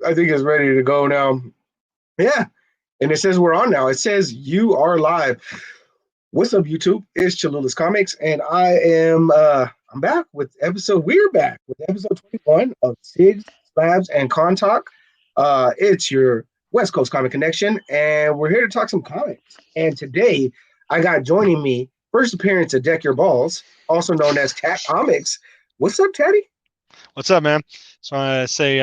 I think it's ready to go now. Yeah. And it says we're on now. It says you are live. What's up, YouTube? It's Cholula's Comics, and I'm back with we're back with episode 21 of Sigs, Slabs, and Con Talk. It's your West Coast Comic Connection, and we're here to talk some comics. And today, I got joining me, first appearance of Deck Your Balls, also known as Tat Comics. What's up, Tatty? What's up, man? So I say,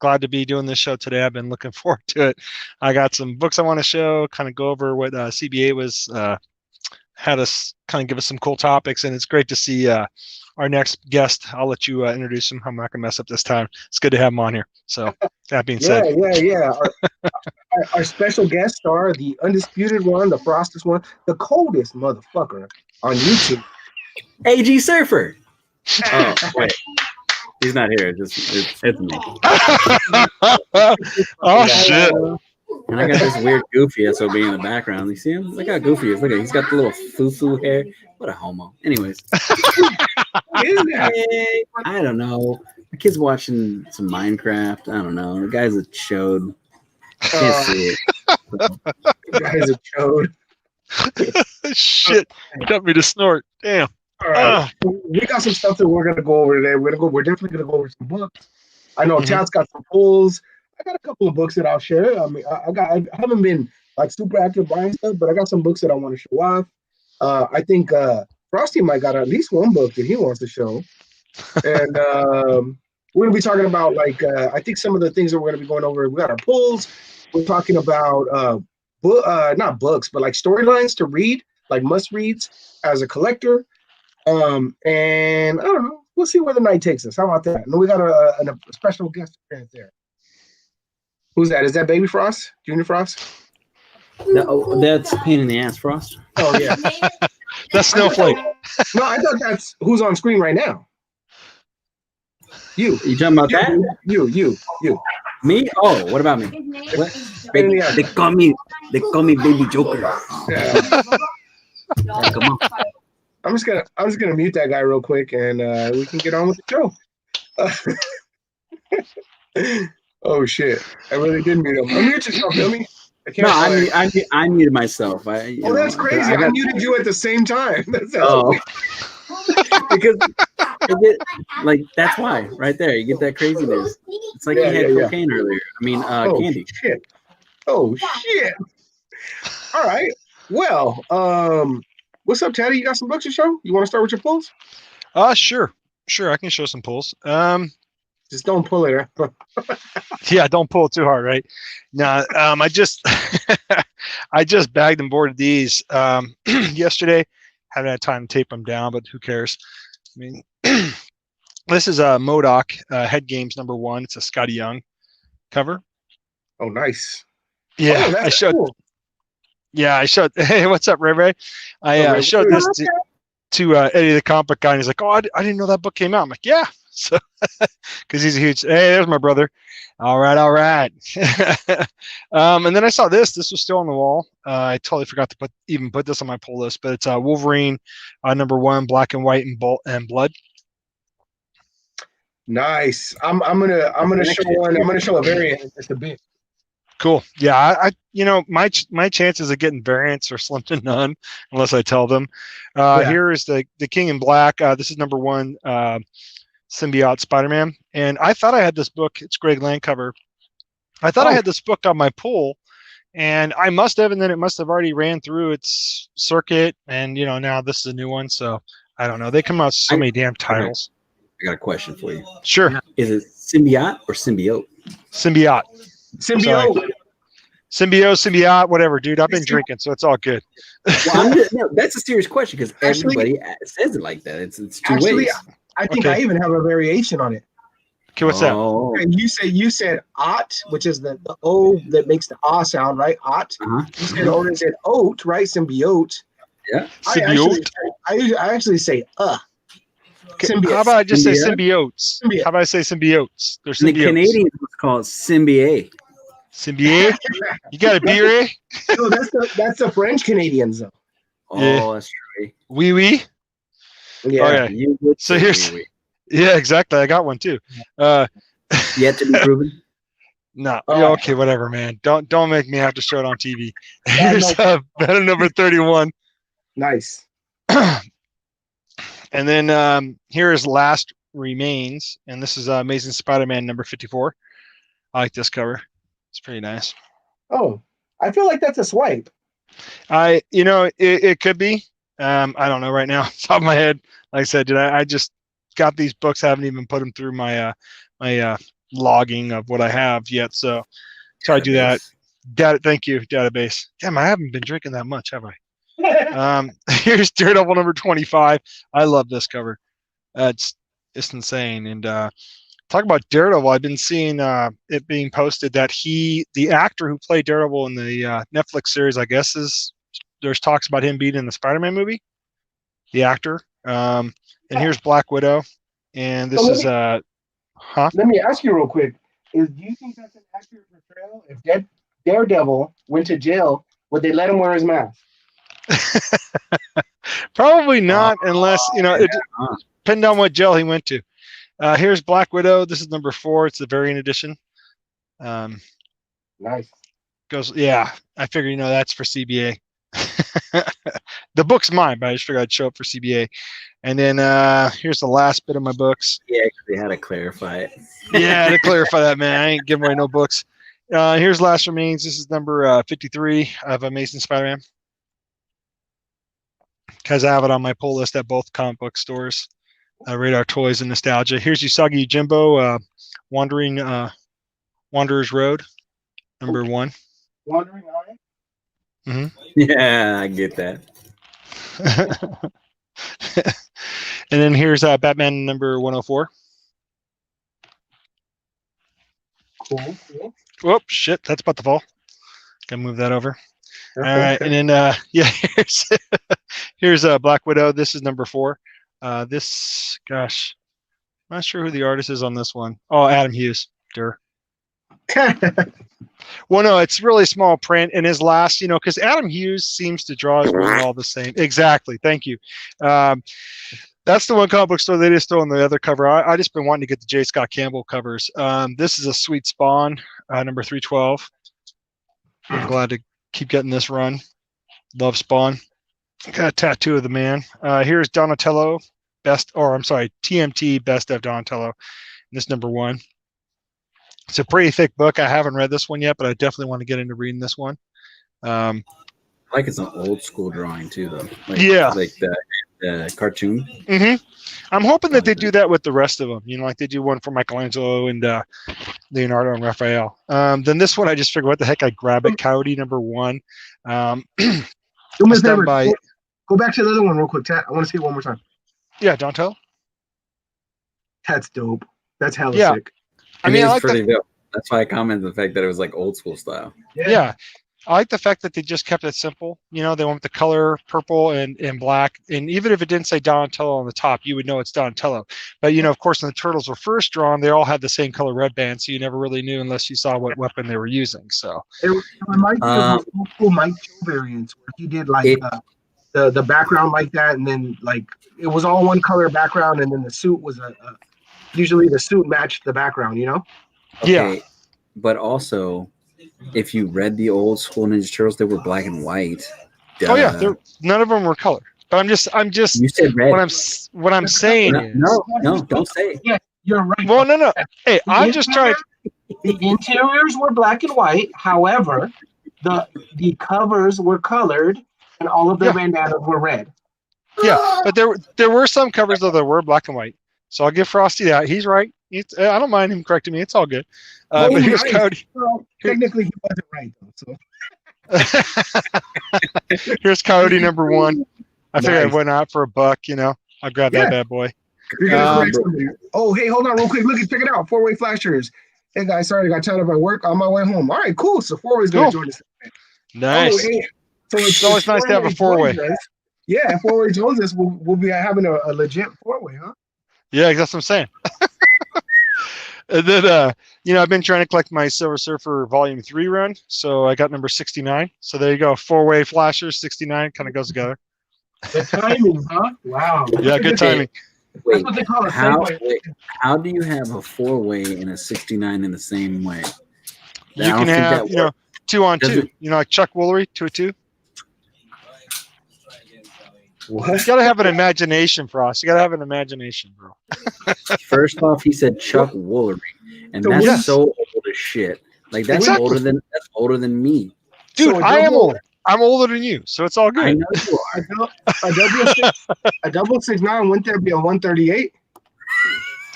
glad to be doing this show today. I've been looking forward to it. I got some books I want to show, kind of go over what CBA was, had us kind of give us some cool topics, and it's great to see our next guest. I'll let you introduce him. I'm not gonna mess up this time. It's good to have him on here. So that being said, yeah. Our special guest star, the undisputed one, the frostest one, the coldest motherfucker on YouTube, AG Surfer. Oh wait. He's not here. It's me. Oh shit! And I got this weird goofy SOB in the background. You see him? Look how goofy he is. Look at him. He's got the little foo-foo hair. What a homo. Anyways. Hey, I don't know. The kid's watching some Minecraft. I don't know. The guy's a chode. Can't see it. the guy's a chode. Shit. Got me to snort. Damn. All right. We got some stuff that we're gonna go over today. We're definitely gonna go over some books. I know Tat's got some pulls. I got a couple of books that I'll share. I mean, I haven't been like super active buying stuff, but I got some books that I want to show off. I think Frosty might got at least one book that he wants to show, and we're gonna be talking about like I think some of the things that we're gonna be going over. We got our pulls. We're talking about not books, but like storylines to read, like must reads as a collector. And I don't know. We'll see where the night takes us. How about that? And we got a special guest appearance there. Who's that? Is that Baby Frost? Junior Frost? That's a pain in the ass, Frost. Oh, yeah. That's Snowflake. No, I thought that's who's on screen right now. You talking about that? You. Me? Oh, what about me? What? They call me Baby Joker. Yeah. Yeah, come on. I'm just gonna mute that guy real quick, and we can get on with the show. Oh shit! I really did mute him. Unmute yourself, Billy. I muted myself. That's crazy. I muted you at the same time. Because like that's why right there you get that craziness. It's like you had cocaine earlier. I mean, candy. Shit. Oh shit! All right. Well, what's up, Taddy? You got some books to show? You want to start with your pulls? Sure. I can show some pulls. Just don't pull it. Yeah, don't pull it too hard, right? No, I just bagged and boarded these yesterday. Haven't had time to tape them down, but who cares? I mean, this is MODOK Head Games #1. It's a Scotty Young cover. Oh, nice. Yeah, I showed. Cool. Yeah, I showed. Hey, what's up, Ray Ray? I showed this to Eddie the comic book guy, and he's like, "Oh, I didn't know that book came out." I'm like, "Yeah," so because he's a huge. Hey, there's my brother. All right. And then I saw this. This was still on the wall. I totally forgot to put this on my pull list, but it's Wolverine #1, black and white and blood. Nice. I'm gonna show one. I'm gonna show a variant just a bit. Cool. Yeah, my chances of getting variants are slim to none unless I tell them. Here is the King in Black. This is #1 Symbiote Spider-Man, and I thought I had this book. It's Greg Land cover. I thought I had this book on my pull, and I must have, and then it must have already ran through its circuit, and now this is a new one. So I don't know. They come out with so many damn titles. I got a question for you. Sure. Is it symbiote or symbiote? Symbiote. Symbiote, whatever, dude. I've been drinking, so it's all good. Well, that's a serious question because everybody says it like that. It's two ways. I think I even have a variation on it. Okay, what's that? And you said "ot," which is the O that makes the "ah" sound, right? "Ot." You said "oat," right? Symbiote. Yeah. Symbiote. I actually say Okay, how about I just say symbiotes? How about I say symbiotes? They're symbiotes. The Canadians call it symbiote. Symbiote? You got a beer, eh? No, that's the French Canadians though. Oh, that's true. Oui. Yeah. Okay. So here's. Yeah, exactly. I got one too. Yet to be proven. No, Oh. yeah, okay, whatever, man. Don't make me have to show it on TV. Yeah, Here's Venom number 31. Nice. And then here's Last Remains, and this is Amazing Spider-Man number 54. I like this cover. It's pretty nice. Oh, I feel like that's a swipe. It could be. I don't know right now, off the top of my head. Like I said, I just got these books. Haven't even put them through my logging of what I have yet. So I do that. Thank you, database. Damn, I haven't been drinking that much, have I? Here's Daredevil number 25. I love this cover. It's insane. And talk about Daredevil. I've been seeing it being posted that the actor who played Daredevil in the Netflix series, I guess, there's talks about him being in the Spider-Man movie. The actor. And here's Black Widow. And this is Let me ask you real quick. Do you think that's an accurate portrayal? If Daredevil went to jail, would they let him wear his mask? Probably not, unless it depends on what jail he went to. Here's Black Widow. This is number 4. It's the variant edition. Nice. Yeah. I figure that's for CBA. The book's mine, but I just figured I'd show up for CBA. And then here's the last bit of my books. Yeah, we had to clarify it. Yeah, to clarify that, man. I ain't giving away no books. Here's Last Remains. This is number 53 of Amazing Spider-Man. Because I have it on my pull list at both comic book stores. Radar Toys and Nostalgia. Here's Usagi Yojimbo, Wanderer's Road, number 1. Wandering Eye? Mm-hmm. Yeah, I get that. And then here's Batman number 104. Cool. Whoop, shit, that's about to fall. Gotta move that over. Okay. All right, and then here's Black Widow. This is number 4. I'm not sure who the artist is on this one. Oh, Adam Hughes. Well, no, it's really small print. And his last, because Adam Hughes seems to draw his work all the same. Exactly. Thank you. That's the one comic book store they just throw on the other cover. I just been wanting to get the J. Scott Campbell covers. This is a Sweet Spawn, number 312. I'm glad to keep getting this run. Love Spawn. Got a tattoo of the man. Here's Donatello, TMT Best of Donatello. And this number 1. It's a pretty thick book. I haven't read this one yet, but I definitely want to get into reading this one. I like it's an old school drawing too, though. Like the cartoon. Mm-hmm. I'm hoping that they do that with the rest of them. Like they do one for Michelangelo and Leonardo and Raphael. Then this one, I just figured, what the heck? I grab it. Coyote number 1. Do me a favor. Go back to the other one real quick, Tat. I want to see it one more time. Yeah, Donatello. That's dope. That's hella sick. I like pretty dope. That's why I commented the fact that it was like old school style. Yeah. I like the fact that they just kept it simple. They went with the color purple and black. And even if it didn't say Donatello on the top, you would know it's Donatello. But, of course, when the Turtles were first drawn, they all had the same color red band. So you never really knew unless you saw what weapon they were using. So it reminds me of old school Mike Joe variants where he did like the background like that. And then like it was all one color background. And then the suit was usually the suit matched the background, Okay, yeah. But also, if you read the old school Ninja Turtles, they were black and white. Oh yeah, none of them were color. But I'm just. You said red. What I'm saying is. No, don't say it. Yeah, you're right. Well, no. Hey, I'm just trying. The interiors were black and white. However, the covers were colored, and all of the bandanas were red. Yeah, but there were some covers though that were black and white. So I'll give Frosty that. He's right. I don't mind him correcting me. It's all good. But here's Cody. Well, technically, he wasn't right, though. So. Here's Cody number 1. I figured I went out for $1. I'll grab that bad boy. Oh, hey, hold on real quick. Look, check it out. Fourwayflashers. Hey, guys, sorry, I got tired of my work on my way home. All right, cool. So Fourway's going to join us. Nice. Oh, hey. So it's always nice to have a Fourway. Yeah, if Fourway joins us, we'll be having a legit Fourway, huh? Yeah, that's what I'm saying. And then, I've been trying to collect my Silver Surfer Volume 3 run, so I got number 69. So there you go, Fourwayflashers 69 kind of goes together. The timing, huh? Wow. Yeah, good timing. Wait, that's what they call it. How do you have a 4-way and a 69 in the same way? You can have, 2-on-2. Like Chuck Woolery, 2-2. What? You gotta have an imagination, Frost. You gotta have an imagination, bro. First off, he said Chuck Woolery, and So that's yes. so old as shit. Like that's Exactly. older than me. Dude, So I am old. I'm older than you, so it's all good. I know you are. A double 6'9", wouldn't that be a 138?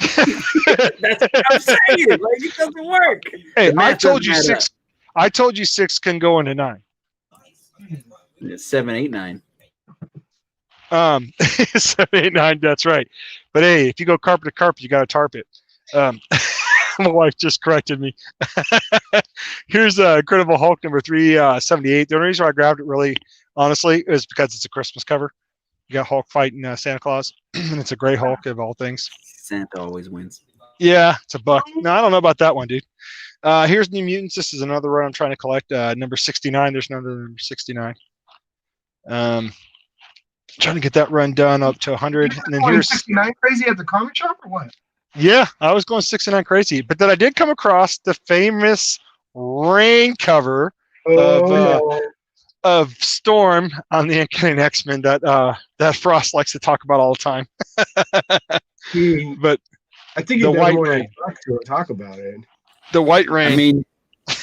That's what I'm saying. Like it doesn't work. Hey, The math doesn't add up. I told you 6 can go into 9. It's 7, 8, 9. 7, 8, 9. That's right. But hey, if you go carpet to carpet, you gotta tarp it. My wife just corrected me. Here's Incredible Hulk number 378. The only reason I grabbed it, really, honestly, is because it's a Christmas cover. You got Hulk fighting Santa Claus, and it's a gray Hulk of all things. Santa always wins. Yeah, it's a buck. No, I don't know about that one, dude. Here's New Mutants. This is another one I'm trying to collect. Number 69. There's another number 69. Trying to get that run done up to 100. And then here's 69 crazy at the comic shop or what? Yeah, I was going 69 crazy, but then I did come across the famous rain cover of Storm on the Uncanny X-Men that Frost likes to talk about all the time. But I think the white rain. Talk about it. The white rain. I mean,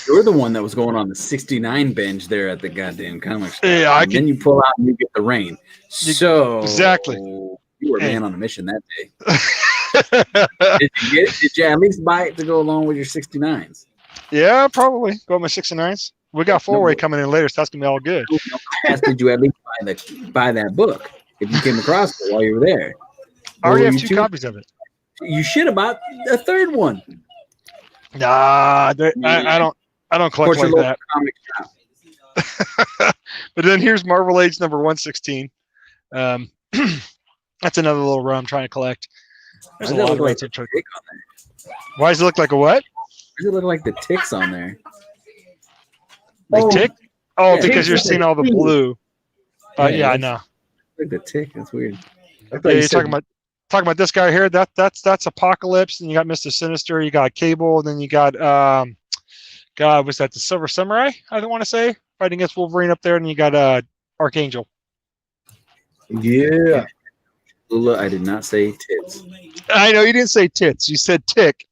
you're the one that was going on the 69 bench there at the goddamn comic shop. Yeah, then you pull out and you get the rain. So exactly, you were a man on a mission that day. Did you at least buy it to go along with your 69s? Yeah, probably. Go with my 69s. We got Fourway coming in later, so that's gonna be all good. Did you at least buy that book if you came across it while you were there? I already have 2 copies of it. You should have bought a third one. Nah, I don't collect like that. Comic shop. But then here's Marvel Age number 116. That's another little run I'm trying to collect. There's a lot of runs. Why does it look like a what? Why does it look like the ticks on there? The tick? Oh, yeah, because you're seeing all the blue. Yeah, I know. Like the tick. That's weird. Yeah, you're talking about this guy here. That's Apocalypse, and you got Mr. Sinister, you got Cable, and then you got God, was that the Silver Samurai? I don't want to say fighting against Wolverine up there, and you got Archangel. Yeah. Lula, I did not say tits. I know you didn't say tits. You said tick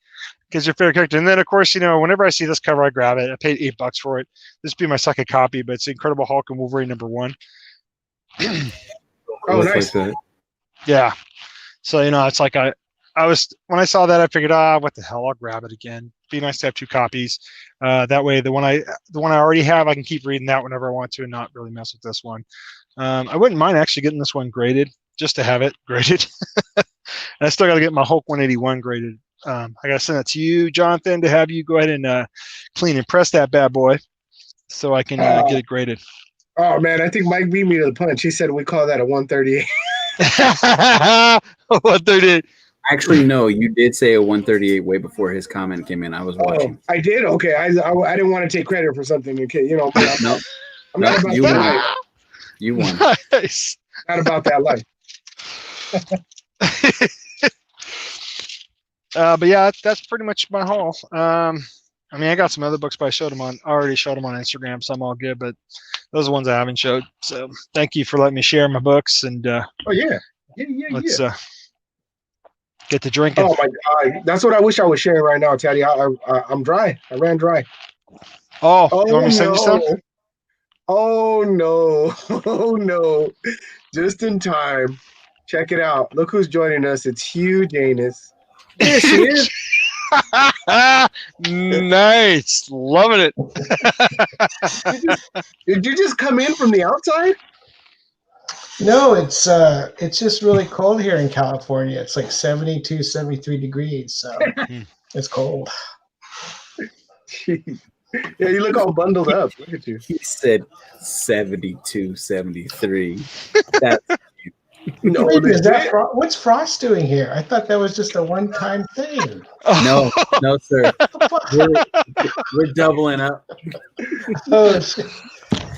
because your favorite character. And then, of course, whenever I see this cover, I grab it. I paid $8 for it. This would be my second copy, but it's Incredible Hulk and Wolverine number 1. Oh, nice. Like Yeah. So, it's like when I saw that, I figured, what the hell? I'll grab it again. Be nice to have 2 copies. That way, the one I already have, I can keep reading that whenever I want to and not really mess with this one. I wouldn't mind actually getting this one graded just to have it graded. And I still got to get my Hulk 181 graded. I got to send that to you, Jonathan, to have you go ahead and clean and press that bad boy so I can get it graded. Oh, man, I think Mike beat me to the punch. He said we call that a 138. 138. Actually, no, you did say a 138 way before his comment came in. I was watching. Oh, I did? Okay. I didn't want to take credit for something. Okay, No, I'm not about you that won. life. You won. Nice. Not about that life. But yeah, that's pretty much my haul. I mean, I got some other books, but I already showed them on Instagram, so I'm all good. But those are the ones I haven't showed. So thank you for letting me share my books. And let's get to drinking. Oh my God, that's what I wish I was sharing right now, Teddy. I'm dry. I ran dry. Oh, you want me to send you some? Oh no! Oh no! Just in time. Check it out. Look who's joining us. It's Hugh Jaynous. There she is. Nice, loving it. Did you just come in from the outside? No, it's just really cold here in California. It's like 72, 73 degrees, so it's cold. Jeez. Yeah, you look all bundled up. Look at you. He said 72, 73. That's no, Wait, what's Frost doing here? I thought that was just a one-time thing. No, sir. We're doubling up. Oh, shit.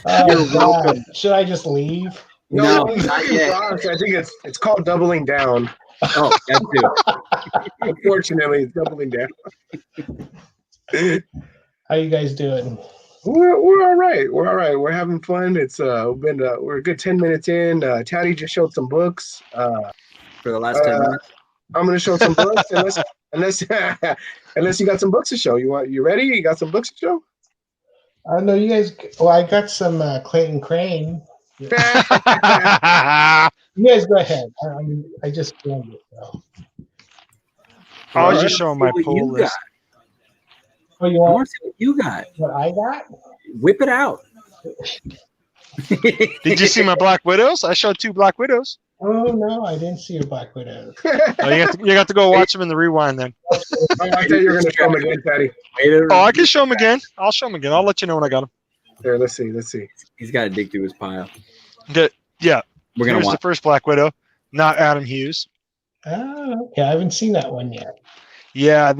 You're welcome. Should I just leave? No, not yet. I think it's called doubling down. Oh, that too. Unfortunately, it's doubling down. How you guys doing? We're all right. We're all right. We're having fun. It's we're a good 10 minutes in. Taddy just showed some books. For the last 10 minutes. I'm gonna show some books unless unless you got some books to show. You ready? You got some books to show? No, you guys. Well, I got some Clayton Crane. You guys go ahead. I just filmed it. So. I was just showing my pull list. Got. Oh, you I want want to see what you got. what I got? Whip it out. Did you see my Black Widows? I showed 2 Black Widows. Oh no, I didn't see your Black Widow. Oh, you got to go watch them in the rewind then. I thought you were gonna show them again, Taddy. Oh, I can show them again. I'll show them again. I'll let you know when I got them. There, let's see. He's got to dig through his pile. Yeah, We're gonna here's watch. the first Black Widow, not Adam Hughes. Oh, okay. I haven't seen that one yet. Yeah,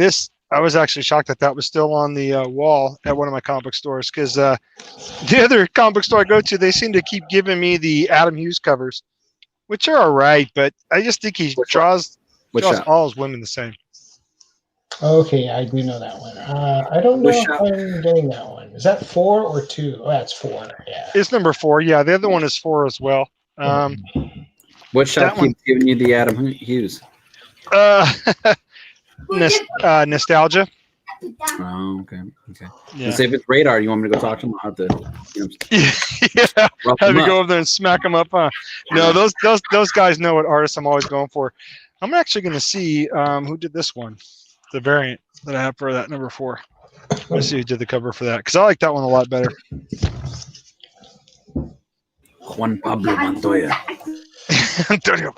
I was actually shocked that was still on the wall at one of my comic book stores because the other comic book store I go to, they seem to keep giving me the Adam Hughes covers, which are all right, but I just think he draws all his women the same. Okay, I do know that one. I don't know if I'm getting that one. Is that 4 or 2? Oh, that's 4. Yeah. It's number 4. Yeah, the other one is 4 as well. What shop keeps giving you the Adam Hughes? Nostalgia. Oh, okay. Yeah. So if it's Radar, you want me to go talk to him? I'll have to. Yeah. Have you go over there and smack them up? Huh? No, those guys know what artists I'm always going for. I'm actually going to see who did this one, the variant that I have for that number 4. Let's see who did the cover for that because I like that one a lot better. Juan Pablo Montoya. Antonio.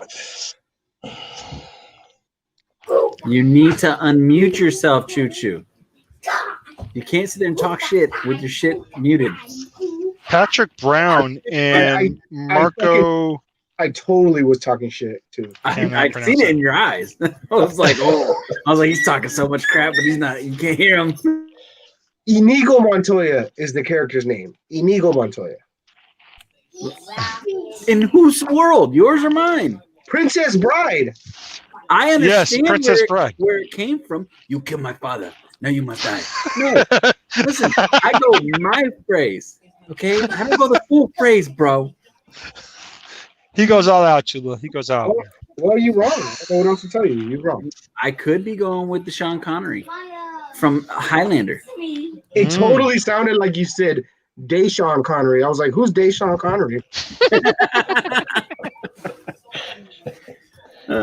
You need to unmute yourself, Choo Choo. You can't sit there and talk shit with your shit muted. Patrick Brown and Marco. I totally was talking shit too. I've seen it in your eyes. I was like, he's talking so much crap, but he's not. You can't hear him. Inigo Montoya is the character's name. Inigo Montoya. In whose world? Yours or mine? Princess Bride. I understand Princess Bride. where it came from. You killed my father. Now you must die. No, listen. I go my phrase. Okay, I don't go the full phrase, bro. He goes all out, Chula. He goes out. Well, you're wrong. I don't know what else to tell you. You're wrong. I could be going with the Sean Connery from Highlander. It totally sounded like you said Deshaun Connery. I was like, who's Deshaun Connery? You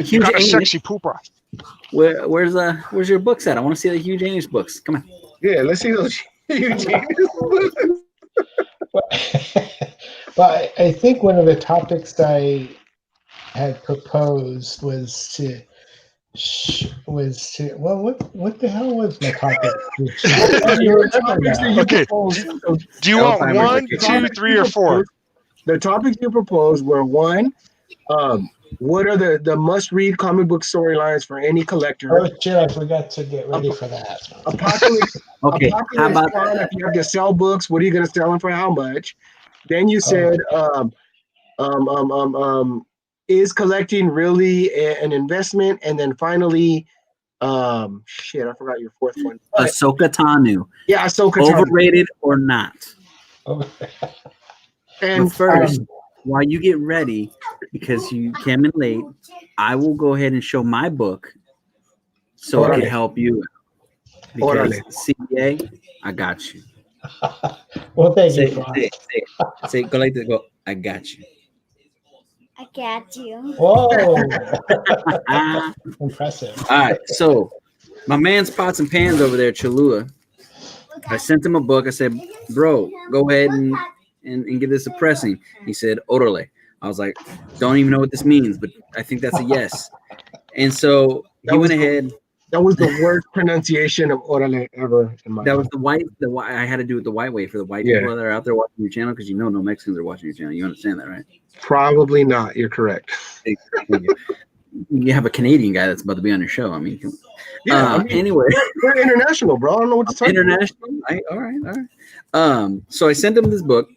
Hugh got a Jaynous, sexy pooper. where's your books at? I want to see the Hugh Jaynous books. Come on. Yeah, let's see those Hugh Jaynous books. But I think one of the topics I had proposed was to what the hell was my topic? Okay. Do you want 1, 2, 3, or 4? The topics you proposed were 1, what are the must-read comic book storylines for any collector? Oh shit! I forgot to get ready for that. Apocalypse. Okay. Apocalypse How about Con, if you have to sell books, what are you going to sell them for? How much? Then you said, is collecting really an investment? And then finally, shit, I forgot your 4th one. Ahsoka Tano? Yeah, Ahsoka Tano. Overrated or not? And but first, while you get ready, because you came in late, I will go ahead and show my book so I can help you. Because CBA, I got you. Well, thank you. Say, go like this. Go. I got you. I got you. Whoa! Impressive. All right, so my man's Pots and Pans over there, Cholula. I sent him a book. I said, bro, go ahead and give this a pressing. He said, orale. I was like, don't even know what this means, but I think that's a yes. And so he went ahead. That was the worst pronunciation of orale ever in my life. That was the white. I had to do it the white way for the white people that are out there watching your channel, because no Mexicans are watching your channel. You understand that, right? Probably not. You're correct. You have a Canadian guy that's about to be on your show. I mean, anyway, we're international, bro. I don't know what to tell you. International. All right. So I sent him this book.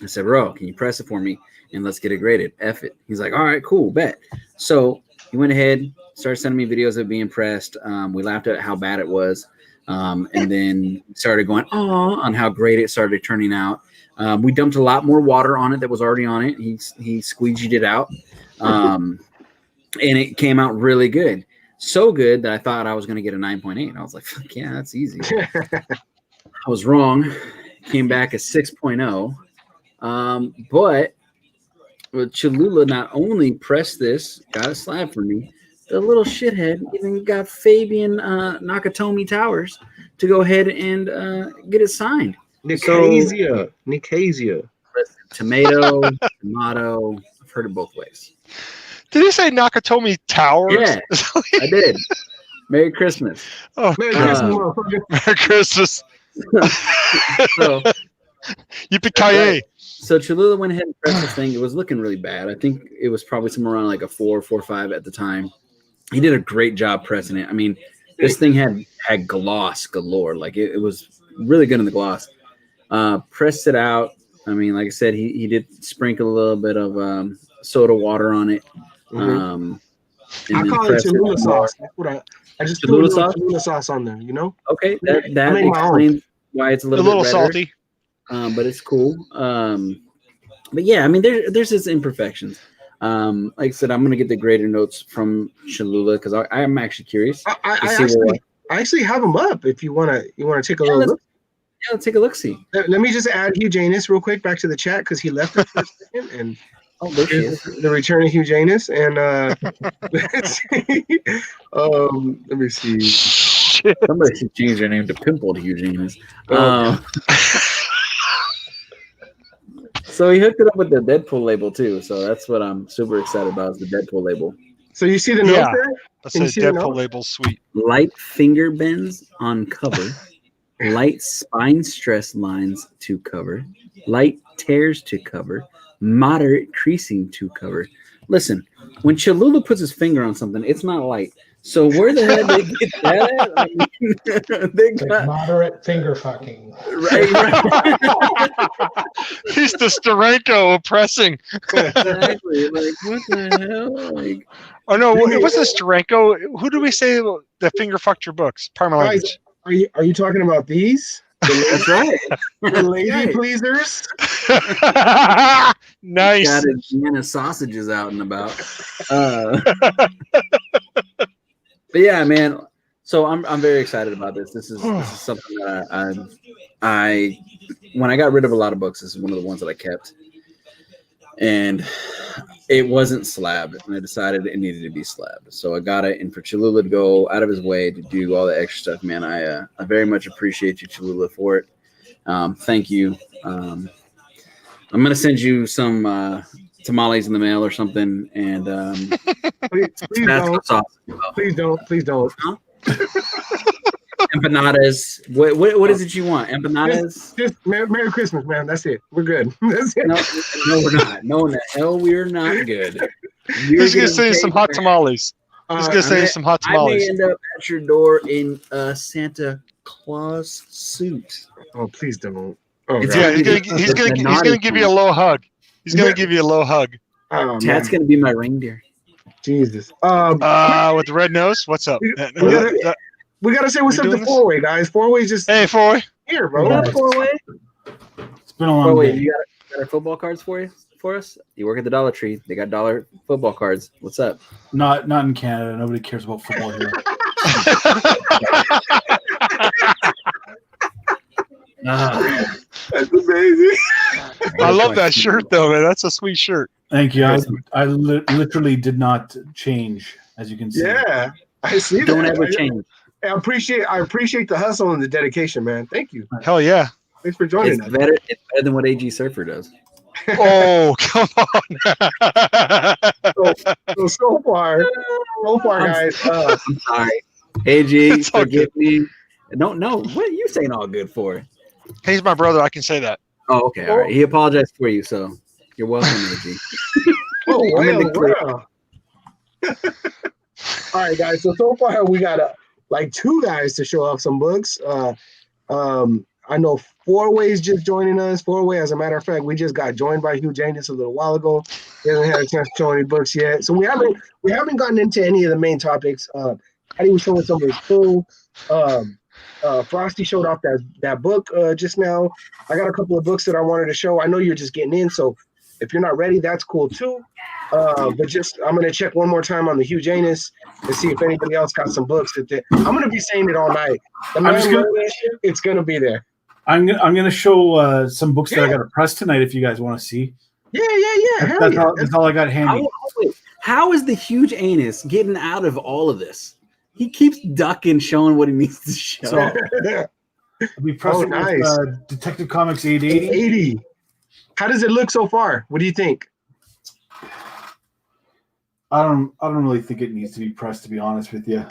I said, bro, can you press it for me? And let's get it graded. F it. He's like, all right, cool, bet. So he went ahead, started sending me videos of being pressed. We laughed at how bad it was. And then started going on how great it started turning out. We dumped a lot more water on it that was already on it. He squeegeed it out, and it came out really good. So good that I thought I was going to get a 9.8. I was like, fuck yeah, that's easy. I was wrong. Came back a 6.0. But Cholula not only pressed this, got a slab for me, the little shithead even got Fabian Nakatomi Towers to go ahead and get it signed. Nicasia. Tomato. I've heard it both ways. Did he say Nakatomi Towers? Yeah, I did. Merry Christmas. Oh, Merry Christmas, motherfucker. Merry Christmas. So, Yippee-ki-yay. So Cholula went ahead and pressed this thing. It was looking really bad. I think it was probably somewhere around like a 4.5 at the time. He did a great job pressing it. I mean, this thing had gloss galore. Like it was really good in the gloss. Pressed it out. I mean, like I said, he did sprinkle a little bit of soda water on it. I call it Cholula sauce. That's what I just threw a little Cholula sauce on there, you know? Okay, that explains why it's a little bit salty. But it's cool. But yeah, I mean, there's its imperfections. Like I said, I'm gonna get the grader notes from Cholula because I'm actually curious. I actually have them up. If you wanna take a little look. Yeah, let's take a look. See. Let me just add Hugh Jaynous real quick back to the chat because he left us for a second and. Oh, there she is. The return of Hugh Jaynous, and let me see. Somebody should change their name to Pimpled Hugh Jaynous. So he hooked it up with the Deadpool label too. So that's what I'm super excited about is the Deadpool label. So you see the notes there? That's a Deadpool label suite. Light finger bends on cover. Light spine stress lines to cover. Light tears to cover. Moderate creasing to cover. Listen, when Cholula puts his finger on something, it's not light. So where the hell did they get that at? I mean, they got like moderate finger fucking. Right. He's the Steranko oppressing. Exactly. Like what the hell? Like, oh no, what's the Steranko? Who do we say that finger fucked your books? Parma language. Are you talking about these? That's right. The lady pleasers. Nice. Got his Vienna sausages out and about. But yeah, man. So I'm very excited about this. This is something that I when I got rid of a lot of books, this is one of the ones that I kept. And it wasn't slabbed, and I decided it needed to be slabbed. So I got it, and for Cholula to go out of his way to do all the extra stuff, man, I very much appreciate you, Cholula, for it. Thank you. I'm gonna send you some tamales in the mail or something, and please don't. Huh? Empanadas. What is it you want? Empanadas? Just Merry Christmas, man. That's it. We're good. That's it. No, we're not. No, in the hell, we're not good. He's gonna say some hot tamales. He's gonna say some hot tamales. I may end up at your door in a Santa Claus suit. Oh, please don't. Oh, yeah, he's gonna give you a low hug. He's gonna give you a low hug. Tat's gonna be my reindeer. Jesus. With the red nose. What's up? We gotta say what's up to Fourway, guys. Fourway's just Fourway here, bro. What up, Fourway? It's been a long day. You got our football cards for us? You work at the Dollar Tree. They got dollar football cards. What's up? Not in Canada. Nobody cares about football here. That's amazing. I love that shirt though, man. That's a sweet shirt. Thank you. I literally did not change, as you can see. Yeah, I see that. Don't ever change. I appreciate the hustle and the dedication, man. Thank you. Hell yeah. Thanks for joining us. It's better than what AG Surfer does. Oh, come on. so far, guys. I'm sorry. AG, forgive me. No, what are you saying all good for? He's my brother. I can say that. Oh, okay. All right. He apologized for you, so you're welcome, AG. Wow. All right, guys. So far, we got two guys to show off some books. I know Fourway's just joining us. Fourway, as a matter of fact, we just got joined by Hugh Jaynous a little while ago. He hasn't had a chance to show any books yet, so we haven't gotten into any of the main topics. He was showing some of his cool. Frosty showed off that book just now. I got a couple of books that I wanted to show. I know you're just getting in, so if you're not ready, that's cool too. But just I'm gonna check one more time on the Hugh Jaynous and see if anybody else got some books. I'm gonna be saying it all night. It's gonna be there. I'm gonna show some books that I got to press tonight. If you guys want to see. Yeah. That's all I got handy. How is the Hugh Jaynous getting out of all of this? He keeps ducking, showing what he needs to show. So, I'll be pressing with, Detective Comics 880. 880. How does it look so far? What do you think? I don't really think it needs to be pressed, to be honest with you.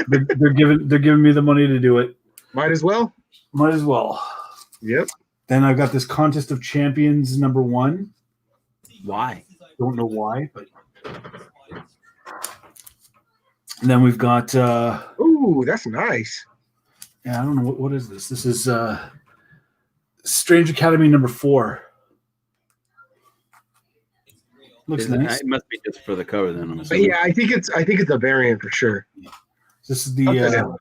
But they're giving me the money to do it. Might as well. Yep. Then I've got this Contest of Champions #1. Why? Don't know why, but. And then we've got. Ooh, that's nice. Yeah, I don't know what is this. This is Strange Academy #4. Looks nice. It must be just for the cover then. I'm assuming. Yeah, I think it's a variant for sure. This is the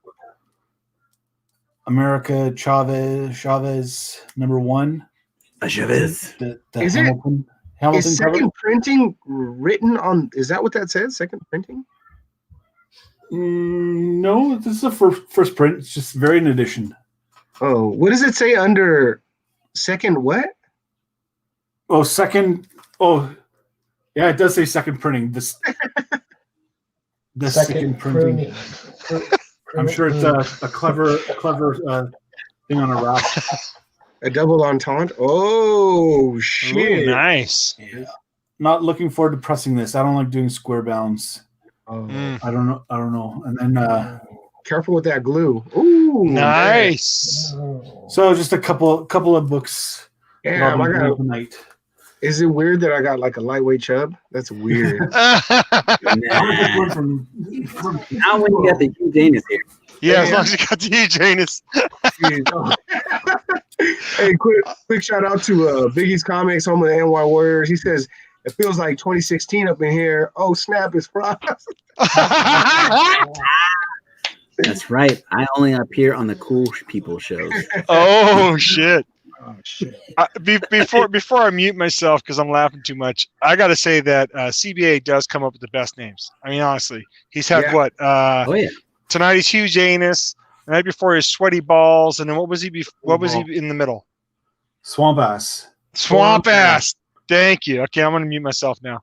America Chavez #1. Chavez. The is Hamilton is second cover? printing written on? Is that what that says? Second printing? No, this is a first print. It's just variant edition. Oh, what does it say under second what? Oh, second. Oh, yeah, it does say second printing. The second printing. I'm sure it's a clever thing on a wrap. A double entendre. Oh shit! Ooh, nice. Yeah. Not looking forward to pressing this. I don't like doing square bounds. Oh. I don't know. And then careful with that glue. Ooh, nice. So just a couple of books. Yeah, I got tonight. Is it weird that I got like a lightweight chub? That's weird. Now when you got the Hugh Jaynous here. Yeah, as long as you got the Hugh Jaynous. Hey, quick shout out to Biggie's Comics, home of the NY Warriors. He says it feels like 2016 up in here. Oh snap! It's Frost. That's right. I only appear on the cool people shows. Oh shit! Oh shit! Before I mute myself because I'm laughing too much, I got to say that CBA does come up with the best names. I mean, honestly, he's had what? Tonight he's Hugh Jaynous. The night before is Sweaty Balls, and then what was he? What was he in the middle? Swamp Ass. Swamp Ass. Thank you. Okay, I'm gonna mute myself now.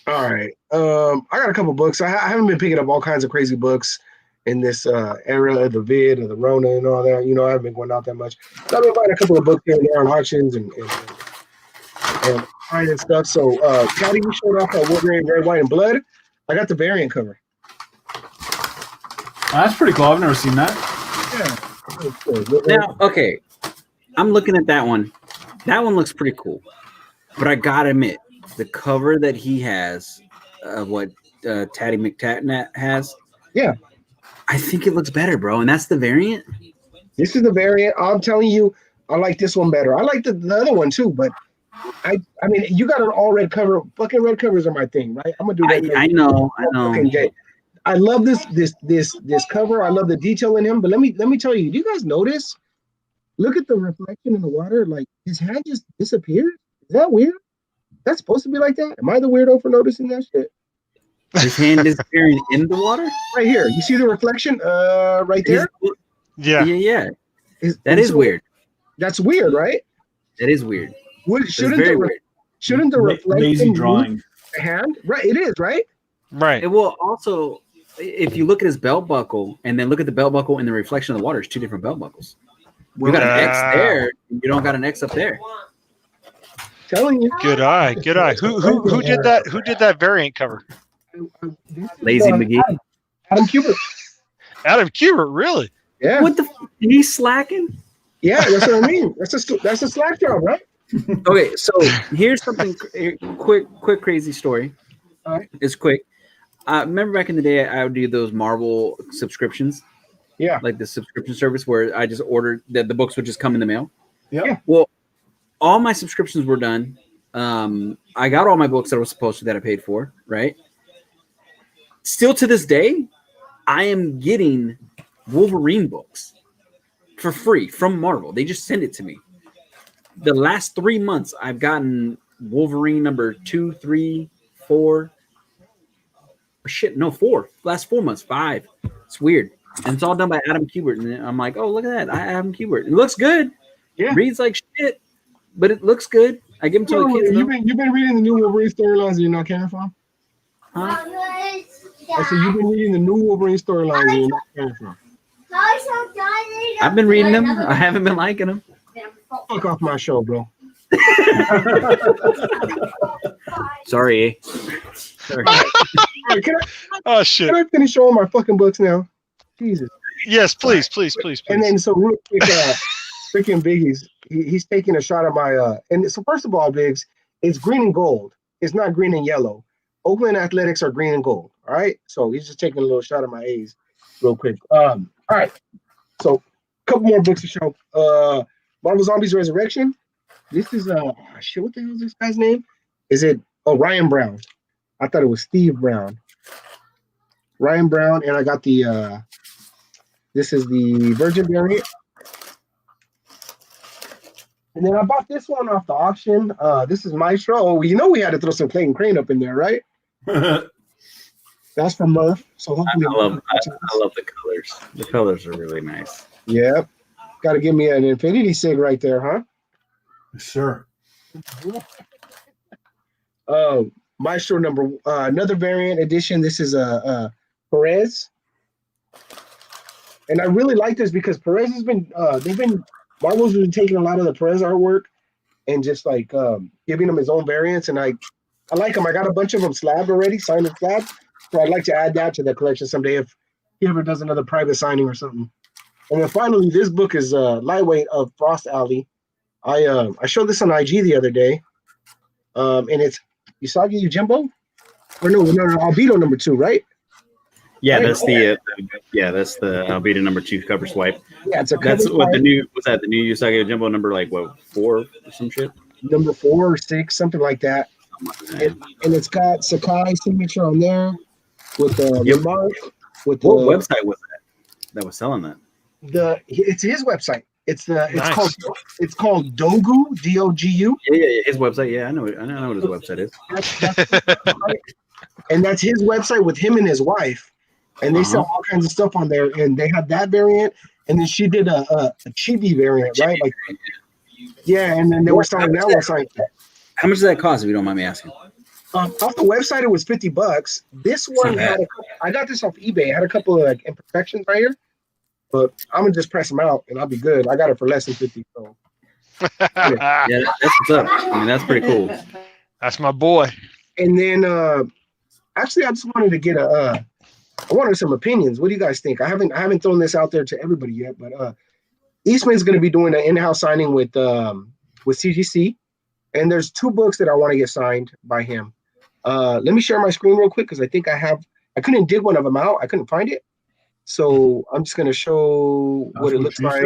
All right. I got a couple books. I haven't been picking up all kinds of crazy books in this era of the vid of the Rona and all that. You know, I haven't been going out that much. So I've been buying a couple of books here and there on auctions and finding stuff. So, Patty, you showed off that Wolverine Red, White, and Blood. I got the variant cover. That's pretty cool. I've never seen that. Yeah. Now, okay, I'm looking at that one. That one looks pretty cool. But I gotta admit, the cover that he has of what Tatty McTat has, yeah, I think it looks better, bro. And that's the variant. This is the variant. I'm telling you, I like this one better. I like the other one too, but I mean, you got an all red cover. Fucking red covers are my thing, right? I'm gonna do that. I know. I love this cover. I love the detail in him. But let me tell you, do you guys notice? Look at the reflection in the water. Like his hand just disappeared. Is that weird? That's supposed to be like that? Am I the weirdo for noticing that shit? His hand disappearing in the water? Right here. You see the reflection? Right there? Yeah. That is weird. That's weird, right? That is weird. Shouldn't the reflection lazy drawing the hand? Right. It is, right? Right. It will also, if you look at his belt buckle and then look at the belt buckle in the reflection of the water, it's two different belt buckles. You got an X there. You don't got an X up there. Telling you. Good eye. Who did that? Who did that variant cover? Lazy McGee. Adam Kubert. Adam Kubert, really? Yeah. What the? He's slacking. Yeah, that's what I mean. That's a slack job, right? Okay, so here's something quick, crazy story. All right. It's quick. Remember back in the day, I would do those Marvel subscriptions. Yeah. Like the subscription service where I just ordered that the books would just come in the mail. Yeah. Well, all my subscriptions were done. I got all my books that I was supposed to that I paid for, right? Still to this day, I am getting Wolverine books for free from Marvel. They just send it to me. The last 3 months, I've gotten Wolverine number 2, 3, 4. Shit, no, 4. Last 4 months, 5. It's weird. And it's all done by Adam Kubert. And I'm like, oh, look at that. Adam Kubert. It looks good. Yeah. Reads like shit, but it looks good. I give them to the kids. You've been reading the new Wolverine storylines and you're not caring for them? Huh? I said you've been reading the new Wolverine storylines and you're not caring for them. I've been reading them. I haven't been liking them. Fuck off my show, bro. Sorry. All right, Oh shit! can I finish showing my fucking books now? Jesus. Yes, please. And then so real quick, freaking Big, he's taking a shot at my and so first of all, Biggs, it's green and gold. It's not green and yellow. Oakland Athletics are green and gold. All right. So he's just taking a little shot at my A's real quick. All right. So a couple more books to show. Marvel Zombies Resurrection. This is shit, what the hell is this guy's name? Is it Ryan Brown? I thought it was Steve Brown. Ryan Brown, and I got the this is the Virgin variant. And then I bought this one off the auction. This is Maestro. Oh, you know we had to throw some Clayton Crane up in there, right? That's from Murph. So hopefully I love the colors. The colors are really nice. Yep. Got to give me an Infinity Sig right there, huh? Sure. Maestro number another variant edition. This is Perez. And I really like this because Perez has been Marvel's been taking a lot of the Perez artwork and just like giving him his own variants, and I like him. I got a bunch of them slabbed already, signed and slabbed. So I'd like to add that to the collection someday if he ever does another private signing or something. And then finally, this book is Lightweight of Frost Alley. I showed this on IG the other day, and it's Usagi Yojimbo, or no, Albedo number 2, right? Yeah, that's the Albedo number 2 cover swipe. Yeah, it's a cover that's swipe. what the new Usagi Yojimbo number like 4 or some shit. Number 4 or 6, something like that. And it's got Sakai signature on there with the remark. With what website was that was selling that? It's his website. It's Nice. called Dogu, Dogu. Yeah, his website. Yeah, I know what his website is. And that's his website with him and his wife. And they sell all kinds of stuff on there. And they have that variant. And then she did a chibi variant, right? Like, yeah, and then they were selling that one. How much does that cost, if you don't mind me asking? Off the website, it was $50. This one I got this off eBay. It had a couple of like imperfections right here. But I'm gonna just press them out and I'll be good. I got it for less than 50. So yeah, that's what's up. I mean, that's pretty cool. That's my boy. And then actually I just wanted to get I wanted some opinions. What do you guys think? I haven't thrown this out there to everybody yet, but Eastman's gonna be doing an in-house signing with CGC. And there's 2 books that I want to get signed by him. Let me share my screen real quick because I think I couldn't dig one of them out. I couldn't find it. So I'm just going to show what it looks like.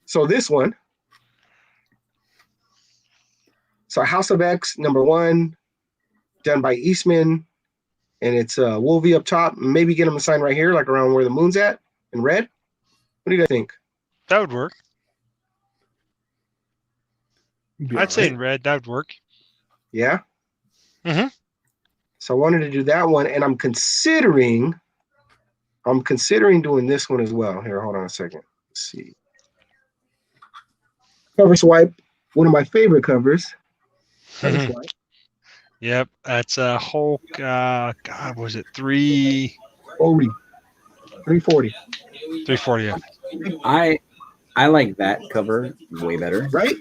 So this one. So House of X, number 1, done by Eastman. And it's Wolvie up top. Maybe get him a sign right here, like around where the moon's at in red. What do you guys think? That would work. I'd say in red. That would work. Yeah? Mm-hmm. So I wanted to do that one, and I'm considering doing this one as well. Here, hold on a second. Let's see. Cover swipe, one of my favorite covers. Cover swipe. Yep, that's a Hulk. God, was it 340? 340. 340. Yeah. I like that cover way better. Right?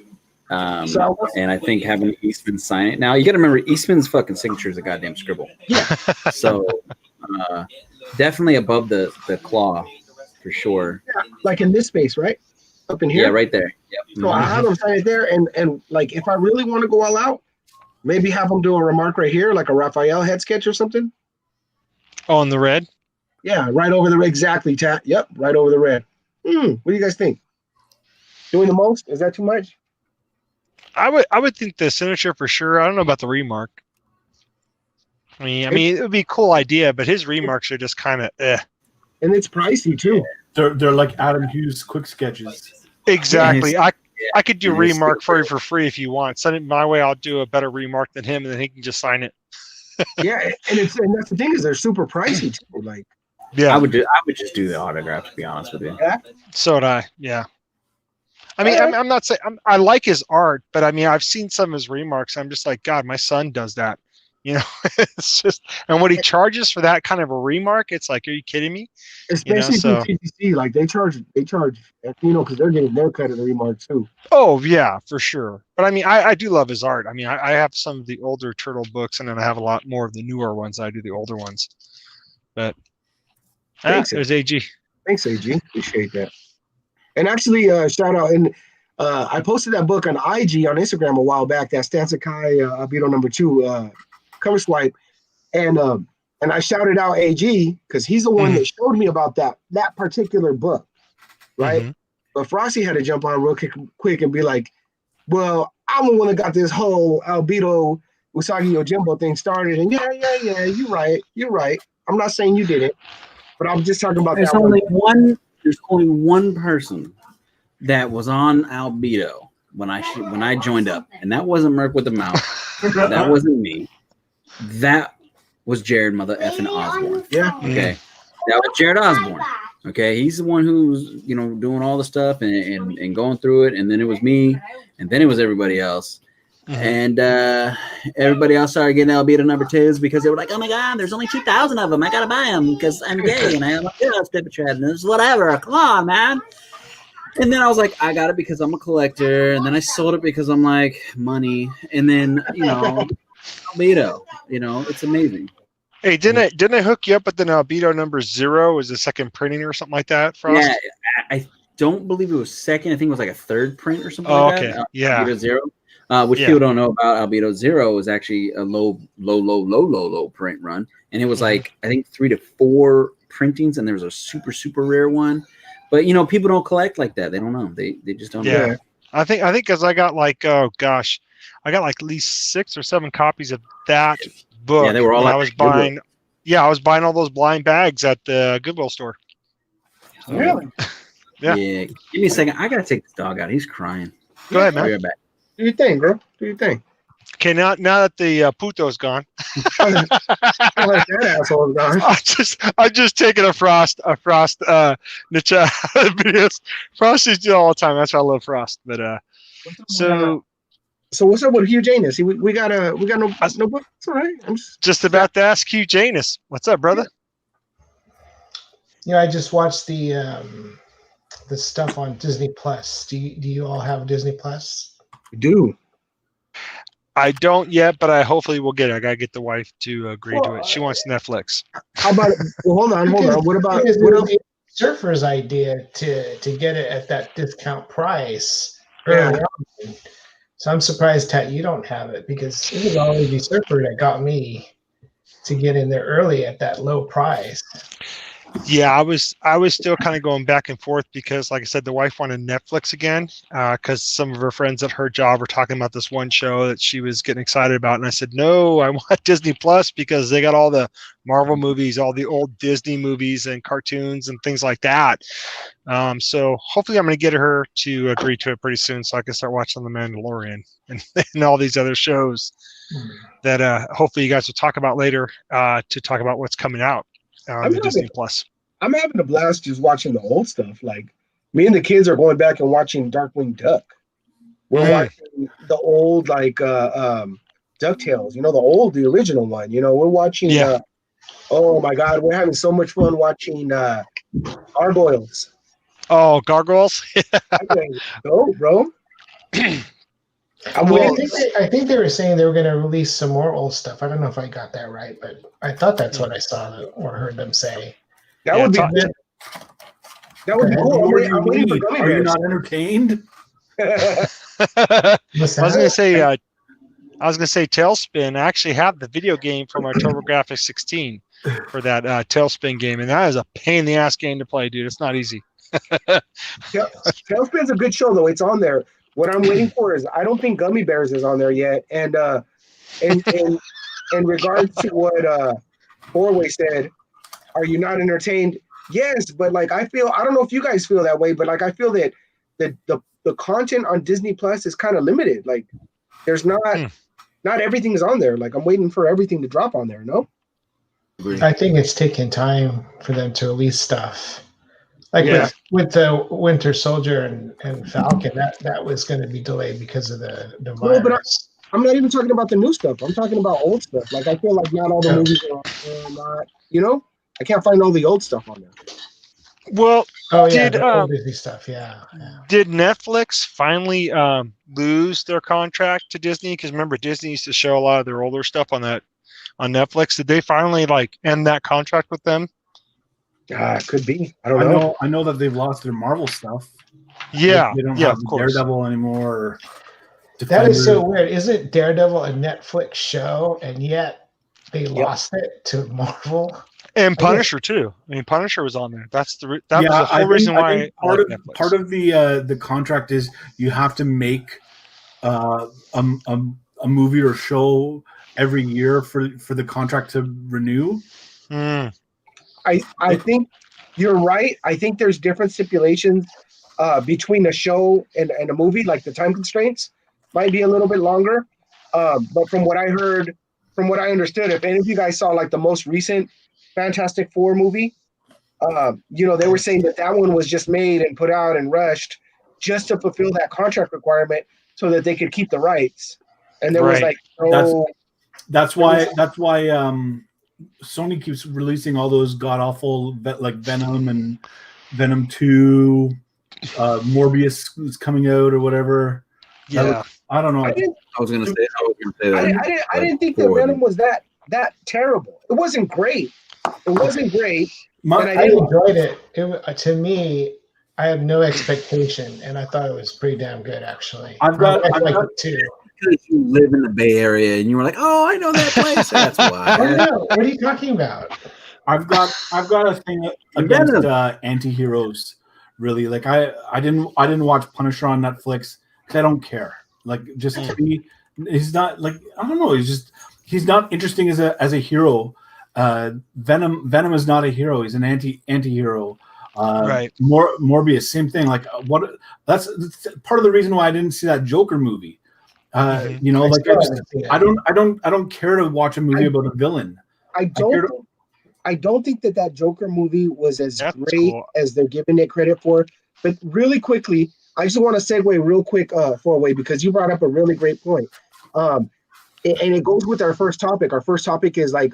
And I think having Eastman sign it. Now you got to remember, Eastman's fucking signature is a goddamn scribble. Yeah. So definitely above the claw for sure. Yeah, like in this space, right? Up in here. Yeah, right there. Yep. So I have them sign it there, and like if I really want to go all out, maybe have them do a remark right here, like a Raphael head sketch or something. On the red. Yeah, right over the red. Exactly, Tat. Yep, right over the red. What do you guys think? Doing the most? Is that too much? I would think the signature for sure. I don't know about the remark. I mean, it would be a cool idea, but his remarks are just kind of and it's pricey too. They're like Adam Hughes quick sketches. Exactly. Yeah, I could do and it's remark still for free if you want. Send it my way. I'll do a better remark than him, and then he can just sign it. Yeah, and that's the thing is they're super pricey too. Like, Yeah. I would just do the autograph, to be honest with you. yeah, So would I. Yeah. I mean, I'm not saying I like his art, but I mean, I've seen some of his remarks. I'm just like, God, my son does that. It's just, and what he charges for that kind of a remark, it's like, are you kidding me? especially so- for TTC, like they charge, because they're getting their cut of the remark too. Oh yeah, for sure. But I mean, I do love his art. I mean, I have some of the older Turtle books, and then I have a lot more of the newer ones. I do the older ones. But Thanks, there's AG. Thanks, AG. Appreciate that. And actually, shout out, and I posted that book on IG on Instagram a while back. That Stan Sakai Albedo #2 cover swipe, and I shouted out AG because he's the one that showed me about that particular book, right? Mhm. But Frosty had to jump on real quick and be like, "Well, I'm the one that got this whole Albedo Usagi Yojimbo thing started." And yeah, you're right. I'm not saying you did it, but I'm just talking about There's that only one. there's only one person that was on Albedo when I joined up, and that wasn't Merc with the Mouth. That wasn't me. That was Jared Mother effing Osborne. Yeah. Okay. That was Jared Osborne. Okay. He's the one who's, doing all the stuff and going through it. And then it was me. And then it was everybody else. And everybody else started getting Albedo #2s because they were like, oh my God, there's only 2,000 of them. I got to buy them because I'm gay and I have a stupid and whatever. Come on, man. And then I was like, I got it because I'm a collector. And then I sold it because I'm like, money. And then, Albedo, it's amazing. Hey, didn't I hook you up with an Albedo #0 as a second printing or something like that, Frost? Yeah, I don't believe it was second. I think it was like a third print or something Oh, like okay. that. Yeah. Albedo 0. Which people don't know about Albedo 0 was actually a low print run. And it was like, I think 3 to 4 printings, and there was a super, super rare one. But, people don't collect like that. They don't know. They just don't know. Yeah. I think because I got like, oh gosh, I got like at least 6 or 7 copies of that book. Yeah, they were all when at I was Goodwill. buying. Yeah, I was buying all those blind bags at the Goodwill store. Really? Yeah. Give me a second. I gotta take this dog out. He's crying. Go ahead, I'll be man. right back. Do your thing, bro. Do your thing. Okay, now that the puto's gone, I like that asshole gone. I just taking a Frost Nicha videos. Frost is do all the time. That's why I love Frost. But so what's up with Hugh Jaynous? We got no book. It's all right. I'm just about to ask Hugh Jaynous. What's up, brother? I just watched the stuff on Disney Plus. Do you all have Disney Plus? We do. I don't yet, but I hopefully will get it. I gotta get the wife to agree to it. She wants Netflix. How about it? Well, hold on. What about the Surfer's idea to get it at that discount price early on? So I'm surprised, Tat, you don't have it because it was always the Surfer that got me to get in there early at that low price. Yeah, I was still kind of going back and forth because, like I said, the wife wanted Netflix again because some of her friends at her job were talking about this one show that she was getting excited about, and I said, no, I want Disney Plus because they got all the Marvel movies, all the old Disney movies and cartoons and things like that. So hopefully I'm going to get her to agree to it pretty soon so I can start watching The Mandalorian and all these other shows that hopefully you guys will talk about later to talk about what's coming out. The Disney Plus. I'm having a blast just watching the old stuff. Like me and the kids are going back and watching Darkwing Duck. We're watching the old DuckTales, the original one. We're watching oh my God, we're having so much fun watching Gargoyles. Oh, Gargoyles? Okay. Go, bro. I think they were saying they were going to release some more old stuff. I don't know if I got that right, but I thought that's what I saw or heard them say. That would be good. That would be cool. I'm waiting for Gummy Are you Bears. not entertained? I was gonna say Tailspin. I actually have the video game from our TurboGrafx 16 for that Tailspin game, and that is a pain in the ass game to play, dude. It's not easy. Tailspin's a good show though. It's on there. What I'm waiting for is I don't think Gummy Bears is on there yet, and in regards to what Fourway said, are you not entertained? Yes, but like I don't know if you guys feel that way, but like I feel that the content on Disney Plus is kind of limited. Like there's not everything is on there. Like I'm waiting for everything to drop on there, no? I think it's taking time for them to release stuff. Like with the Winter Soldier and Falcon, that was going to be delayed because of the virus. No, but I'm not even talking about the new stuff. I'm talking about old stuff. Like I feel like not all the movies are not, you know? I can't find all the old stuff on there. Well, the old Disney stuff, yeah. Did Netflix finally lose their contract to Disney? Because remember, Disney used to show a lot of their older stuff on Netflix. Did they finally like end that contract with them? Could be. I don't know. I know that they've lost their Marvel stuff. Yeah, they don't have of course. Daredevil anymore. That is so weird. Isn't Daredevil a Netflix show, and yet they lost it to Marvel? And Punisher too. I mean, Punisher was on there. That was the whole reason why. Part of the contract is you have to make a movie or show every year for the contract to renew. I think you're right. I think there's different stipulations between a show and a movie, like the time constraints might be a little bit longer. But from what I heard, from what I understood, if any of you guys saw like the most recent Fantastic Four movie, they were saying that one was just made and put out and rushed just to fulfill that contract requirement so that they could keep the rights. And there was like that's why Sony keeps releasing all those god awful like Venom and Venom 2, Morbius is coming out or whatever. Yeah, I don't know. I was gonna say that. I didn't think that Venom was that terrible. It wasn't great. It wasn't great. I enjoyed it. To me, I have no expectation, and I thought it was pretty damn good, actually. I've got it too. Because you live in the Bay Area, and you were like, "Oh, I know that place." That's why. What are you talking about? I've got a thing against anti-heroes. Really, like I didn't watch Punisher on Netflix because I don't care. Like, just to me, he's not like I don't know. He's not interesting as a hero. Venom is not a hero. He's an anti-hero. Right. Morbius, same thing. Like that's part of the reason why I didn't see that Joker movie. I don't care to watch a movie about a villain. I don't think that Joker movie was as great as they're giving it credit for. But really quickly, I just want to segue real quick Fourway, because you brought up a really great point. And it goes with our first topic. Our first topic is like,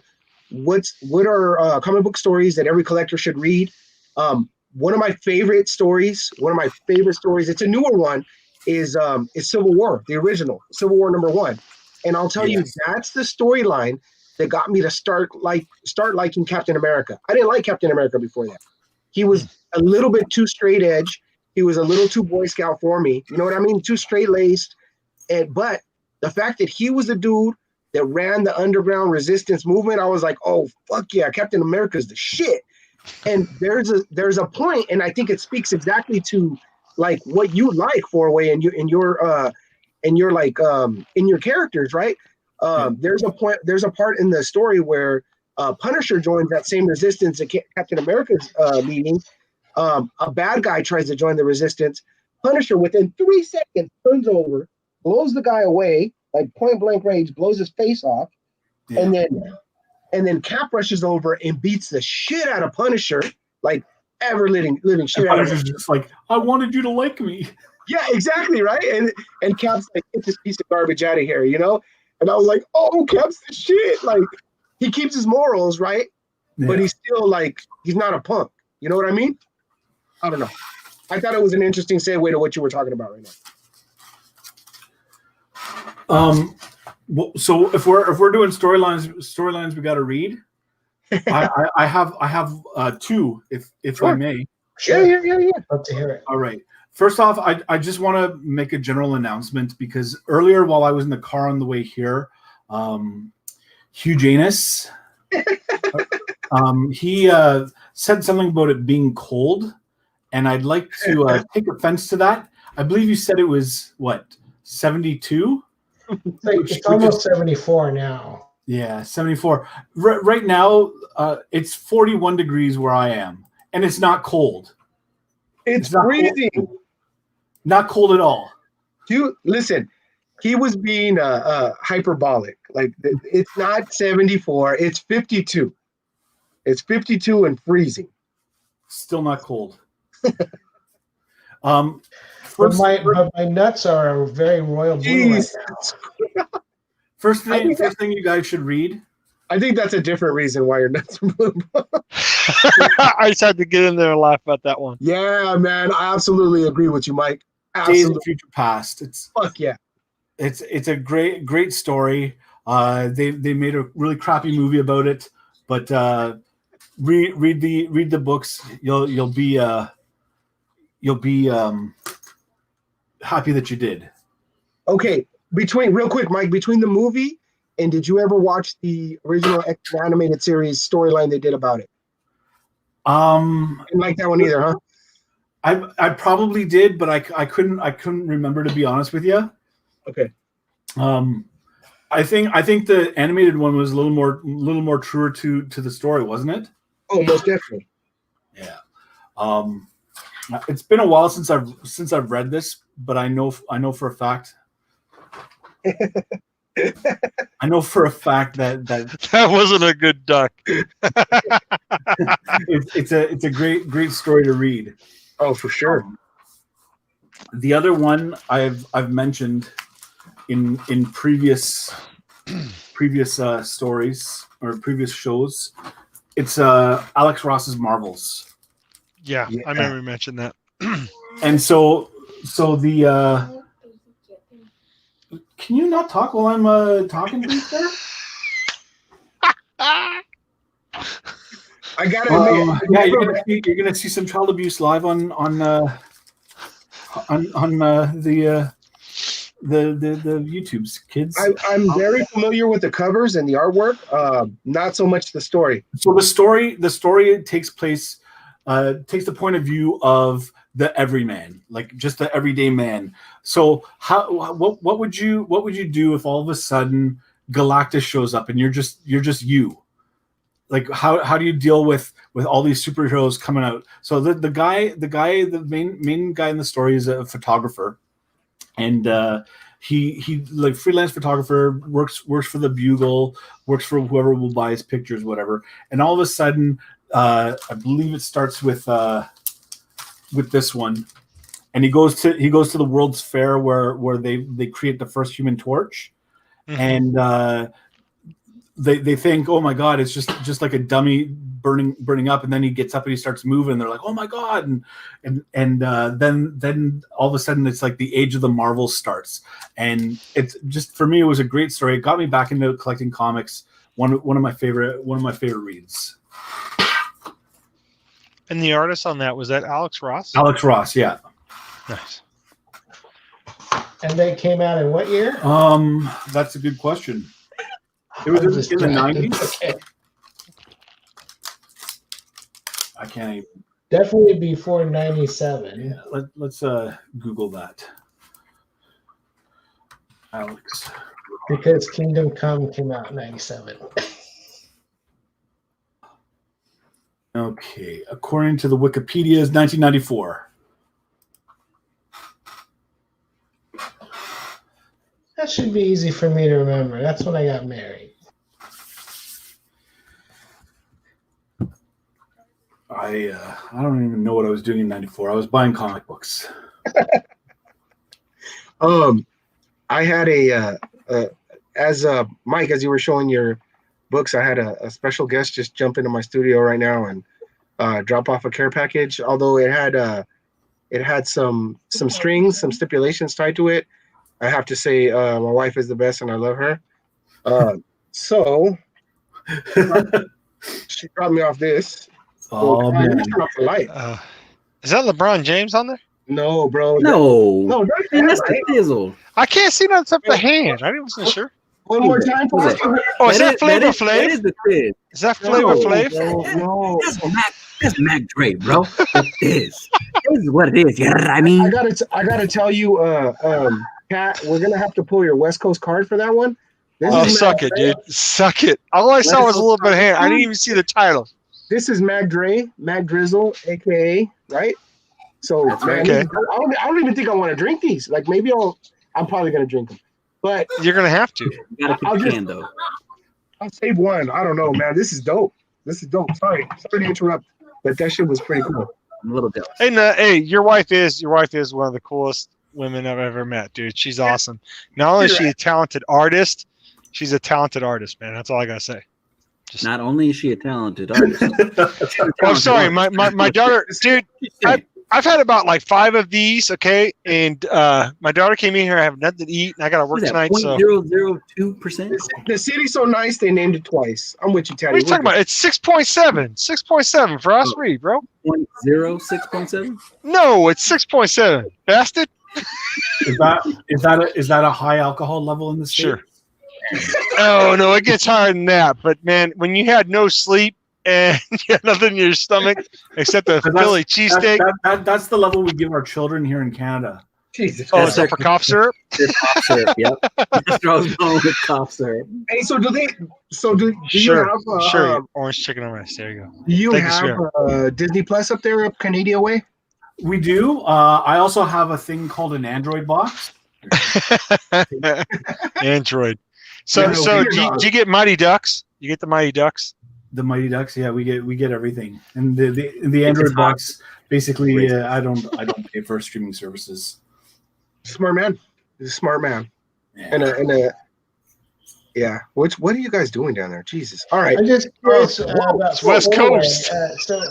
what are comic book stories that every collector should read? One of my favorite stories, it's a newer one, is Civil War, the original Civil War #1. And I'll tell you, that's the storyline that got me to start liking Captain America. I didn't like Captain America before that. He was a little bit too straight edge. He was a little too Boy Scout for me. You know what I mean? Too straight laced. But the fact that he was the dude that ran the underground resistance movement, I was like, oh fuck yeah, Captain America's the shit. And there's a point, and I think it speaks exactly to like what you like Fourway and your characters, right? There's a part in the story where Punisher joins that same resistance at Captain America's meeting. A bad guy tries to join the resistance. Punisher, within 3 seconds, turns over, blows the guy away, like point blank range, blows his face off, and then Cap rushes over and beats the shit out of Punisher, like ever living shit out of him. Punisher's just like, I wanted you to like me. Yeah, exactly, right? And Cap's like, get this piece of garbage out of here, you know? And I was like, oh, Cap's the shit. Like, he keeps his morals, right? Yeah. But he's still like, he's not a punk. You know what I mean? I don't know. I thought it was an interesting segue to what you were talking about right now. So if we're doing storylines we got to read. I have two, if sure. I may. Sure. Yeah. Love to hear it. All right. First off, I just want to make a general announcement, because earlier while I was in the car on the way here, Hugh Jaynous, he said something about it being cold, and I'd like to take offense to that. I believe you said it was, 72? It's almost 74 now. Yeah, 74. Right now, it's 41 degrees where I am, and it's not cold. It's not freezing. Cold. Not cold at all. Listen, he was being hyperbolic. Like, it's not 74, it's 52. It's 52 and freezing. Still not cold. But my nuts are very royal blue right now. First thing you guys should read. I think that's a different reason why your nuts are blue. I just had to get in there and laugh about that one. Yeah, man, I absolutely agree with you, Mike. Days of Future Past. Fuck yeah. It's a great story. They made a really crappy movie about it, but read the books. You'll be happy that you did. Okay, real quick, Mike, between the movie and did you ever watch the original animated series storyline they did about it? Didn't like that one either, huh? I probably did, but I couldn't remember, to be honest with you. Okay. I think the animated one was a little more truer to the story, wasn't it? Oh, most definitely. Yeah. It's been a while since I've read this, but I know for a fact. I know for a fact that wasn't a good duck. it's a great story to read. Oh, for sure. The other one I've mentioned in previous stories or previous shows. It's Alex Ross's Marvels. Yeah, I remember you mentioned that. And so the can you not talk while I'm talking, please, sir? I gotta admit, yeah, you're gonna see some child abuse live on the YouTube's kids. I'm very familiar with the covers and the artwork. Not so much the story. So the story takes place, takes the point of view of the everyman, like just the everyday man. So what would you do if all of a sudden Galactus shows up and you're just you? Like how do you deal with all these superheroes coming out? So the main guy in the story is a photographer, and he like freelance photographer, works for the Bugle, works for whoever will buy his pictures, whatever. And all of a sudden, I believe it starts with this one, and he goes to the World's Fair where they create the first Human Torch, and they think, oh my God, it's just like a dummy burning up, and then he gets up and he starts moving, and they're like, oh my God, and then all of a sudden it's like the age of the Marvels starts, and it's just, for me, it was a great story. It got me back into collecting comics. One of my favorite reads. And the artist on that, was that Alex Ross? Alex Ross, yeah. Nice. And they came out in what year? That's a good question. It was in the 90s. Okay. I can't even. Definitely before 97. Yeah, let's Google that. Alex. Because Kingdom Come came out in 97. Okay, according to the Wikipedia, is 1994. That should be easy for me to remember. That's when I got married. I don't even know what I was doing in 94. I was buying comic books. I had as Mike, as you were showing your books, I had a special guest just jump into my studio right now and drop off a care package. Although it had some strings, some stipulations tied to it. I have to say, my wife is the best, and I love her. So she dropped me off this. Oh man! Turn off the light. Is that LeBron James on there? No, bro. No, that's right? the Dizzle. I can't see nothing except the hand. I wasn't sure. One more time, please. Oh, is that Flavor That Flav? is the Fizz. Is that Flavor Flav? No. That's Mac Dre, bro. It is. This is what it is. You know what I mean? I gotta tell you, Kat, we're gonna have to pull your West Coast card for that one, Oh, suck it, dude. Suck it. All I saw was a little bit of hair. I didn't even see the title. This is Mag Drizzle, aka right. So man, okay. I don't even think I want to drink these. Like maybe I'm probably gonna drink them, but you're gonna have to. You gotta keep the can though. I'll save one. I don't know, man. This is dope. Sorry to interrupt, but that shit was pretty cool. I'm a little jealous. Hey, your wife is one of the coolest women I've ever met, dude. She's awesome. Not only is she a talented artist, she's a talented artist, man. That's all I gotta say. Not only is she a talented artist. I'm sorry, my daughter, dude. I've had about like 5 of these, okay, and my daughter came in here. I have nothing to eat, and I got to work tonight. 0.002%. The city's so nice they named it twice. I'm with you, Teddy. What are you talking about? It's 6.7, 6.7 for us, read, bro. 0.06.7? No, it's 6.7. Bastard. Is that a high alcohol level in the state? Sure. Oh no, it gets higher than that. But man, when you had no sleep and you had nothing in your stomach except a Philly cheesesteak, that's the level we give our children here in Canada. Jesus. Oh, it's for cough syrup. Cough syrup. Yep. That's what I was going with, cough syrup. Hey, so do you have sure orange chicken and rice? There you go. Do you have Disney Plus up there, up Canadian way? We do. I also have a thing called an Android box. Android. So do you get Mighty Ducks? You get the Mighty Ducks? The Mighty Ducks, yeah, we get everything. And the Android box, basically, I don't pay for streaming services. Smart man. He's a smart man. Yeah. Yeah. What are you guys doing down there? Jesus. All right. I'm just curious about West Coast.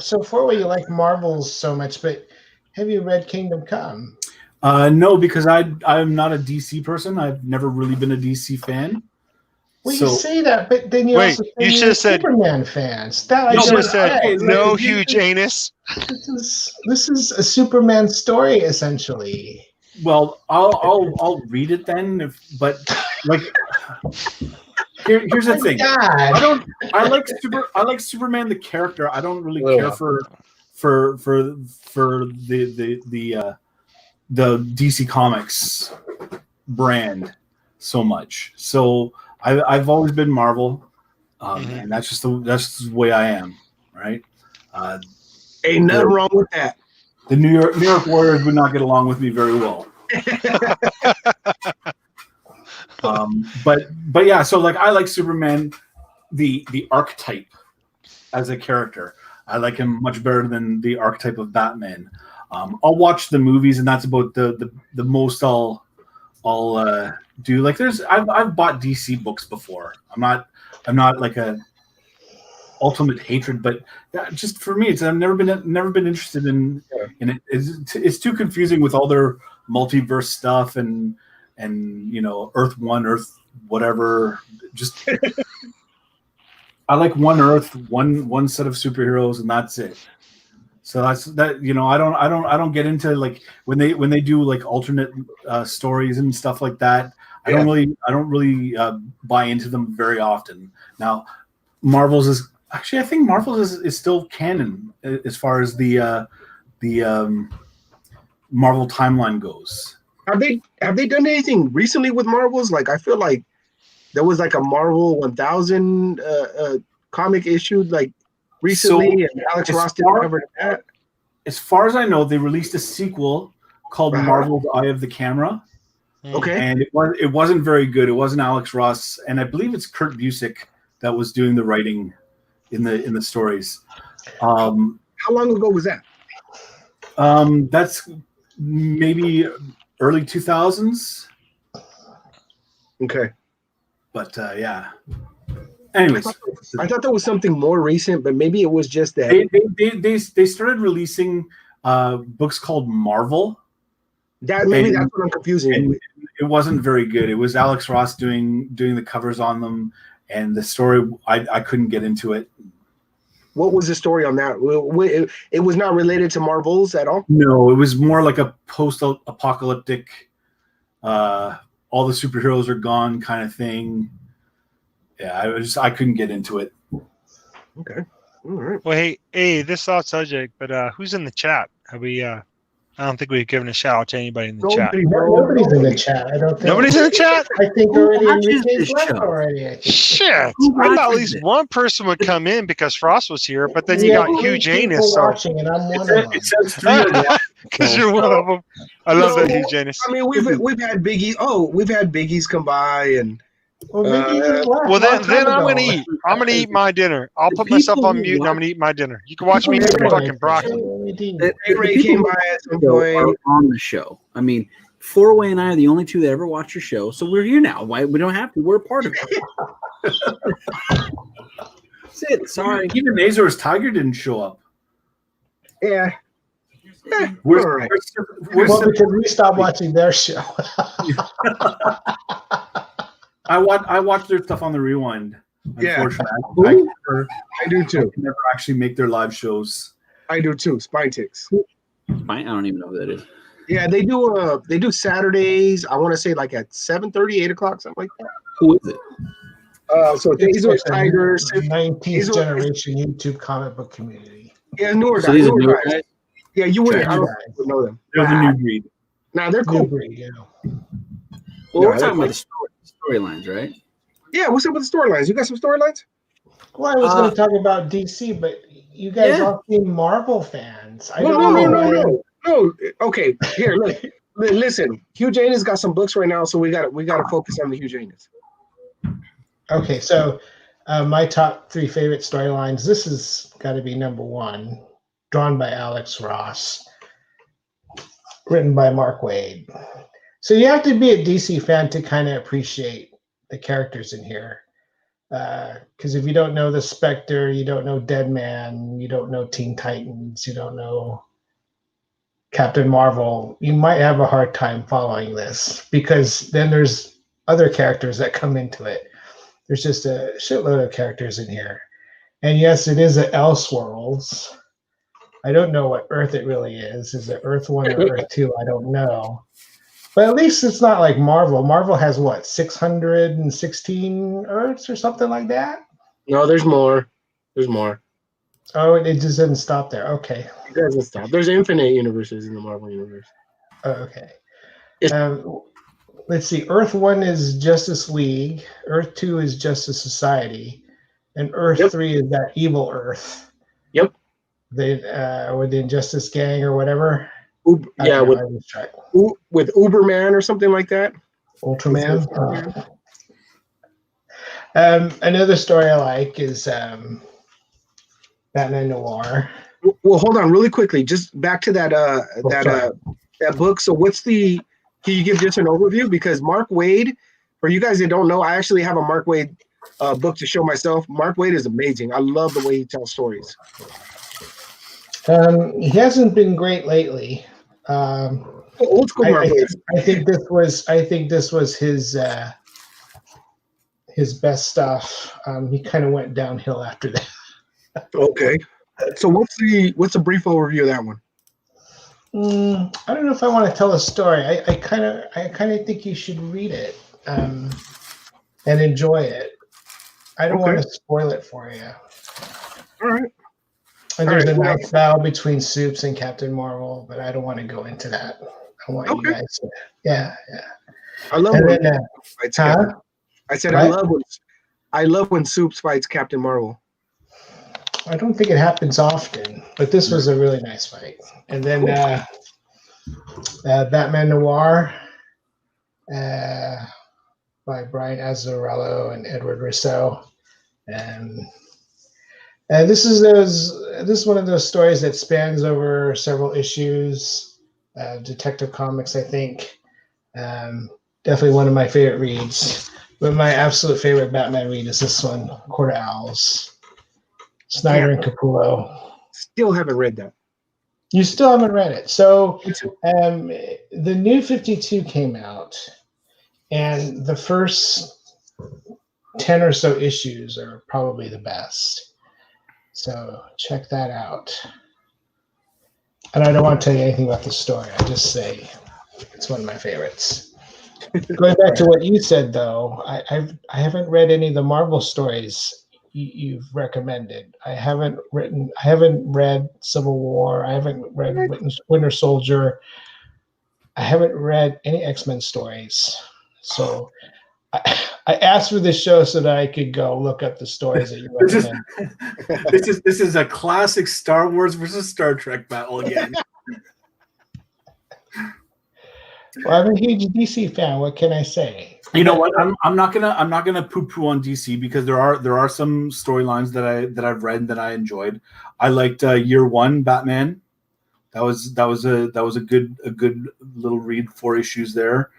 So Fourway, you like Marvels so much, but have you read Kingdom Come? No, because I'm not a DC person. I've never really been a DC fan. Well, you say that, but then you also you should have said Superman fans. You should have said no Hugh Jaynous. This is a Superman story essentially. Well, I'll read it then. But like, here's the thing. God. I like Superman the character. I don't really care for the DC Comics brand so much. So I've always been Marvel, and that's just the way I am, right? Ain't nothing wrong with that. The New York Warriors would not get along with me very well. But yeah, so like I like Superman, the archetype as a character. I like him much better than the archetype of Batman. I'll watch the movies, and that's about the most I'll do. Like I've bought DC books before. I'm not like a ultimate hatred, but just for me, I've never been interested in it. It's too confusing with all their multiverse stuff and Earth 1, Earth whatever. Just I like one Earth, one set of superheroes, and that's it. So that's that. I don't get into like when they do like alternate stories and stuff like that. I don't really buy into them very often. Now, Marvel's is actually, I think Marvel's is still canon as far as the Marvel timeline goes. Have they done anything recently with Marvels? Like I feel like there was like a Marvel 1000 comic issued like recently, and Alex Ross didn't cover that. As far as I know, they released a sequel called Marvel's Eye of the Camera. Okay, and it wasn't very good. It wasn't Alex Ross, and I believe it's Kurt Busiek that was doing the writing in the stories. How long ago was that? That's maybe early 2000s. Okay, but yeah. Anyways, I thought there was something more recent, but maybe it was just that they started releasing books called Marvel. That's what I'm confusing. And it wasn't very good. It was Alex Ross doing the covers on them, and the story I couldn't get into it. What was the story on that? It was not related to Marvels at all? No, it was more like a post-apocalyptic, all the superheroes are gone kind of thing. Yeah, I couldn't get into it. Okay. All right. Well, hey, this is off subject, but who's in the chat? Have we I don't think we've given a shout out to anybody in the chat. Nobody's in the chat. I don't think. Nobody's in the chat? I think Who already watches Enrique's this left show? already. I think. Shit. Who I thought at watches least it? one person would come in because Frost was here, but then We you have got Hugh 3 people Jaynous. watching, and I'm one of them. It says 3 or one. Because you're one of them. I love that Hugh Jaynous. I mean, we've had Biggie. Oh, we've had Biggies come by, and Well, Mickey just left Well, a long then time I'm ago. gonna eat. I'm gonna eat my dinner. I'll The put myself people on who mute and I'm watch- gonna eat my dinner. You can watch me eat Okay, some fucking broccoli. The Ray people came who by watch at some the show point. are on the show. I mean, Fourway and I are the only two that ever watch your show, so we're here now. Why we don't have to? We're a part of it. That's it. Sorry. Even Azor's Tiger didn't show up. Yeah. Where's, All right. Well, because we stopped watching their show. I watch their stuff on the rewind. Yeah. Unfortunately, I do I too. can never actually make their live shows. I do too. Spine Ticks. I don't even know who that is. Yeah, they do Saturdays. I want to say like at 7:30, 8 o'clock, something like that. Who is it? So it's Azor's Tigers. 19th generation YouTube comic book community. Yeah, newer So guys. these are Newer newer guys. guys? Yeah, you wouldn't. I New don't guys. think you would know them. They're the new breed. Nah, they're Cool cool. breed, yeah. Well, Yeah, we're talking I- about the storylines, right? Yeah, what's up with the storylines? You got some storylines? Well, I was going to talk about DC, but you guys Yeah. all seem Marvel fans. I No, don't no, no, know no, why- no. Okay, here, look. Listen, Hugh Jaynous got some books right now, so we got to focus on the Hugh Jaynous. Okay, so my top 3 favorite storylines. This has got to be number 1, drawn by Alex Ross, written by Mark Waid. So you have to be a DC fan to kind of appreciate the characters in here. Because if you don't know the Spectre, you don't know Deadman, you don't know Teen Titans, you don't know Captain Marvel, you might have a hard time following this, because then there's other characters that come into it. There's just a shitload of characters in here. And yes, it is an Elseworlds. I don't know what Earth it really is. Is it Earth 1 or Earth 2? I don't know. But at least it's not like Marvel. Marvel has what, 616 Earths or something like that? No, there's more. There's more. Oh, it just didn't stop there. Okay. It doesn't stop. There's infinite universes in the Marvel universe. Oh, okay. Let's see. Earth 1 is Justice League. Earth 2 is Justice Society. And Earth 3 is that evil Earth. Yep. With the Injustice Gang or whatever. Yeah, with Uberman or something like that. Ultraman. Another story I like is Batman Noir. Well, hold on, really quickly. Just back to that that book. So, can you give just an overview? Because Mark Waid, for you guys that don't know, I actually have a Mark Waid book to show myself. Mark Waid is amazing. I love the way he tells stories. He hasn't been great lately. Old school Mark Waid. I think this was his best stuff. He kind of went downhill after that. Okay. So what's the brief overview of that one? I don't know if I want to tell a story. I kind of think you should read it and enjoy it. I don't want to spoil it for you. All right. And there's a nice battle between Soups and Captain Marvel, but I don't want to go into that. I want you guys to, yeah. I love And when then, fights huh? Captain. I said I love when Soups fights Captain Marvel. I don't think it happens often, but this was a really nice fight. And then Batman Noir by Brian Azzarello and Edward Rousseau. And this is one of those stories that spans over several issues. Detective Comics, I think. Definitely one of my favorite reads. But my absolute favorite Batman read is this one, Court of Owls. Snyder and Capullo. Still haven't read that. You still haven't read it. So the new 52 came out, and the first 10 or so issues are probably the best. So check that out. And I don't want to tell you anything about the story. I just say it's one of my favorites. Going back to what you said, though, I haven't read any of the Marvel stories you've recommended. I haven't read Civil War. I haven't read Winter Soldier. I haven't read any X-Men stories. So I asked for this show so that I could go look up the stories that you recommend. This is a classic Star Wars versus Star Trek battle again. Well, I'm a huge DC fan. What can I say? You know what? I'm not gonna poo-poo on DC because there are some storylines that I've read that I enjoyed. I liked Year One Batman. That was a good little read. 4 issues there.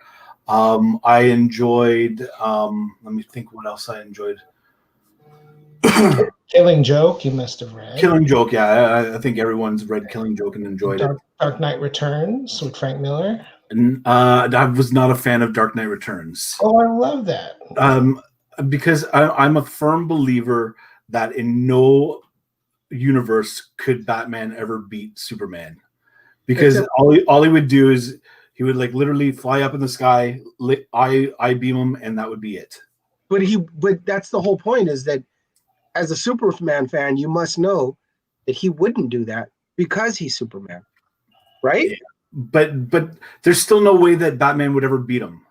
I enjoyed. Let me think. What else I enjoyed. Killing Joke. You must have read. Killing Joke. Yeah, I think everyone's read Killing Joke and enjoyed it. Dark Knight Returns with Frank Miller. And, I was not a fan of Dark Knight Returns. Oh, I love that. Because I'm a firm believer that in no universe could Batman ever beat Superman. Because all he would do is he would like literally fly up in the sky, I beam him, and that would be it. But that's the whole point, is that as a Superman fan, you must know that he wouldn't do that because he's Superman, right? Yeah. But there's still no way that Batman would ever beat him.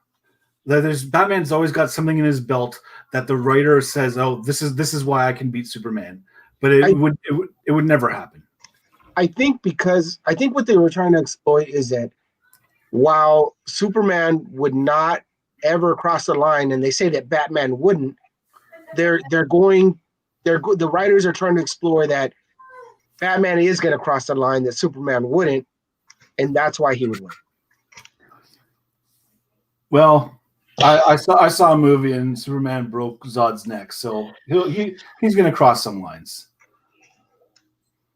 Batman's always got something in his belt that the writer says, "Oh, this is why I can beat Superman." But it would never happen. I think what they were trying to exploit is that while Superman would not ever cross the line, and they say that Batman wouldn't, the writers are trying to explore that Batman is going to cross the line that Superman wouldn't, and that's why he would win. Well, I saw a movie and Superman broke Zod's neck, so he's going to cross some lines.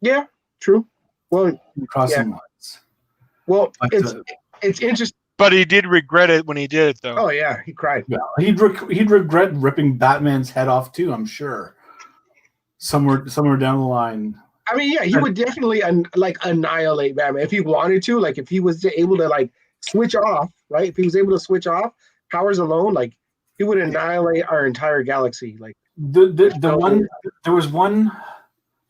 Yeah, true. Well, some lines. Well, it's interesting. But he did regret it when he did it, though. Oh yeah, he cried. Yeah, he'd regret ripping Batman's head off too, I'm sure. Somewhere down the line. I mean, yeah, he would definitely annihilate Batman if he wanted to. Like if he was able to like switch off, right? If he was able to switch off powers alone, like he would annihilate our entire galaxy. Like there was one,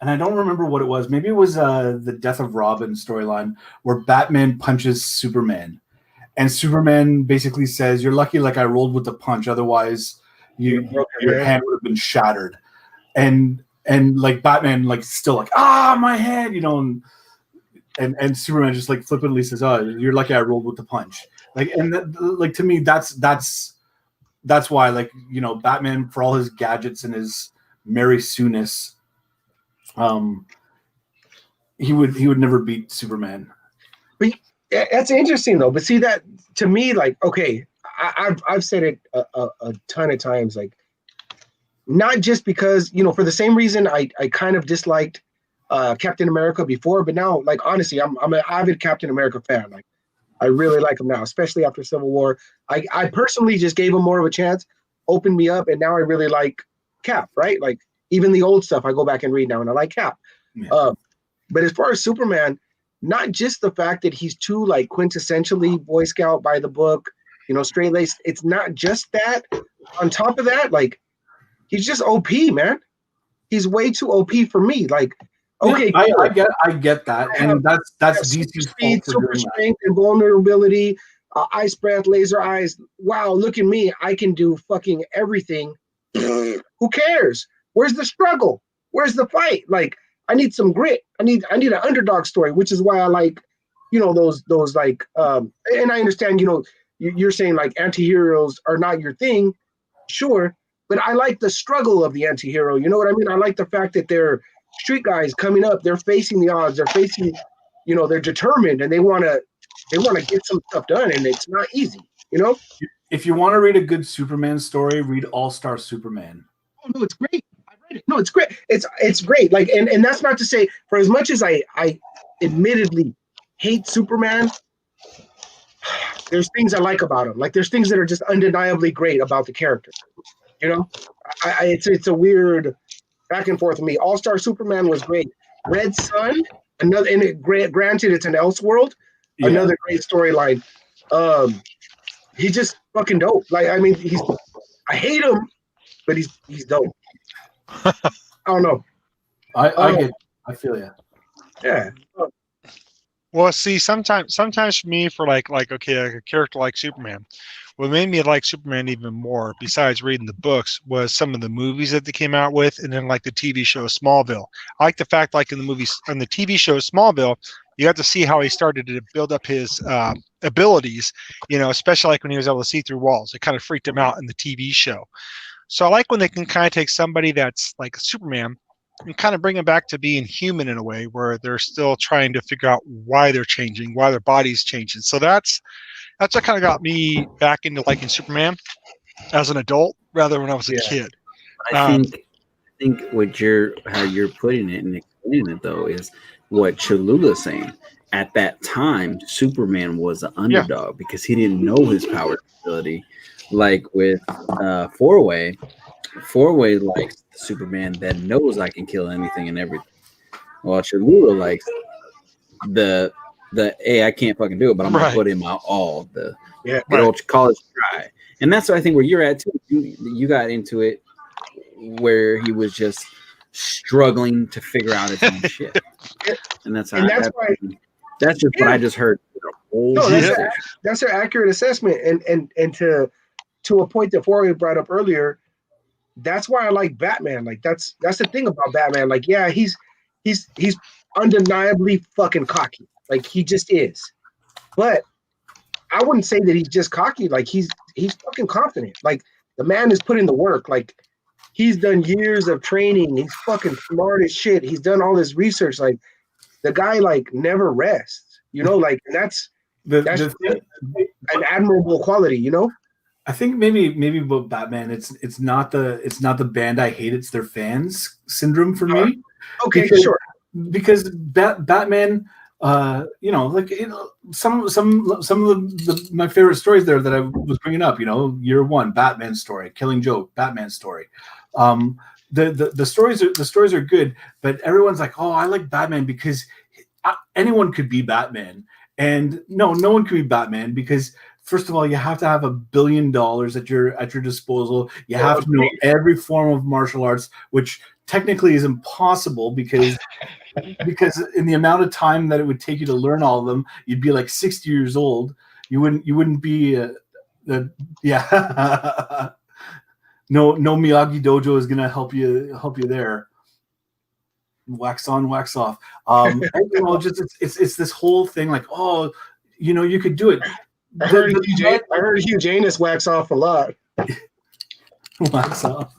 and I don't remember what it was. Maybe it was the Death of Robin storyline where Batman punches Superman, and Superman basically says, "You're lucky, like I rolled with the punch. Otherwise, your hand would have been shattered." And like Batman, like still like, my head, you know, and Superman just like flippantly says, "Oh, you're lucky I rolled with the punch." Like, and like to me, that's why, like, you know, Batman, for all his gadgets and his Mary Sue-ness, he would never beat Superman. But that's interesting though. But see, that to me, like, okay, I've said it a ton of times, like. Not just because, you know, for the same reason I kind of disliked Captain America before, but now, like, honestly, I'm an avid Captain America fan. Like, I really like him now, especially after Civil War. I personally just gave him more of a chance, opened me up, and now I really like Cap, right? Like, even the old stuff, I go back and read now, and I like Cap. Yeah. But as far as Superman, not just the fact that he's too, like, quintessentially Boy Scout by the book, you know, straight-laced. It's not just that. On top of that, like, he's just OP, man. He's way too OP for me. Like, okay, yeah, I get that, and that's DC's speed, super strength, and vulnerability, ice breath, laser eyes. Wow, look at me! I can do fucking everything. Who cares? Where's the struggle? Where's the fight? Like, I need some grit. I need an underdog story, which is why I like, you know, those like. And I understand, you know, you're saying like anti-heroes are not your thing, sure. But I like the struggle of the anti-hero. You know what I mean? I like the fact that they're street guys coming up. They're facing the odds. They're facing, you know, they're determined, and they want to get some stuff done, and it's not easy. You know? If you want to read a good Superman story, read All-Star Superman. Oh no, it's great. I read it. No, it's great. It's great. Like, and that's not to say, for as much as I admittedly hate Superman, there's things I like about him. Like, there's things that are just undeniably great about the character. You know, it's a weird back and forth with me. All-Star Superman was great. Red Sun, another, and granted it's an Elseworld, another great storyline. He's just fucking dope. Like, I mean, I hate him, but he's dope. I don't know. I feel you. Yeah. Well, see, sometimes for me, for like okay, like a character like Superman, what made me like Superman even more, besides reading the books, was some of the movies that they came out with, and then like the TV show Smallville. I like the fact, like in the movies, on the TV show Smallville, you got to see how he started to build up his abilities. You know, especially like when he was able to see through walls. It kind of freaked him out in the TV show. So I like when they can kind of take somebody that's like Superman and kind of bring them back to being human in a way where they're still trying to figure out why they're changing, why their body's changing. So that's what kind of got me back into liking Superman as an adult rather than when I was a kid. I think how you're putting it and explaining it though is what Cholula's saying. At that time, Superman was an underdog because he didn't know his power ability. Like with Fourway likes Superman that knows I can kill anything and everything. While Cholula likes the hey, I can't fucking do it, but I'm gonna put in my all, the old college try. And that's what I think where you're at too. You got into it where he was just struggling to figure out his own shit. And that's why that's just what I just heard. That's an accurate assessment. And to a point that Fourway brought up earlier, that's why I like Batman. Like that's the thing about Batman. Like, yeah, he's undeniably fucking cocky. Like he just is. But I wouldn't say that he's just cocky. Like he's fucking confident. Like the man is putting the work. Like he's done years of training. He's fucking smart as shit. He's done all this research. Like the guy like never rests. You know, like that's an admirable quality, you know? I think maybe about Batman, it's not the band I hate, it's their fans syndrome for me. Okay, because Batman, you know, like some of my favorite stories there that I was bringing up, you know, Year One, Batman story, Killing Joke, Batman story. The stories are good, but everyone's like, oh, I like Batman because anyone could be Batman, and no one could be Batman because, first of all, you have to have $1 billion at your disposal. You have to know every form of martial arts, which technically is impossible because in the amount of time that it would take you to learn all of them, you'd be like 60 years old. You wouldn't be no Miyagi Dojo is gonna help you there. Wax on, wax off. You know, just it's this whole thing like, oh, you know, you could do it. I heard Hugh Jaynous wax off a lot. Wax off.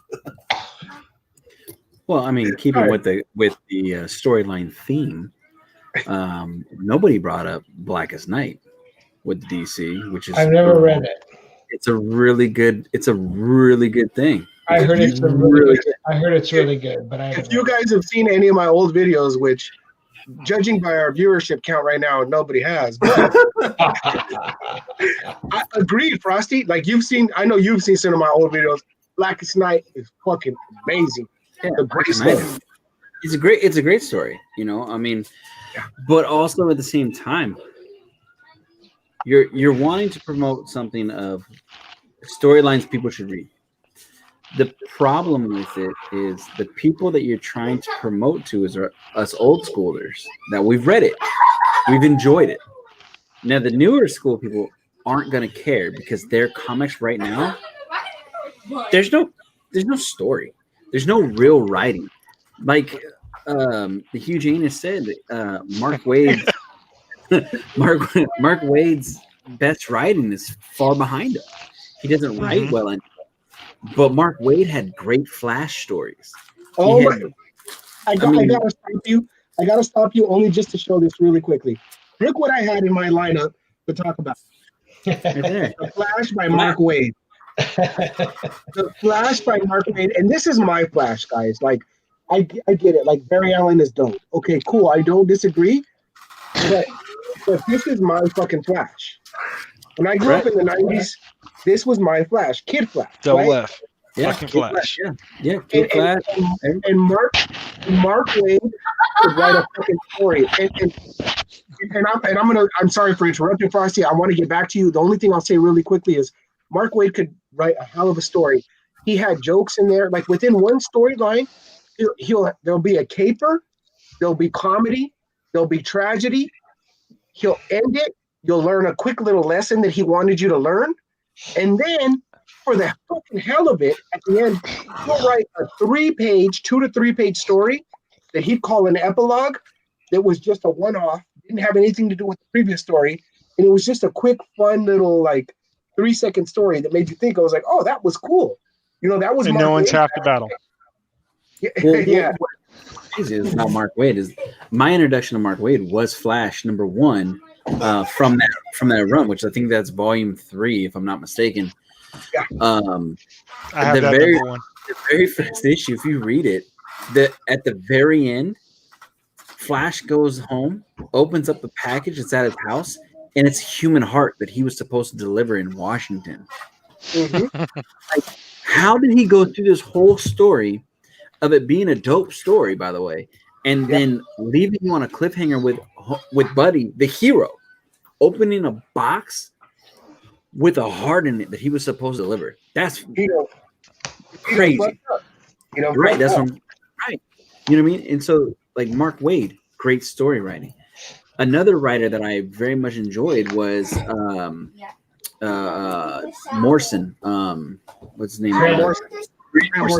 Well, I mean, keeping with the storyline theme, nobody brought up Blackest Night with DC, which is I've never read it. It's a really good thing. I heard it's really good, but if you guys have seen any of my old videos, which judging by our viewership count right now, nobody has. But I agree, Frosty. Like I know you've seen some of my old videos. Blackest Night is fucking amazing. Yeah, it's a great story. You know, I mean, but also at the same time, you're wanting to promote something of storylines people should read. The problem with it is the people that you're trying to promote to is us old schoolers that we've read it, we've enjoyed it. Now the newer school people aren't going to care because their comics right now, there's no story, there's no real writing. Like the Hugh Jaynous said, Mark Wade's best writing is far behind him. He doesn't write well anymore. But Mark Waid had great Flash stories. Oh, I gotta stop you. I gotta stop you only just to show this really quickly. Look what I had in my lineup to talk about. The Flash by Mark Waid. The Flash by Mark Waid, and this is my Flash, guys. Like, I get it. Like Barry Allen is dope. Okay, cool. I don't disagree, but this is my fucking Flash. When I grew up in the 90s, this was my Flash, Kid Flash. Double F. Yeah, fucking Flash. Yeah, Kid Flash. And Mark Waid could write a fucking story. I'm sorry for interrupting, Frosty. I want to get back to you. The only thing I'll say really quickly is Mark Waid could write a hell of a story. he had jokes in there. Like within one storyline, there'll be a caper, there'll be comedy, there'll be tragedy. He'll end it. You'll learn a quick little lesson that he wanted you to learn, and then for the fucking hell of it, at the end, he'll write a 2 to 3 page story that he'd call an epilogue. That was just a one-off, didn't have anything to do with the previous story, and it was just a quick, fun little like 3-second story that made you think. I was like, "Oh, that was cool," That was. And no one's half the battle. Yeah, Well, yeah. What's crazy is about Mark Waid is my introduction to Mark Waid was Flash #1 from that run, which I think that's volume 3, if I'm not mistaken. Yeah. I have that #1. The very first issue, if you read it, at the very end, Flash goes home, opens up the package that's at his house, and it's Human Heart that he was supposed to deliver in Washington. Mm-hmm. Like, how did he go through this whole story of it being a dope story, by the way, and then leaving you on a cliffhanger with Buddy, the hero, opening a box with a heart in it that he was supposed to deliver? That's crazy. Right? That's what right. You know what I mean? And so, like Mark Waid, great story writing. Another writer that I very much enjoyed was Morrison. What's his name? Morrison.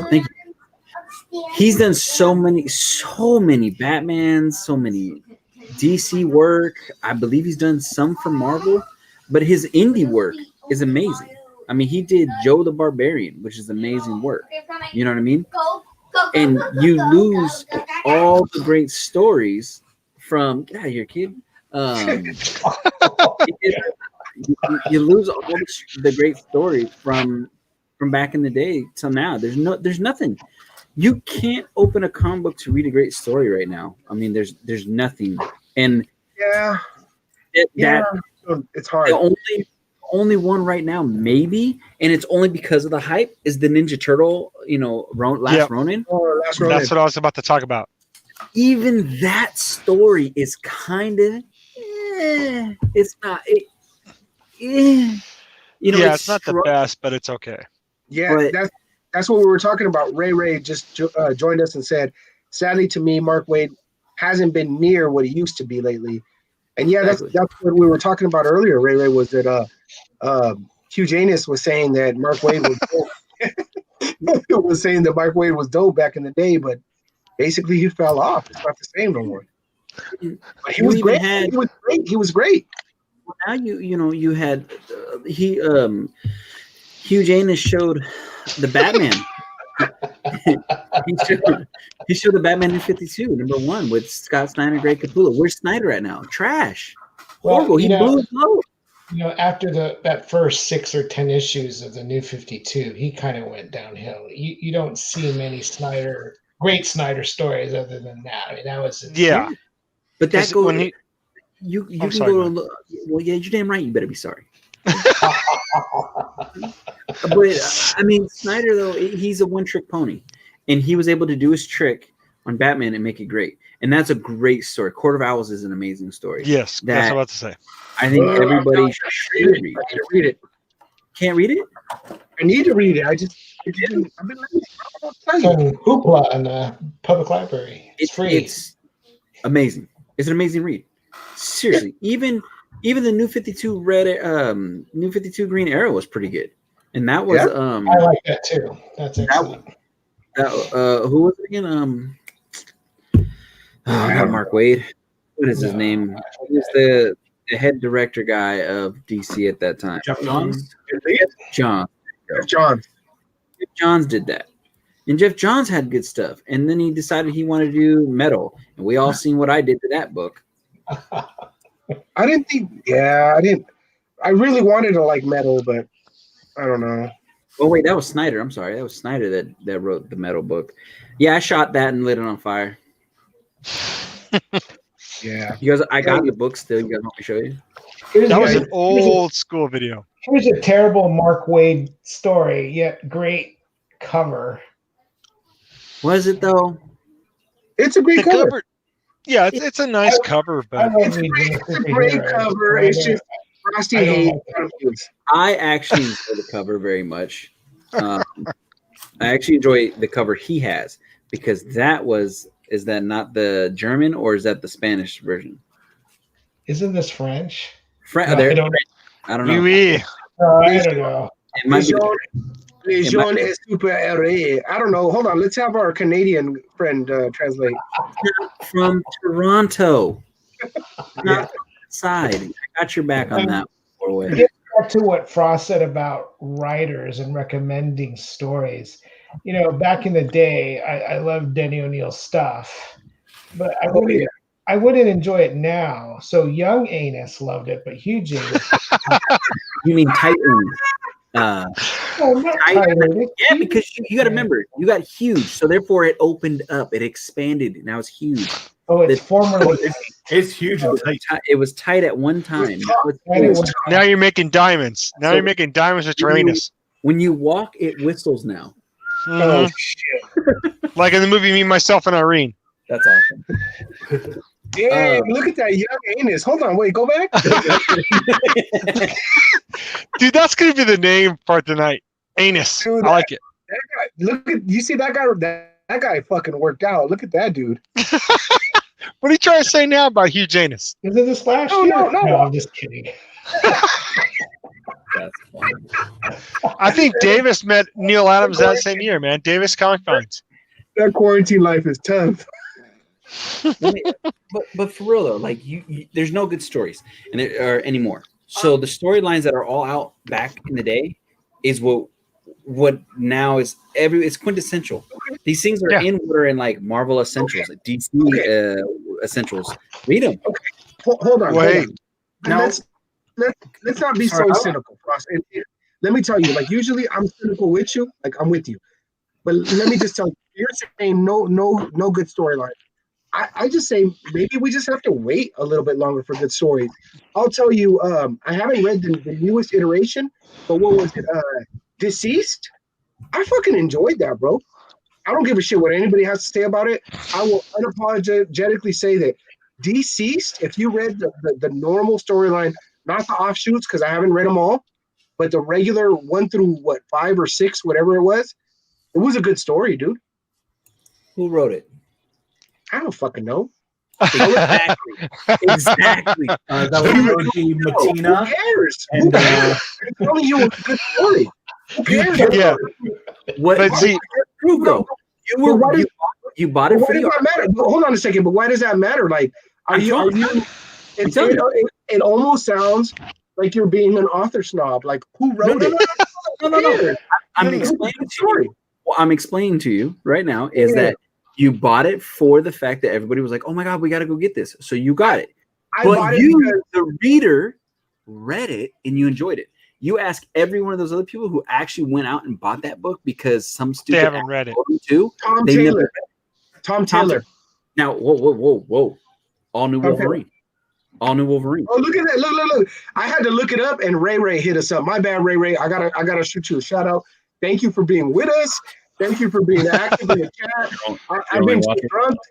Thank you. He's done so many Batmans, so many DC work. I believe he's done some for Marvel, but his indie work is amazing. I mean, he did Joe the Barbarian, which is amazing work. You know what I mean? And you lose all the great stories from get out of here, kid. You lose all the great stories from back in the day till now. There's nothing. You can't open a comic book to read a great story right now. I mean, there's nothing. And it's hard. The only one right now, maybe, and it's only because of the hype, is the Ninja Turtle, Last Ronin. Last Ronin. That's what I was about to talk about. Even that story is kind of, it's not, it's not the best, but it's okay. Yeah, that's what we were talking about. Ray just joined us and said, sadly to me, Mark Waid hasn't been near what he used to be lately. And that's what we were talking about earlier. Ray was that Hugh Jaynous was saying that Mark Waid was dope. Was saying that Mark Waid was dope back in the day, but basically he fell off. It's not the same no more. But he was great. He was great. Now you had Hugh Jaynous showed the Batman. he showed the Batman in 52, #1 with Scott Snyder, Greg Capullo. Where's Snyder at now? Trash. Horrible. He blew his load. After that first 6 or 10 issues of the New 52, he kind of went downhill. You don't see many great Snyder stories other than that. I mean, that was But that goes when you can go to well, yeah, you're damn right. You better be sorry. But I mean, Snyder though, he's a one-trick pony, and he was able to do his trick on Batman and make it great. And that's a great story. Court of Owls is an amazing story. Yes, that's what I was about to say. I think everybody should read. I can't read it. Can't read it? I need to read it. I've been Hoopla in the public library. It's free. It's amazing. It's an amazing read. Seriously, even the New 52 New 52 Green Arrow was pretty good, and that was I like that too. That's excellent. Who was it again? Not Mark Waid. What is his name? He was the head director guy of DC at that time. Jeff Johns. Jeff Johns did that, and Jeff Johns had good stuff. And then he decided he wanted to do metal, and we all seen what I did to that book. I didn't think. I really wanted to like metal, but I don't know. Oh wait, that was Snyder. I'm sorry, that was Snyder that wrote the metal book. Yeah, I shot that and lit it on fire. Yeah, you guys, I got the book still. You guys want me to show you? That was an old school video. Here's a terrible Mark Waid story, yet great cover. Was it though? It's a great cover. Yeah, it's a nice cover, but it's a great cover. It's just Frosty hates. I actually enjoy the cover very much. I actually enjoy the cover he has because is that not the German or is that the Spanish version? Isn't this French? French. No, I don't know. Oui. I don't know. It might be. Legion est supérieure. I don't know. Hold on. Let's have our Canadian friend translate. From Toronto. Not side. I got your back on that. Get back to what Frost said about writers and recommending stories. You know, back in the day, I loved Denny O'Neill's stuff, but I wouldn't enjoy it now. So young Anus loved it, but Hugh Jaynous. You mean Titan? Oh, not Titan. Yeah, because you got to remember, you got huge, so therefore it opened up, it expanded. Now it's huge. Oh, it's formerly. It's huge and tight. It was tight at one time. Now you're making diamonds. Now you're making diamonds with Uranus. When you walk, it whistles now. Oh shit! Like in the movie Me, Myself, and Irene. That's awesome. Dang, look at that young Anus. Hold on, wait, go back. Dude, that's gonna be the name for tonight. Anus. Dude, I like it. That guy, look at you. See that guy? That guy fucking worked out. Look at that dude. What are you trying to say now about Hugh Jaynous? Is it this last No, year? no, no. No, I'm just kidding. That's funny. I think Davis met Neil Adams that same year, man. Davis Comic Finds. That quarantine life is tough. but for real though, like you there's no good stories and there are anymore. So the storylines that are all out back in the day is what now is it's quintessential. These things are in order in like Marvel Essentials, like DC Essentials. Read them. Okay. Hold on. Wait. Now let's not be so cynical, Frost. And let me tell you, like usually I'm cynical with you, like I'm with you. But let me just tell you, you're saying no good storyline. I just say maybe we just have to wait a little bit longer for good stories. I'll tell you, I haven't read the newest iteration, but what was it? Deceased? I fucking enjoyed that, bro. I don't give a shit what anybody has to say about it. I will unapologetically say that Deceased, if you read the normal storyline, not the offshoots, because I haven't read them all, but the regular 1 through 5 or 6, whatever it was a good story, dude. Who wrote it? I don't fucking know. Exactly. That was Matina. Who cares? And, I'm telling you, it's a good story. Who cares? Yeah. What? But see, True though. You bought it Why for does the that matter? But hold on a second. But why does that matter? Like, are you? It almost sounds like you're being an author snob. Like, who wrote it? No. I'm explaining to you. What I'm explaining to you right now is that you bought it for the fact that everybody was like, "Oh my god, we got to go get this." So you got it. But you, the reader, read it and you enjoyed it. You ask every one of those other people who actually went out and bought that book because some stupid they haven't read it. Too. Tom Taylor. Now, whoa! All new Wolverine. All new Wolverine. Oh, look at that! Look! I had to look it up, and Ray hit us up. My bad, Ray. I gotta shoot you a shout out. Thank you for being with us. Thank you for being active in the chat.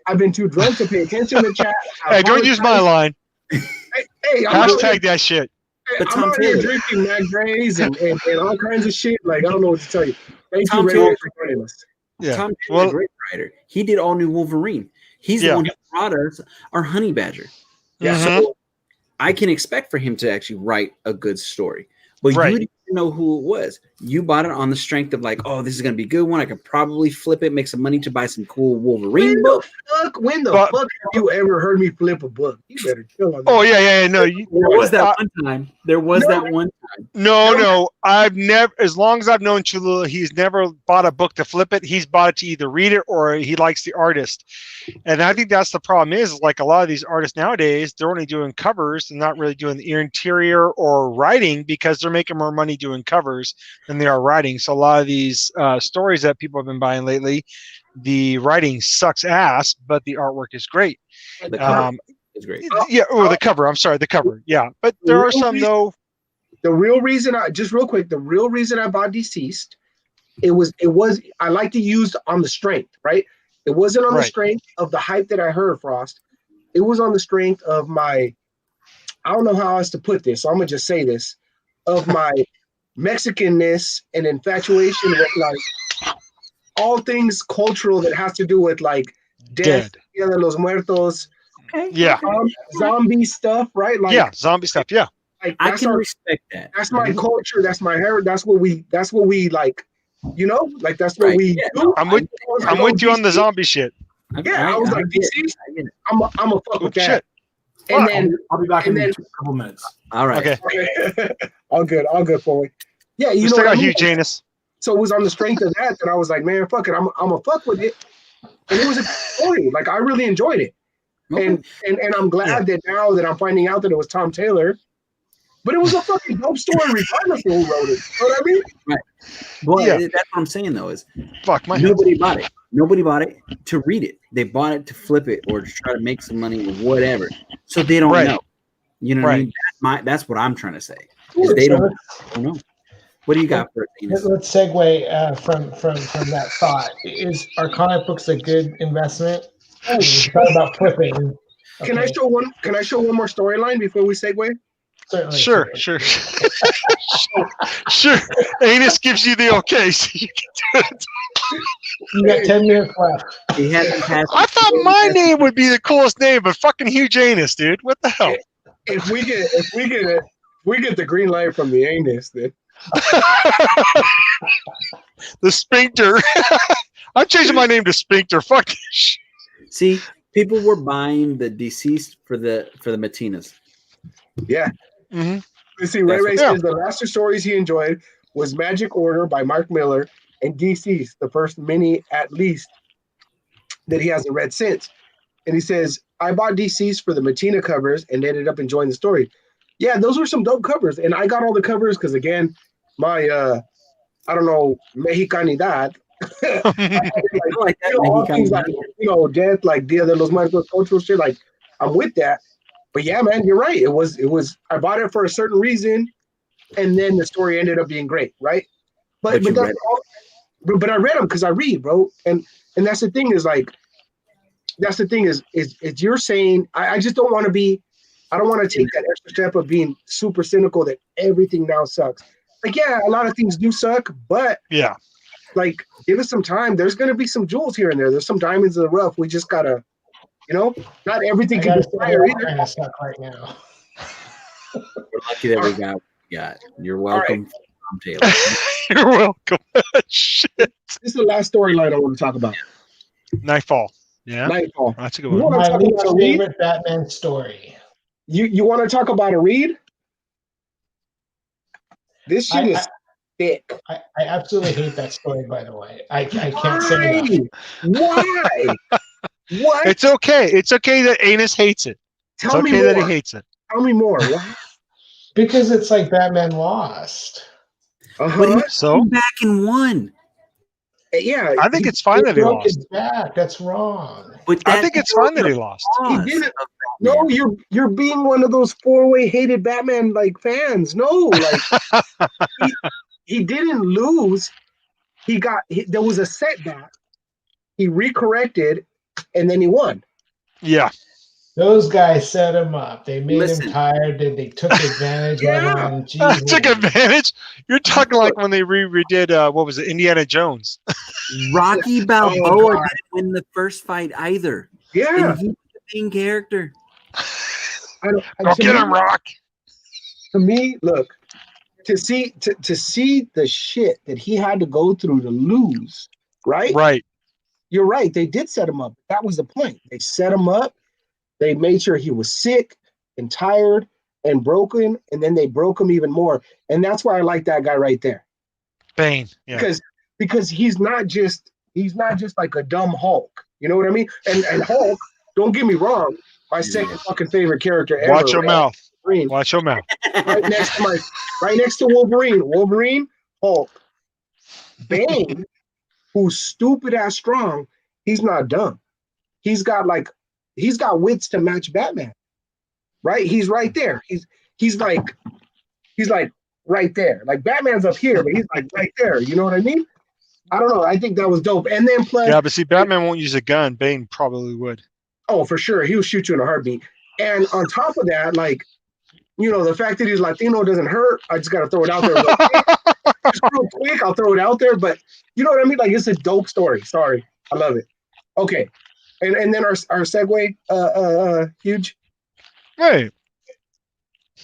I've been too drunk to pay attention to the chat. Hey, don't use my line. Hey, hashtag that shit. Hey, I'm out here drinking Mac Dre's and all kinds of shit. Like, I don't know what to tell you. Thank you, Ray, for joining us. Yeah. Tom Taylor's a great writer. He did all new Wolverine. He's the one who brought us our Honey Badger. Yeah. So I can expect for him to actually write a good story. But you didn't know who it was. You bought it on the strength of like, oh, this is going to be a good one. I could probably flip it, make some money to buy some cool Wolverine book. When the fuck have you ever heard me flip a book? You better chill on that. Oh, yeah. No, there was that one time. There was that one time. No. I've never, as long as I've known Cholula, he's never bought a book to flip it. He's bought it to either read it or he likes the artist. And I think that's the problem is like a lot of these artists nowadays, they're only doing covers and not really doing the interior or writing because they're making more money doing covers than they are writing. So a lot of these stories that people have been buying lately, the writing sucks ass, but the artwork is great. The cover is great. Yeah, the cover. I'm sorry, the cover. Yeah, but there are some though. The real reason the real reason I bought Deceased, it was I like to use on the strength, right? It wasn't on the strength of the hype that I heard, Frost. It was on the strength of I don't know how else to put this, so I'm gonna just say this, of my Mexicanness and infatuation with like all things cultural that has to do with like death, Dead. Dia de los Muertos, Yeah. zombie stuff, right? Like, Yeah. Zombie stuff. Yeah. like I that's can our, respect that. that's my culture, that's my heritage, that's what we like, you know, like that's what Right. we Yeah, do. no, I'm with you on the zombie shit. Yeah, I was like, get DC, I get it. I'm a fuck with that. Shit. And then I'll be back in and a couple minutes. All right. Okay. all good for me. Yeah, you We know still what I got mean? Hugh Jaynous. So it was on the strength of that I was like, man, fuck it, I'm a fuck with it. And it was a good story. Like I really enjoyed it. Okay. And I'm glad that now that I'm finding out that it was Tom Taylor. But it was a fucking dope story regardless of who wrote it. You know what I mean? Right. Well, Yeah. that's what I'm saying though is Fuck my nobody bought it. Nobody bought it to read it. They bought it to flip it or to try to make some money or whatever. So they don't Right. know. You know what I mean? That's what I'm trying to say. Is Cool, they so don't know. What do you got for it? let's segue from that thought. Are comic books a good investment? Oh, We talk about flipping. Can I show one more storyline before we segue? Certainly. Sure. Sure. Anus gives you the okay, so you can do it. You got 10 minutes left. He hasn't passed. I thought my name would be the coolest name, but fucking Hugh Jaynous, dude. What the hell? If we get the green light from the anus, then The Sphincter. I'm changing my name to Sphincter. Fuck this shit. See, people were buying the deceased for the Matinas. yeah. Mm-hmm. You see, Ray Ray Yeah. says the last two stories he enjoyed was Magic Order by Mark Miller and DC's, the first mini at least that he hasn't read since. And he says, I bought DC's for the Matina covers and ended up enjoying the story. Yeah, those were some dope covers. And I got all the covers because, again, my, I don't know, Mexicanidad. Like, you know, all things like, you know, death, like Dia de los Muertos, cultural shit, like, I'm with that. But yeah, man, you're right. It was. I bought it for a certain reason, and then the story ended up being great, right? But that's all, but I read them because I read, bro. And that's the thing is you're saying I just don't want to be. I don't want to take that extra step of being super cynical that everything now sucks. Like, yeah, a lot of things do suck, but Yeah. like, give us some time. There's gonna be some jewels here and there. There's some diamonds in the rough. We just gotta. You know, not everything can be fire either. Kind of stuck right now. We're lucky that we got what we got. You're welcome, Tom Taylor. You're welcome. Shit. This is the last storyline I want to talk about. Nightfall. Yeah. Nightfall. That's a good You one. want to My talk least about a read? favorite Batman story. You want to talk about a read? This shit is thick. I absolutely hate that story, by the way. I can't say enough. Why? What? It's okay. It's okay that Anus hates it. Tell It's me okay more. that he hates it. Tell me more. Why? Because it's like Batman lost. But Uh-huh. he So? came back and won. Yeah. I think it's fine that he broke lost. his back. That's wrong. But I think it's fine that he lost. He didn't. No, you're being one of those four-way hated Batman like fans. No, like he didn't lose. There was a setback. He recorrected, and then he won. Yeah. Those guys set him up. They made Listen. him tired. They took advantage of him. Jeez, Took advantage. You're talking like when they redid what was it, Indiana Jones. Rocky Balboa Oh, God. didn't win the first fight either. Yeah. And he was the main character. Go get him, Rock. To me, look, to see the shit that he had to go through to lose, right? Right. You're right. They did set him up. That was the point. They set him up. They made sure he was sick and tired and broken, and then they broke him even more. And that's why I like that guy right there. Bane. Yeah. Because he's not just like a dumb Hulk. You know what I mean? And Hulk, don't get me wrong, my second fucking favorite character ever. Watch your mouth. Wolverine. Watch your mouth. Right next to Wolverine, Hulk. Bane, who's stupid ass strong, he's not dumb. He's got wits to match Batman. Right? He's right there. He's like right there. Like Batman's up here, but he's like right there. You know what I mean? I don't know. I think that was dope. And then plus, Yeah, but see, Batman won't use a gun. Bane probably would. oh, for sure, he'll shoot you in a heartbeat. And on top of that, like, you know, the fact that he's Latino doesn't hurt. I just got to throw it out there. Just real quick, I'll throw it out there, but you know what I mean? Like, it's a dope story. Sorry. I love it. Okay. And then our segue, huge. Hey,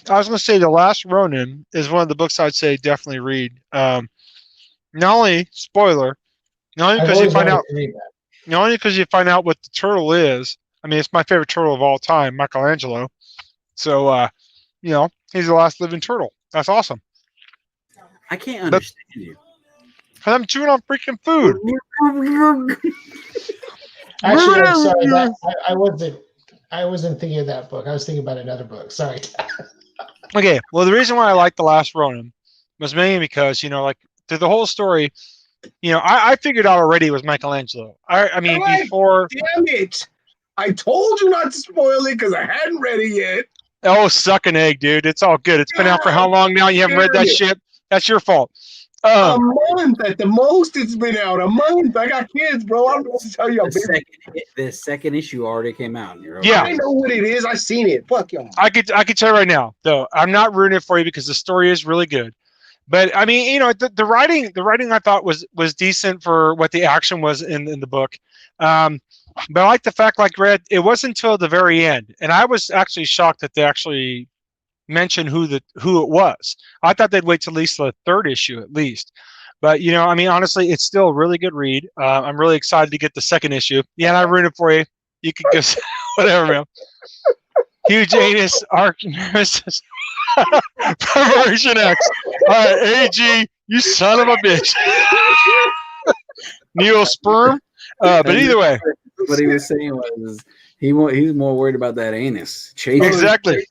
I was going to say The Last Ronin is one of the books I'd say definitely read. Not only, spoiler, not only because you find out, not only because you find out what the turtle is. I mean, it's my favorite turtle of all time, Michelangelo. So, you know, he's the last living turtle. That's awesome. I can't understand you. Because I'm chewing on freaking food. Actually, I'm sorry. I wasn't thinking of that book. I was thinking about another book. Sorry. Okay. Well, the reason why I like The Last Ronin was mainly because, you know, like through the whole story, you know, I figured out already it was Michelangelo. I mean, before. Damn it. I told you not to spoil it because I hadn't read it yet. Oh, suck an egg, dude. It's all good. It's been out for how long now? You haven't read that shit? That's your fault. A month at the most. It's been out a month. I got kids, bro. I'm going to tell you. The second issue already came out. Yeah, I know what it is. I've seen it. Fuck y'all. I could tell you right now, though. I'm not ruining it for you because the story is really good. But I mean, you know, the writing I thought was decent for what the action was in the book. But I like the fact, like Red, it wasn't until the very end, and I was actually shocked that they actually mentioned who it was. I thought they'd wait till at least the third issue at least. But you know, I mean, honestly, it's still a really good read. I'm really excited to get the second issue. Yeah, and I ruined it for you. You can just whatever, man. Hugh Jaynous, Arc Nemesis, Perversion X. All right, AG, you son of a bitch. Neosperm. But either way. What he was saying was he's more worried about that anus. Chasing. Exactly.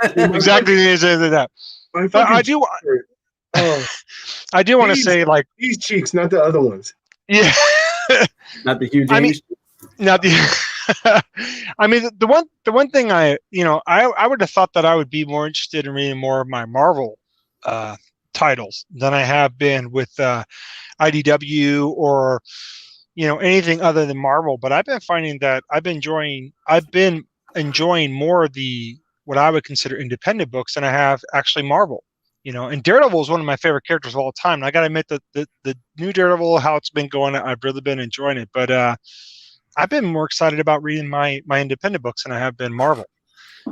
Exactly. That. I do want to say, like, these cheeks, not the other ones. Yeah. Not the huge. I mean, not the. I mean, the one thing I would have thought that I would be more interested in reading more of my Marvel titles than I have been with IDW or, you know, anything other than Marvel. But I've been finding that I've been enjoying more of the what I would consider independent books than I have actually Marvel. You know, and Daredevil is one of my favorite characters of all time. And I got to admit that the new Daredevil, how it's been going, I've really been enjoying it. But I've been more excited about reading my independent books than I have been Marvel.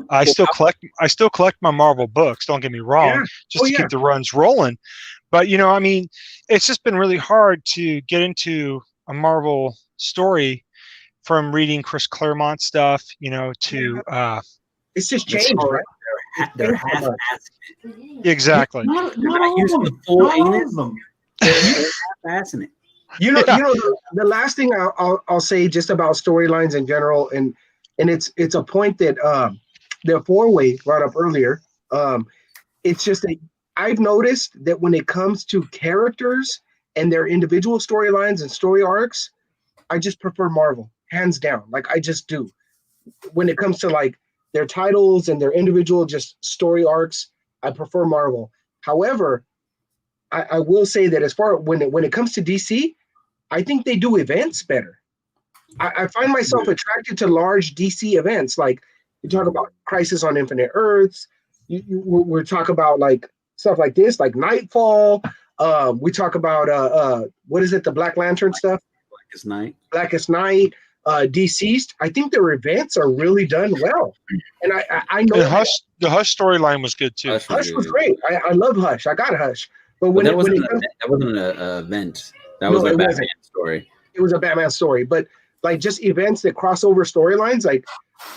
I still collect my Marvel books. Don't get me wrong, just to keep the runs rolling. But you know, I mean, it's just been really hard to get into a Marvel story from reading Chris Claremont stuff, you know, to it's just changed, right? They're half-assing it. Exactly. They're not using the full anus. They're half-assing it. You know, the last thing I'll say just about storylines in general, and it's a point that that Fourway brought up earlier. It's just that I've noticed that when it comes to characters and their individual storylines and story arcs, I just prefer Marvel, hands down. Like, I just do. When it comes to like their titles and their individual just story arcs, I prefer Marvel. However, I will say that as far when it comes to DC, I think they do events better. I find myself attracted to large DC events. Like, you talk about Crisis on Infinite Earths. We're talking about like stuff like this, like Nightfall. We talk about what is it, the Black Lantern stuff? Blackest Night. Deceased. I think their events are really done well, and I know the Hush storyline was good too. Hush was great. I love Hush. I got Hush, but that wasn't an event. That was a Batman story. It was a Batman story, but like just events that cross over storylines. Like,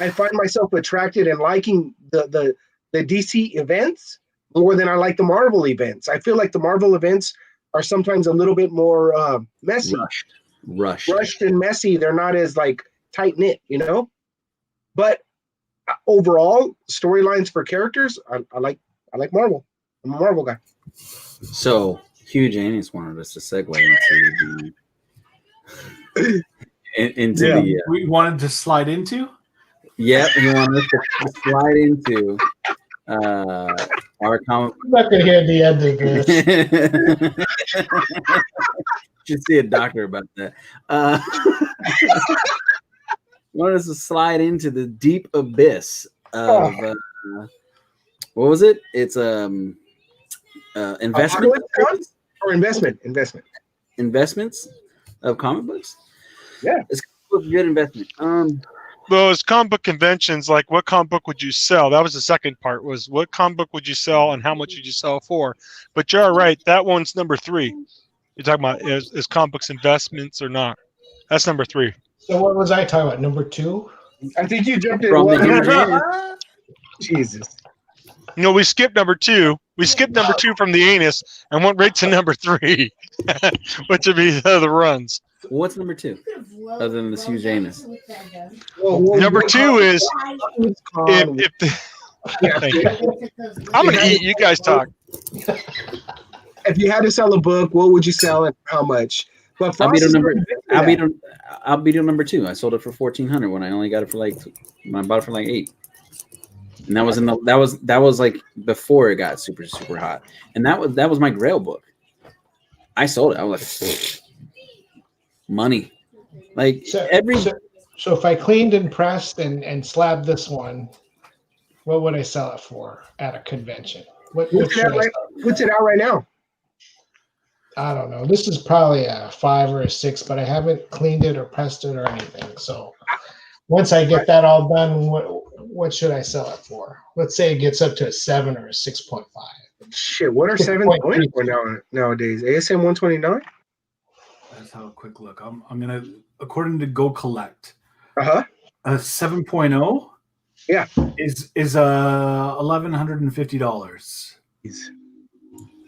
I find myself attracted and liking the DC events more than I like the Marvel events. I feel like the Marvel events are sometimes a little bit more messy. Rushed and messy. They're not as like tight knit, you know. But overall, storylines for characters, I like Marvel. I'm a Marvel guy. So Hugh Jaynous wanted us to segue into the. We wanted to slide into. Yep, he wanted us to slide into our comic. I'm not gonna hear the end of this. Should see a doctor about that. Wanted us to slide into the deep abyss of what was it? It's investment Or investments of comic books. Yeah, it's a good investment. Those comic book conventions, like what comic book would you sell? That was the second part. Was what comic book would you sell and how much would you sell for? But you're right. That one's number 3. You're talking about is comic books investments or not? That's number 3. So what was I talking about? Number 2? I think you jumped in. From the Hugh Jaynous. Jesus. No, we skipped number 2. We skipped number 2 from the anus and went right to number 3, which would be the runs. What's number 2 other than the Hugh Jaynous? Number 2 is if the, thank you. I'm gonna eat. You guys talk. If you had to sell a book, what would you sell and how much? But I'll beat on number 2. I sold it for $1,400 when I only got it for I bought it for $8. And that was that was like before it got super hot. And that was my Grail book. I sold it. I was like money. Like so if I cleaned and pressed and slabbed this one, what would I sell it for at a convention? What's it out right now? I don't know. This is probably a 5 or a 6, but I haven't cleaned it or pressed it or anything. So once I get that all done, what should I sell it for? Let's say it gets up to a 7 or a 6.5. Shit, what are 7 going for nowadays? ASM 129? Let's have a quick look. I'm gonna, according to Go Collect, a 7.0 is $1,150.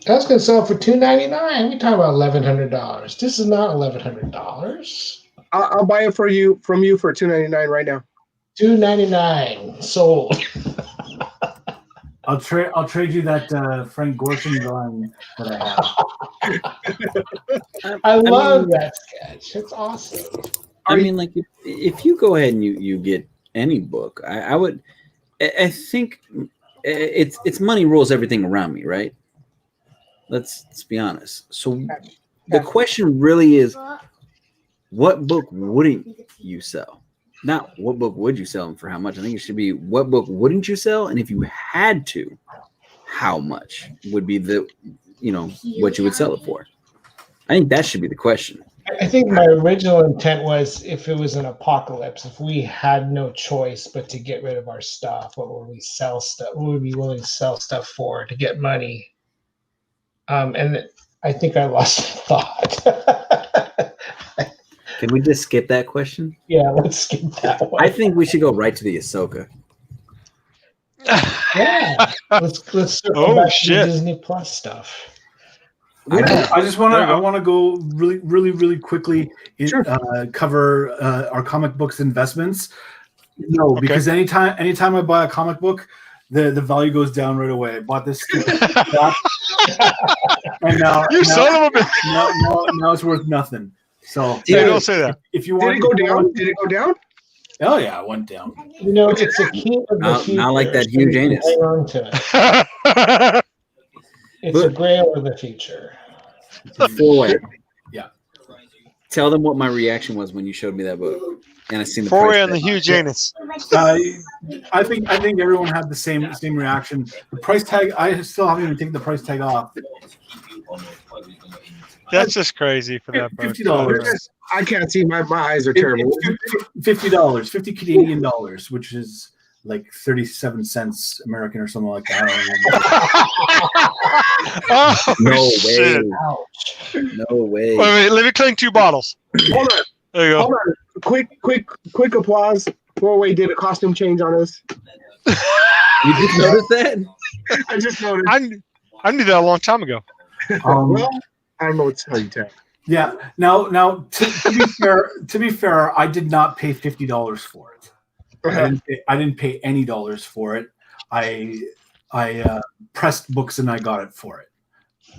That's gonna sell for $299. We talking about $1,100. This is not $1,100. I'll buy it from you for $299 right now. $299 sold. I'll trade you that Frank Gorshin drawing that I have. I love that sketch. It's awesome. I mean, like if you go ahead and you get any book, I think it's money rules everything around me, right? Let's be honest. So the question really is, what book wouldn't you sell? Not what book would you sell and for how much. I think it should be what book wouldn't you sell, and if you had to, how much would be what you would sell it for. I think that should be the question. I think my original intent was if it was an apocalypse, if we had no choice but to get rid of our stuff, what would we sell stuff? What would we be willing to sell stuff for to get money? And I think I lost thought. Can we just skip that question? Yeah, let's skip that one. I think we should go right to the Ahsoka. Yeah, let's circle back to the Disney Plus stuff. I want to go really quickly cover our comic books investments. No, because anytime I buy a comic book, the value goes down right away. I bought this stupid stuff, and now it's worth nothing. So don't say that. If you want, Did it go down? Oh yeah, it went down. It's a key of the future. Not like that Hugh Jaynous. Hang on to it. It's a grail of the future. Fourway. Yeah. Tell them what my reaction was when you showed me that book, and I seen the Fourway on the Hugh Jaynous. I think everyone had the same reaction. The price tag, I still haven't even taken the price tag off. That's just crazy for that book. $50. I can't see. My eyes are terrible. $50, 50 Canadian dollars, which is like 37 cents American or something like that. No shit. way. No way. Wait, let me clean 2 bottles. Hold on. There you go. Hold on. Quick applause. Fourway did a costume change on us. You just noticed that? I just noticed. I knew that a long time ago. Well, I don't know what to tell you, Tat. Yeah. Now, to be fair, I did not pay $50 for it. I didn't pay any dollars for it. I pressed books and I got it for it.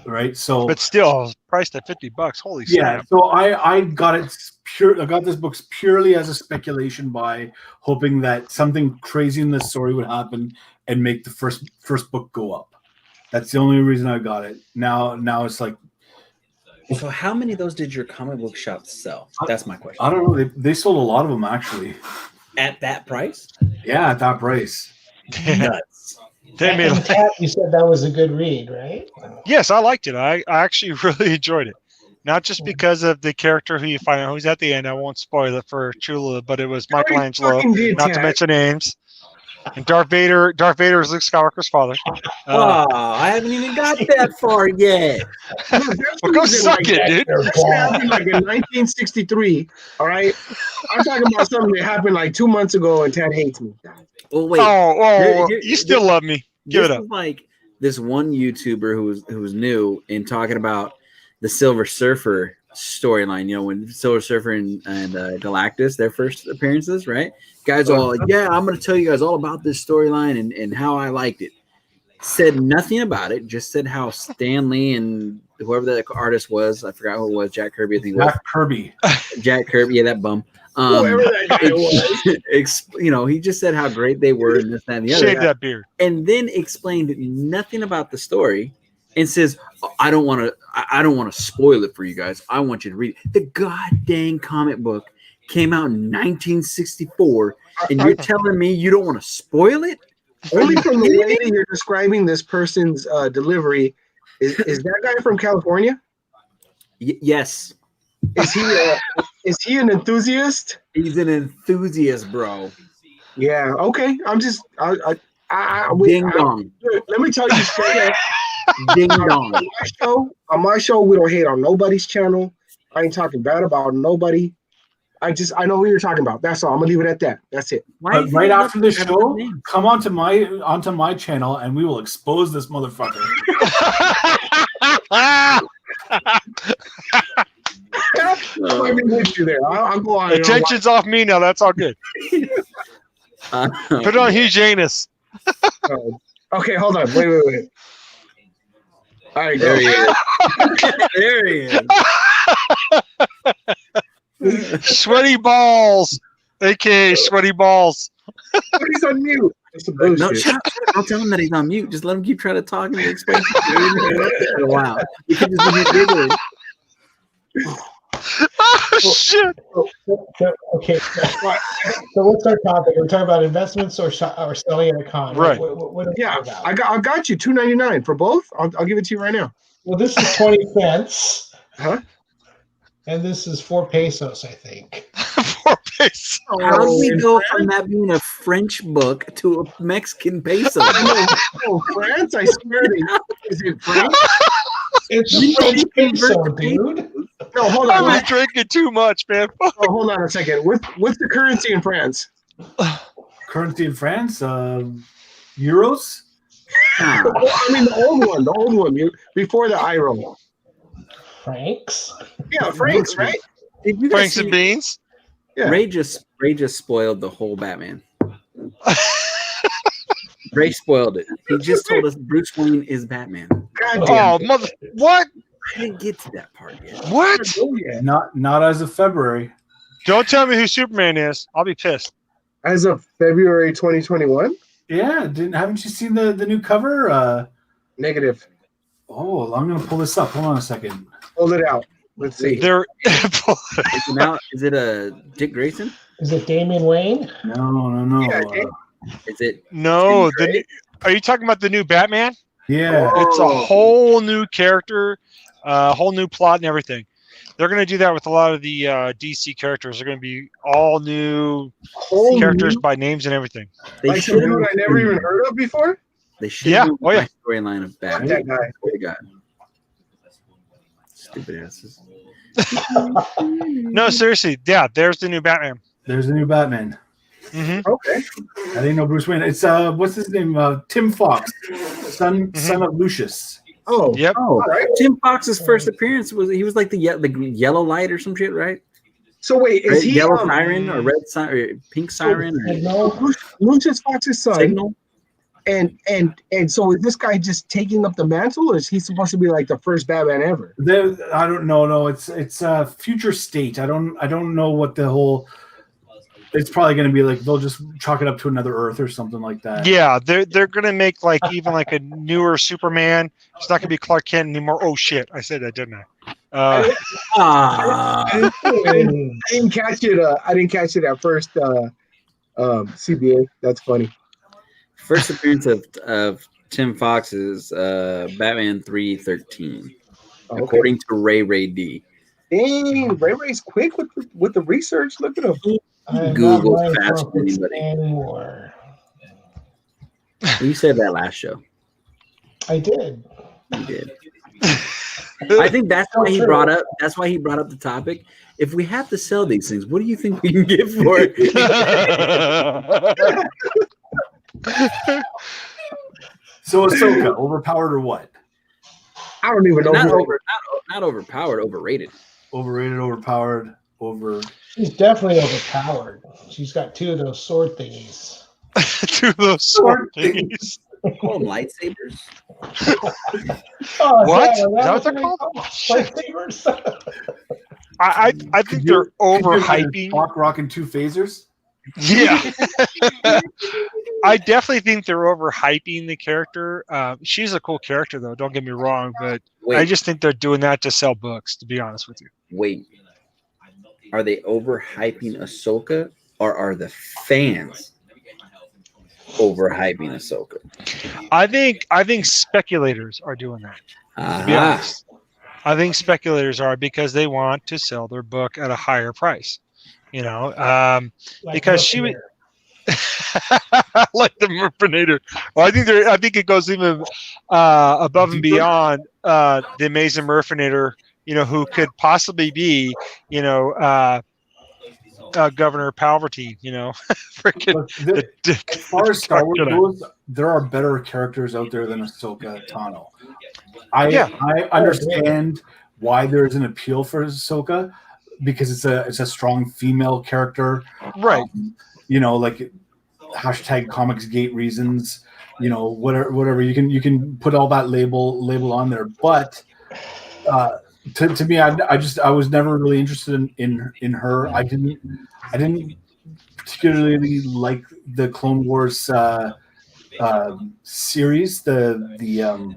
Right. So, but still priced at $50. Holy shit. Yeah. So I got it I got this book purely as a speculation buy, hoping that something crazy in the story would happen and make the first book go up. That's the only reason I got it. Now it's like. So how many of those did your comic book shop sell? That's my question. I don't know. They sold a lot of them actually. At that price? Yeah, at that price. Nuts. They made And Tat, you said that was a good read, right? Yes, I liked it. I actually really enjoyed it. Not just because of the character who you find out who's at the end. I won't spoil it for Cholula, but it was Michelangelo, fucking did, not to Tat. mention names. And Darth Vader. Darth Vader is Luke Skywalker's father. Oh, I haven't even got that far yet. Well, go suck it, dude. That shit happened like in 1963. All right, I'm talking about something that happened like 2 months ago, and Ted hates me. Oh wait, You still love me. Give this it up. is like this one YouTuber who was new and talking about the Silver Surfer storyline. You know, when Silver Surfer and Galactus, their first appearances, right? Guys all like, yeah, I'm going to tell you guys all about this storyline and how I liked it. Said nothing about it, just said how Stan Lee and whoever the artist was, I forgot who it was, Jack Kirby, I think it was. Jack Kirby, yeah, that bum. Whoever that guy was. You know, he just said how great they were and this, that, and the other. Shave that beard. And then explained nothing about the story and says, I don't want to spoil it for you guys. I want you to read it. The goddamn comic book came out in 1964, and you're telling me you don't want to spoil it? Only from the way that you're describing this person's delivery. Is that guy from California? Yes. Is he an enthusiast? He's an enthusiast, bro. Yeah. Okay. I'm just. Ding dong. Let me tell you straight up. Ding dong. On my show, we don't hate on nobody's channel. I ain't talking bad about nobody. I know who you're talking about. That's all. I'm gonna leave it at that. That's it. Right after the show, come onto my channel and we will expose this motherfucker. Let me with you there. I'll go on. Attention's off me now. That's all good. Put it on Hugh Jaynous. Okay, hold on. Wait. All right, there he is. There he is. Sweaty balls, aka sweaty balls. He's on mute. No, shut up. Don't tell him that he's on mute. Just let him keep trying to talk and explain. Wow. You can just be giggling. Oh, shit. Okay. So what's our topic? We're talking about investments or selling at a con. Right. What yeah, I got you. $2.99 for both. I'll give it to you right now. Well, this is 20 cents. Huh? And this is 4 pesos, I think. 4 pesos. How do we go from that being a French book to a Mexican peso? France? I swear to you. Is it France? It's a French peso, dude. No, hold on. I'm drinking too much, man. Oh, hold on a second. What's the currency in France? Currency in France? Euros? Well, I mean, the old one, before the euro. Francs? Yeah, francs, right? Franks and beans? Yeah. Ray just spoiled the whole Batman. Ray spoiled it. He just told us Bruce Wayne is Batman. What? I didn't get to that part yet. What? Not as of February. Don't tell me who Superman is. I'll be pissed. As of February 2021? Yeah, haven't you seen the new cover? Negative. Oh, I'm gonna pull this up. Hold on a second. Hold it out. Let's see. Is it a Dick Grayson? Is it Damian Wayne? No. Yeah, Is it? No. Are you talking about the new Batman? Yeah. It's a whole new character, whole new plot and everything. They're going to do that with a lot of the DC characters. They're going to be all new characters by names and everything. Like some dude I never even heard of before? They should do my storyline of Batman. That guy. God. Stupid asses. No, seriously. Yeah, there's the new Batman. There's a new Batman. Mm-hmm. Okay. I didn't know Bruce Wayne. It's what's his name? Tim Fox, son of Lucius. Oh, yep. Oh, right. Tim Fox's first appearance was like the yellow light or some shit, right? So wait, is he yellow siren or red siren or pink siren? Lucius Fox's son. Signal? And so is this guy just taking up the mantle, or is he supposed to be like the first Batman ever? I don't know. No, it's a future state. I don't know what the whole. It's probably going to be like they'll just chalk it up to another Earth or something like that. Yeah, they're going to make like even like a newer Superman. It's not going to be Clark Kent anymore. Oh shit, I said that, didn't I? I didn't catch it. I didn't catch it at first. CBA. That's funny. First appearance of Tim Fox's Batman 313, according to Ray D. Dang, Ray's quick with the research. Look at him. Google faster than anybody. Anymore. You said that last show. I did. You did. I think that's why he brought up. That's why he brought up the topic. If we have to sell these things, what do you think we can get for it? So Ahsoka, overpowered or what? I don't even know. Not overpowered, overrated. Overrated, overpowered, over. She's definitely overpowered. She's got 2 of those sword thingies. 2 of those sword thingies. Call them lightsabers. What? Is that what they're called? Lightsabers. I think they're overhyping. Rocking 2 phasers. Yeah. I definitely think they're overhyping the character. She's a cool character, though. Don't get me wrong, but I just think they're doing that to sell books. To be honest with you. Wait, are they overhyping Ahsoka, or are the fans overhyping Ahsoka? I think speculators are doing that. To be honest, I think speculators are because they want to sell their book at a higher price. You know, because she would. Like the Merpinator. Well, I think it goes even above and beyond the Amazing Merpinator. You know, who could possibly be, you know, Governor Palpatine. You know, freaking. As far as Star Wars goes, there are better characters out there than Ahsoka Tano. I understand why there is an appeal for Ahsoka, because it's a strong female character, right? You know, like #ComicsGate reasons, you know, whatever you can put all that label on there. But to me, I was never really interested in her. I didn't particularly like the Clone Wars series, the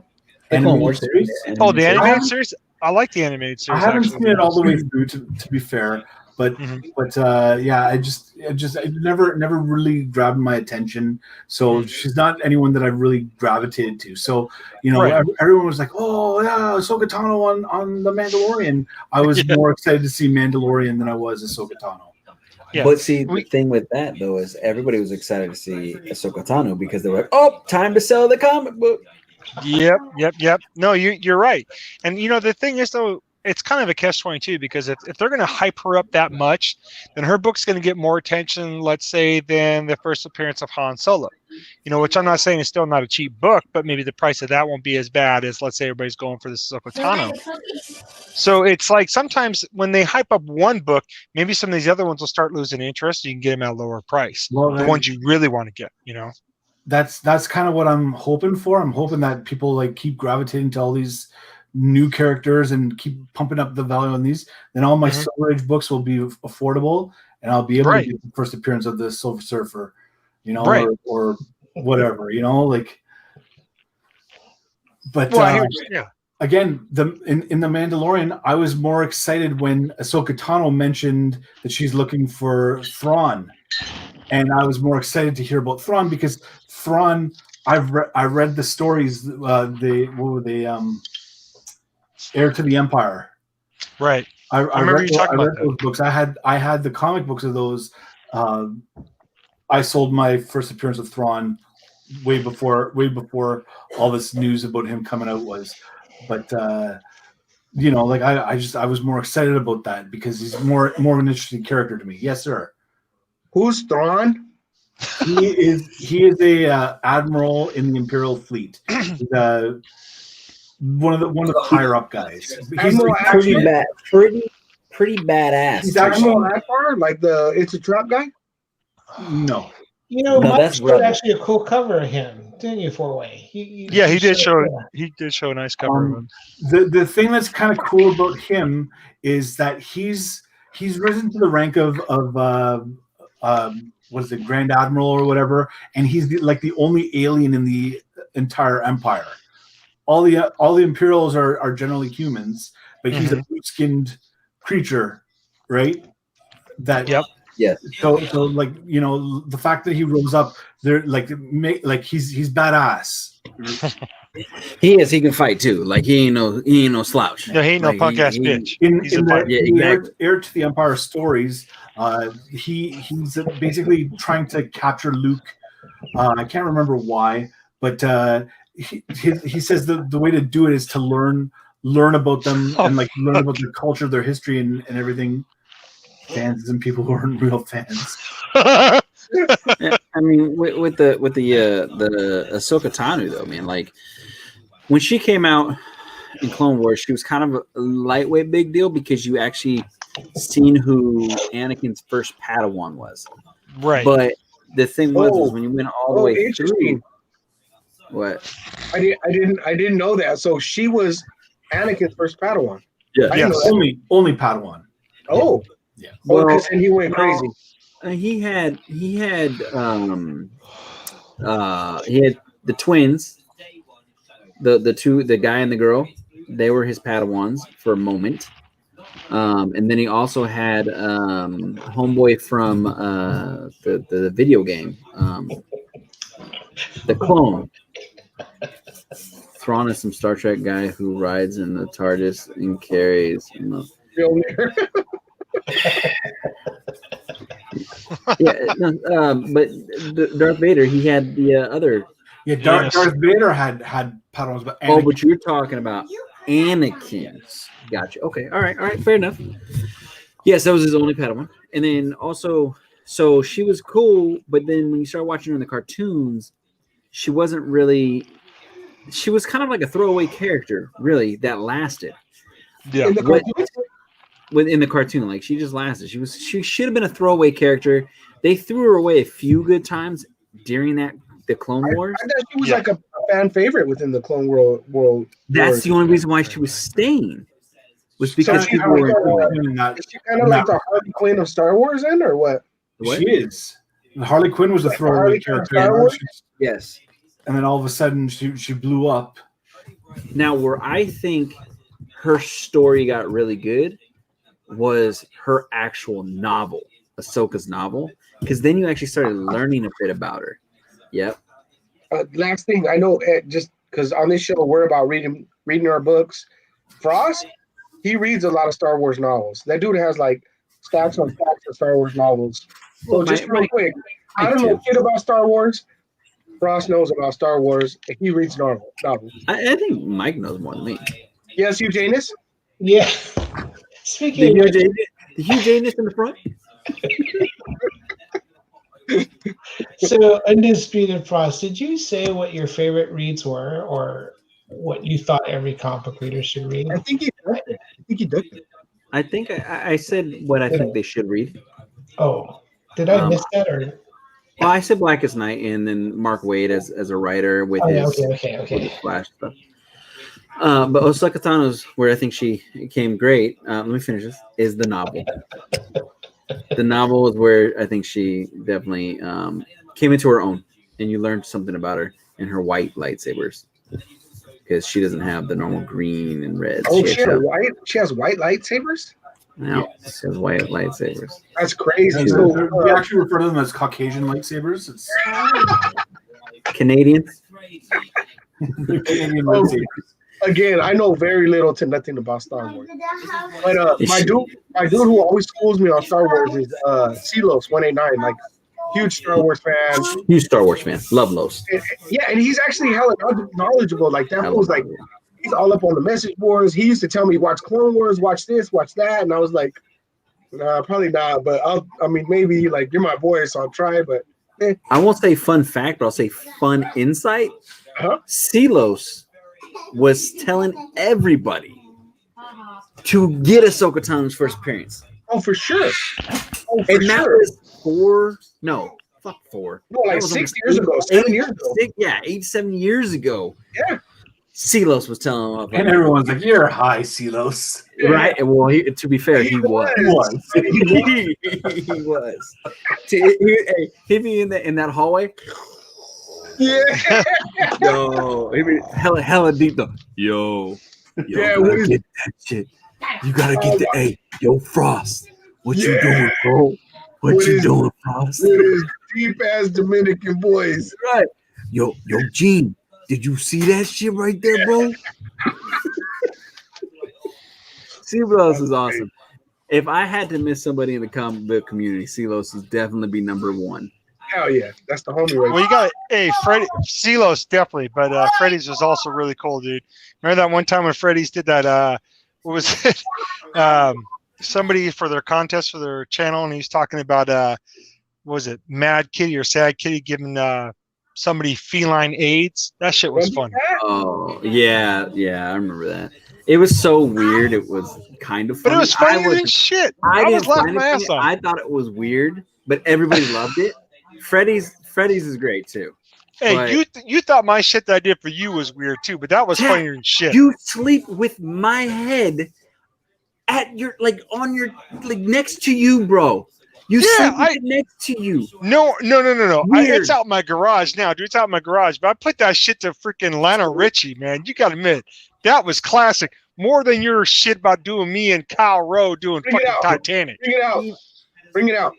animated series. Oh, the animated series. I like the animated series. I haven't seen it all the way through, to be fair, but yeah, it never really grabbed my attention. So she's not anyone that I really gravitated to. So you know, everyone was like, "Oh yeah, Ahsoka Tano on the Mandalorian." I was more excited to see Mandalorian than I was Ahsoka Tano. Yeah. But see, the thing with that though is everybody was excited to see Ahsoka Tano because they were like, "Oh, time to sell the comic book." Yep. No, you're right. And you know, the thing is though, it's kind of a catch-22 because if they're going to hype her up that much, then her book's going to get more attention, let's say, than the first appearance of Han Solo. You know, which I'm not saying is still not a cheap book, but maybe the price of that won't be as bad as, let's say, everybody's going for the Ahsoka Tano. So it's like sometimes when they hype up one book, maybe some of these other ones will start losing interest. You can get them at a lower price. Well, the ones you really want to get, you know. That's kind of what I'm hoping for. I'm hoping that people like keep gravitating to all these new characters and keep pumping up the value on these. Then all my Silver Age books will be affordable, and I'll be able to get the first appearance of the Silver Surfer, you know, or whatever, you know, like. But again, in the Mandalorian, I was more excited when Ahsoka Tano mentioned that she's looking for Thrawn. And I was more excited to hear about Thrawn because Thrawn, I read the stories, Heir to the Empire. Right. I remember you talking about those books. I had the comic books of those. I sold my first appearance of Thrawn way before all this news about him coming out was. But you know, like I was more excited about that because he's more of an interesting character to me. Yes, sir. Who's Thrawn? He is a admiral in the Imperial fleet. One of the higher up guys. He's pretty badass. He's Admiral Akbar, like it's a trap guy. No. You know, Mike showed actually a cool cover of him, didn't you, Fourway? He did show a nice cover of him. The thing that's kind of cool about him is that he's risen to the rank of what is it, Grand Admiral or whatever, and he's like the only alien in the entire Empire. All the Imperials are generally humans, but he's a blue-skinned creature, right? That Yes. So like the fact that he rose up there, like he's badass. He is. He can fight too. Like he ain't no slouch. No, he ain't no Like, punk ass bitch. In He's a the, fighter. Yeah, in the exactly. Heir to the Empire stories, he's basically trying to capture Luke. I can't remember why, but he says the way to do it is to learn about them and like learn about their culture, their history, and everything. Fans and people who aren't real fans. Yeah, I mean, with the Ahsoka Tano though, man, like when she came out in Clone Wars, she was kind of a lightweight big deal because you actually seen who Anakin's first Padawan was. Right. But the thing was when you went all the way interesting. through. What? I didn't know that. So she was Anakin's first Padawan. Yeah. I didn't know that. Only Padawan. Oh. Yeah. Well, because he went crazy. He had the twins, the guy and the girl. They were his Padawans for a moment, and then he also had homeboy from the video game, the clone. Thrawn is some Star Trek guy who rides in the TARDIS and carries. But Darth Vader, he had the other. Yeah, Darth Vader had Padawans, but Anakin. But you're talking about Anakin. Gotcha. Okay. All right. Fair enough. Yes, that was his only Padawan, and then also, so she was cool. But then when you start watching her in the cartoons, she wasn't really. She was kind of like a throwaway character, really, that lasted. Yeah. In the cartoons? In the cartoon, like she just lasted. She should have been a throwaway character. They threw her away a few good times during the Clone Wars. I thought she was like a fan favorite within the Clone World. That's the only reason why she was staying. Was because people were. Is she kind of like the Harley Quinn of Star Wars, then, or what? She is. Harley Quinn was a throwaway character. Yes. And then all of a sudden, she blew up. Now, where I think her story got really good was her actual novel, Ahsoka's novel, because then you actually started learning a bit about her. Yep. Last thing I know, just because on this show we're about reading our books. Frost, he reads a lot of Star Wars novels. That dude has like stacks on stacks of Star Wars novels. So just real quick, I don't know shit about Star Wars. Frost knows about Star Wars. And he reads novels. I think Mike knows more than me. Yes, Hugh Jaynous? Yeah. Speaking of the Hugh Jaynous in the front. So, Undisputed Frost, did you say what your favorite reads were, or what you thought every comic book reader should read? I think he did. I think I said what I think they should read. Oh, did I miss that, or? Well, I said Blackest Night, and then Mark Waid as a writer with his Flash stuff. But Ahsoka Tano's, where I think she came great, let me finish this, is the novel. The novel is where I think she definitely came into her own, and you learned something about her and her white lightsabers, because she doesn't have the normal green and red. Oh, she has white lightsabers? No, she has white lightsabers. That's crazy. We actually refer to them as Caucasian lightsabers. It's Canadian. Canadian lightsabers. Again, I know very little to nothing about Star Wars. But my dude who always schools me on Star Wars is Silos 189, like huge Star Wars fan. Huge Star Wars fan. Love Los. Yeah, and he's actually hella knowledgeable. Like that was like he's all up on the message boards. He used to tell me, watch Clone Wars, watch this, watch that, and I was like, nah, probably not. But maybe like you're my boy, so I'll try. But I won't say fun fact, but I'll say fun insight. Silos was telling everybody to get Ahsoka Tano's first appearance. Oh, for sure. And that was 4. No, like 6 years ago, 7 years ago. 7 years ago. Yeah. Silos was telling them. And everyone's like, "You're high, Silos." Right. Well, to be fair, he was. He was. He'd be in that hallway. Yeah. Yo, he'd be hella deep though. Yo, yeah, gotta get that shit. You gotta get the A. Yo, Frost, what you doing, bro? What With you his- doing, Frost? with his deep ass Dominican voice. Right. Yo, Gene, did you see that shit right there, bro? Silos is awesome. If I had to miss somebody in the comic book community, Silos would definitely be number one. Hell yeah, that's the homie right Well, you got Freddie Silos definitely, but Freddie's was also really cool, dude. Remember that one time when Freddie's did that? What was it? Somebody for their contest for their channel, and he's talking about what was it, Mad Kitty or Sad Kitty giving somebody feline AIDS? That shit was fun. Oh yeah, I remember that. It was so weird. It was kind of funny. But it was funnier than shit. I was laughing my ass off. I thought it was weird, but everybody loved it. Freddy's is great too. Hey, you thought my shit that I did for you was weird too, but that was funnier than shit. You sleep with my head at your on your next to you, bro. You sleep with it next to you. No. It's out in my garage now, dude. It's out in my garage. But I put that shit to freaking Lionel Richie, man. You gotta admit, that was classic. More than your shit about doing me and Kyle Rowe doing fucking Titanic. Bring it out.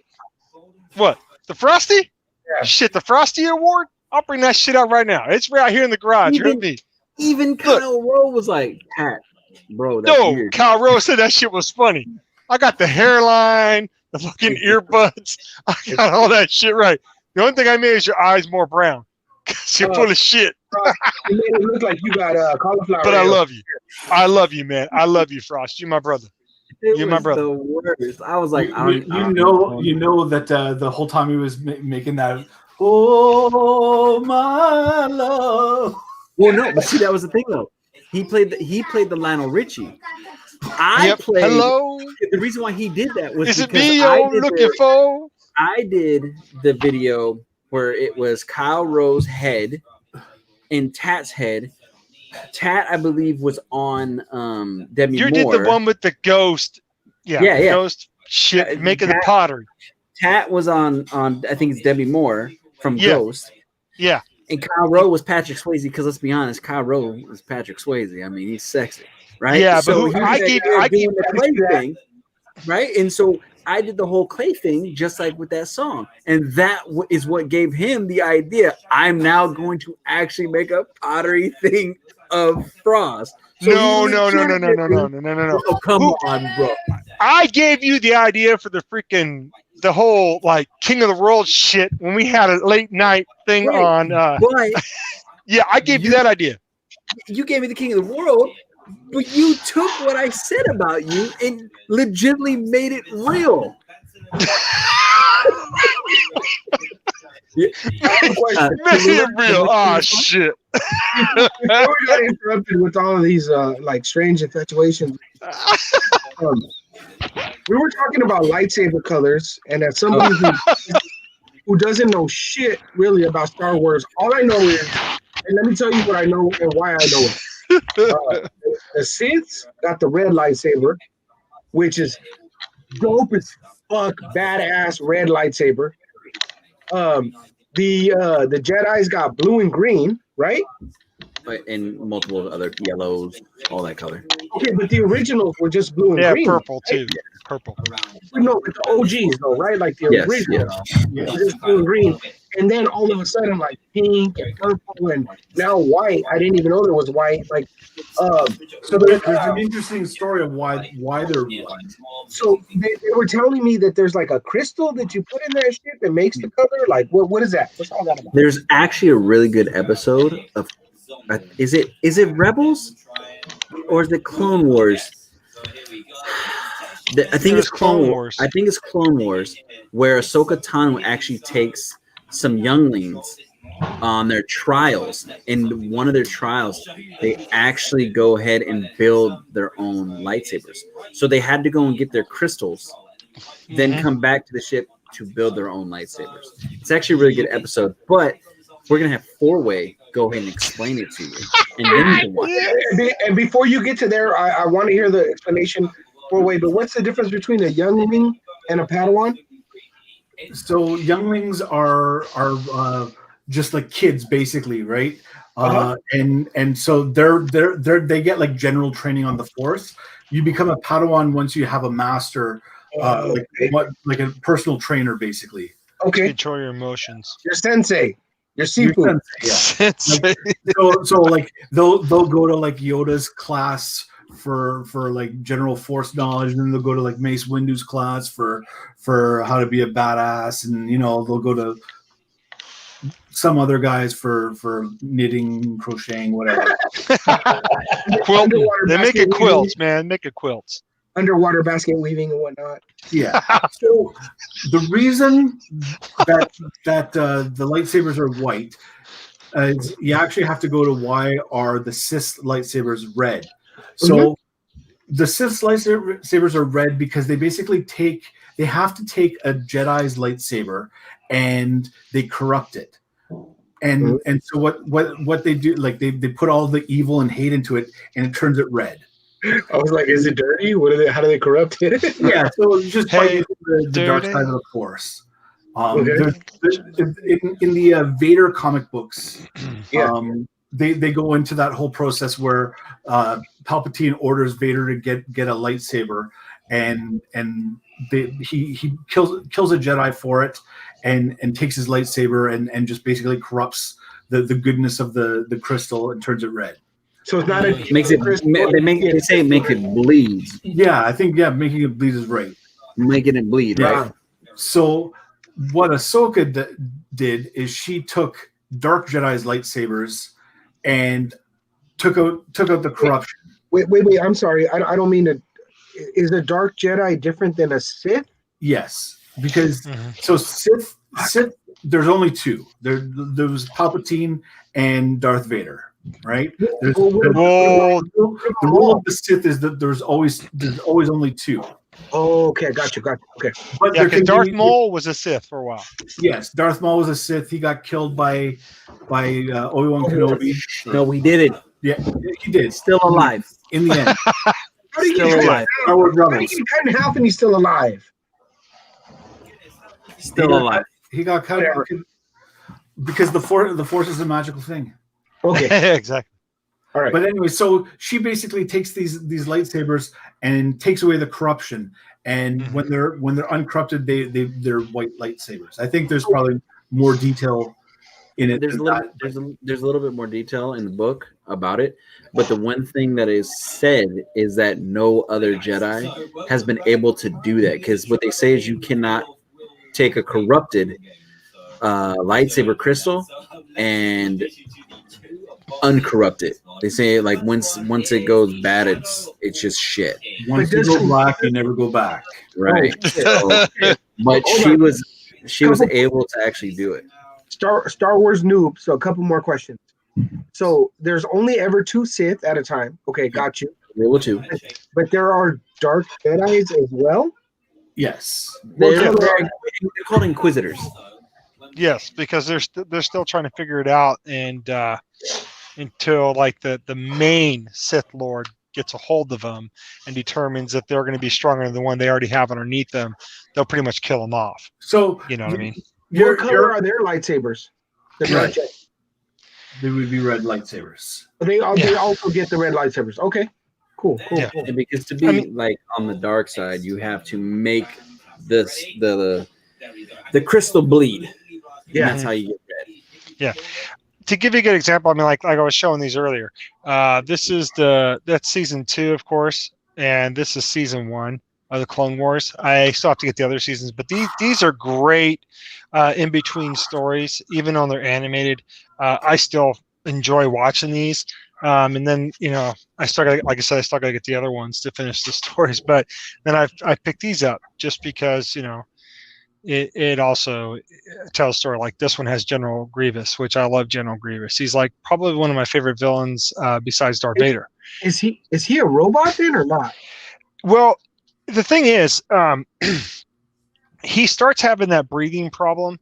What? The Frosty? Yeah. Shit, the Frosty Award? I'll bring that shit out right now. It's right here in the garage. Hear me. Even Kyle Rowe was like, Pat, bro, that's weird. Kyle Rowe said that shit was funny. I got the hairline, the fucking earbuds. I got all that shit right. The only thing I made is your eyes more brown. Because you're full of shit. It looks like you got cauliflower. But I love you. I love you, man. I love you, Frost. You're my brother. You're my brother. The worst. I was like, you know that the whole time he was making that, oh my love. Well, no, but see, that was the thing though. He played the Lionel Richie. Hello. The reason why he did that was it me you're looking for? I did the video where it was Kyle Rowe's head and Tat's head. Tat, I believe, was on Demi Moore. You did the one with the ghost. Yeah. Ghost shit, making the pottery. Tat was on I think it's Demi Moore from Ghost. Yeah. And Kyle Rowe was Patrick Swayze, because let's be honest, Kyle Rowe is Patrick Swayze. I mean, he's sexy, right? Yeah, so but I gave the clay thing, right? And so I did the whole clay thing just like with that song, and that is what gave him the idea. I'm now going to actually make a pottery thing of Frost. So no. Oh, come on, bro. I gave you the idea for the whole like King of the World shit when we had a late night thing on. Yeah, I gave you that idea. You gave me the King of the World, but you took what I said about you and legitimately made it real. Made it real. Oh shit. We got interrupted with all of these like strange infatuations. We were talking about lightsaber colors, and as somebody who doesn't know shit really about Star Wars, all I know is, and let me tell you what I know and why I know it. The Siths got the red lightsaber, which is dope as fuck, badass red lightsaber. The Jedi's got blue and green, right? And multiple other yellows, all that color. Okay, but the originals were just blue and green. Yeah, purple right? too. Purple. No, the OGs though, right? Like the original, just blue and green. And then all of a sudden, like pink and purple, and now white. I didn't even know there was white. Like, so there's an interesting story of why they're white. So they were telling me that there's like a crystal that you put in that shit that makes the color. Like, what is that? What's all that about? There's actually a really good episode of. Is it Rebels or is it Clone Wars? I think it's Clone Wars. I think it's Clone Wars, where Ahsoka Tano actually takes some younglings on their trials. In one of their trials, they actually go ahead and build their own lightsabers. So they had to go and get their crystals, then come back to the ship to build their own lightsabers. It's actually a really good episode, but we're gonna have Fourway go ahead and explain it to you, and then you can watch it. And before you get to there, I want to hear the explanation. Fourway, but what's the difference between a youngling and a Padawan? So younglings are just like kids, basically, right? And so they get like general training on the Force. You become a Padawan once you have a master like a personal trainer, basically. Okay. Control your emotions. Your sensei. Your seafood. Sensei. Like, so like they'll go to like Yoda's class for like general force knowledge, and then they'll go to like Mace Windu's class for how to be a badass, and they'll go to some other guys for knitting, crocheting, whatever. Quilting. They make a quilt, man. Make a quilt. Underwater basket weaving and whatnot. Yeah. So the reason that the lightsabers are white is you actually have to go to why are the Sith lightsabers red. So the Sith lightsabers are red because they basically have to take a Jedi's lightsaber and they corrupt it. And so what they do, like they put all the evil and hate into it, and it turns it red. I was like, is it dirty? How do they corrupt it? Yeah, so just fighting the dark side of the Force. In the Vader comic books, they go into that whole process where Palpatine orders Vader to get a lightsaber, and he kills a Jedi for it, and takes his lightsaber and just basically corrupts the goodness of the crystal and turns it red. So it's not makes it. They say make it bleed. Yeah, I think making it bleed is right. Making it bleed, right? So what Ahsoka did is she took Dark Jedi's lightsabers and took out the corruption. Wait! I'm sorry. I don't mean to. Is a Dark Jedi different than a Sith? Yes, because so Sith. There's only two. There was Palpatine and Darth Vader. Right. The rule of the Sith is that there's always only two. Oh, okay, got you. Okay. But because Darth Maul was a Sith for a while. Yes, Darth Maul was a Sith. He got killed by Obi-Wan Kenobi. No, he did it. Yeah, he did. Still alive in the end. How do you still alive? How do you get cut in half and he's still alive? Still alive. He got cut because the Force is a magical thing. Okay. Exactly. All right. But anyway, so she basically takes these lightsabers and takes away the corruption. And when they're uncorrupted, they're white lightsabers. I think there's probably more detail in it. There's a little bit more detail in the book about it. But the one thing that is said is that no other Jedi has been able to do that, because what they say is you cannot take a corrupted lightsaber crystal and uncorrupted. They say like once it goes bad, it's just shit. Once you go black, you never go back. Right. So, but she was able to actually do it. Star Wars noob. So a couple more questions. So there's only ever two Sith at a time. Okay, got you. Rule 2. But there are Dark Jedi's as well. Yes. They're called Inquisitors. Yes, because they're still trying to figure it out, and until like the main Sith Lord gets a hold of them and determines that they're going to be stronger than the one they already have underneath them, they'll pretty much kill them off. So you know what I mean? What color are their lightsabers? Red. They would be red lightsabers. They also get the red lightsabers. Okay, cool. And because to be like on the dark side, you have to make the crystal bleed. Yeah, that's how you get red. Yeah. To give you a good example, I mean, like I was showing these earlier. This is that's season 2, of course, and this is season 1 of the Clone Wars. I still have to get the other seasons, but these are great in between stories, even on they're animated. I still enjoy watching these. And then I still got to get the other ones to finish the stories. But then I picked these up just because it also tells a story. Like this one has General Grievous, which I love. General Grievous. He's like probably one of my favorite villains besides Darth Vader. Is he a robot then or not? Well, the thing is, he starts having that breathing problem,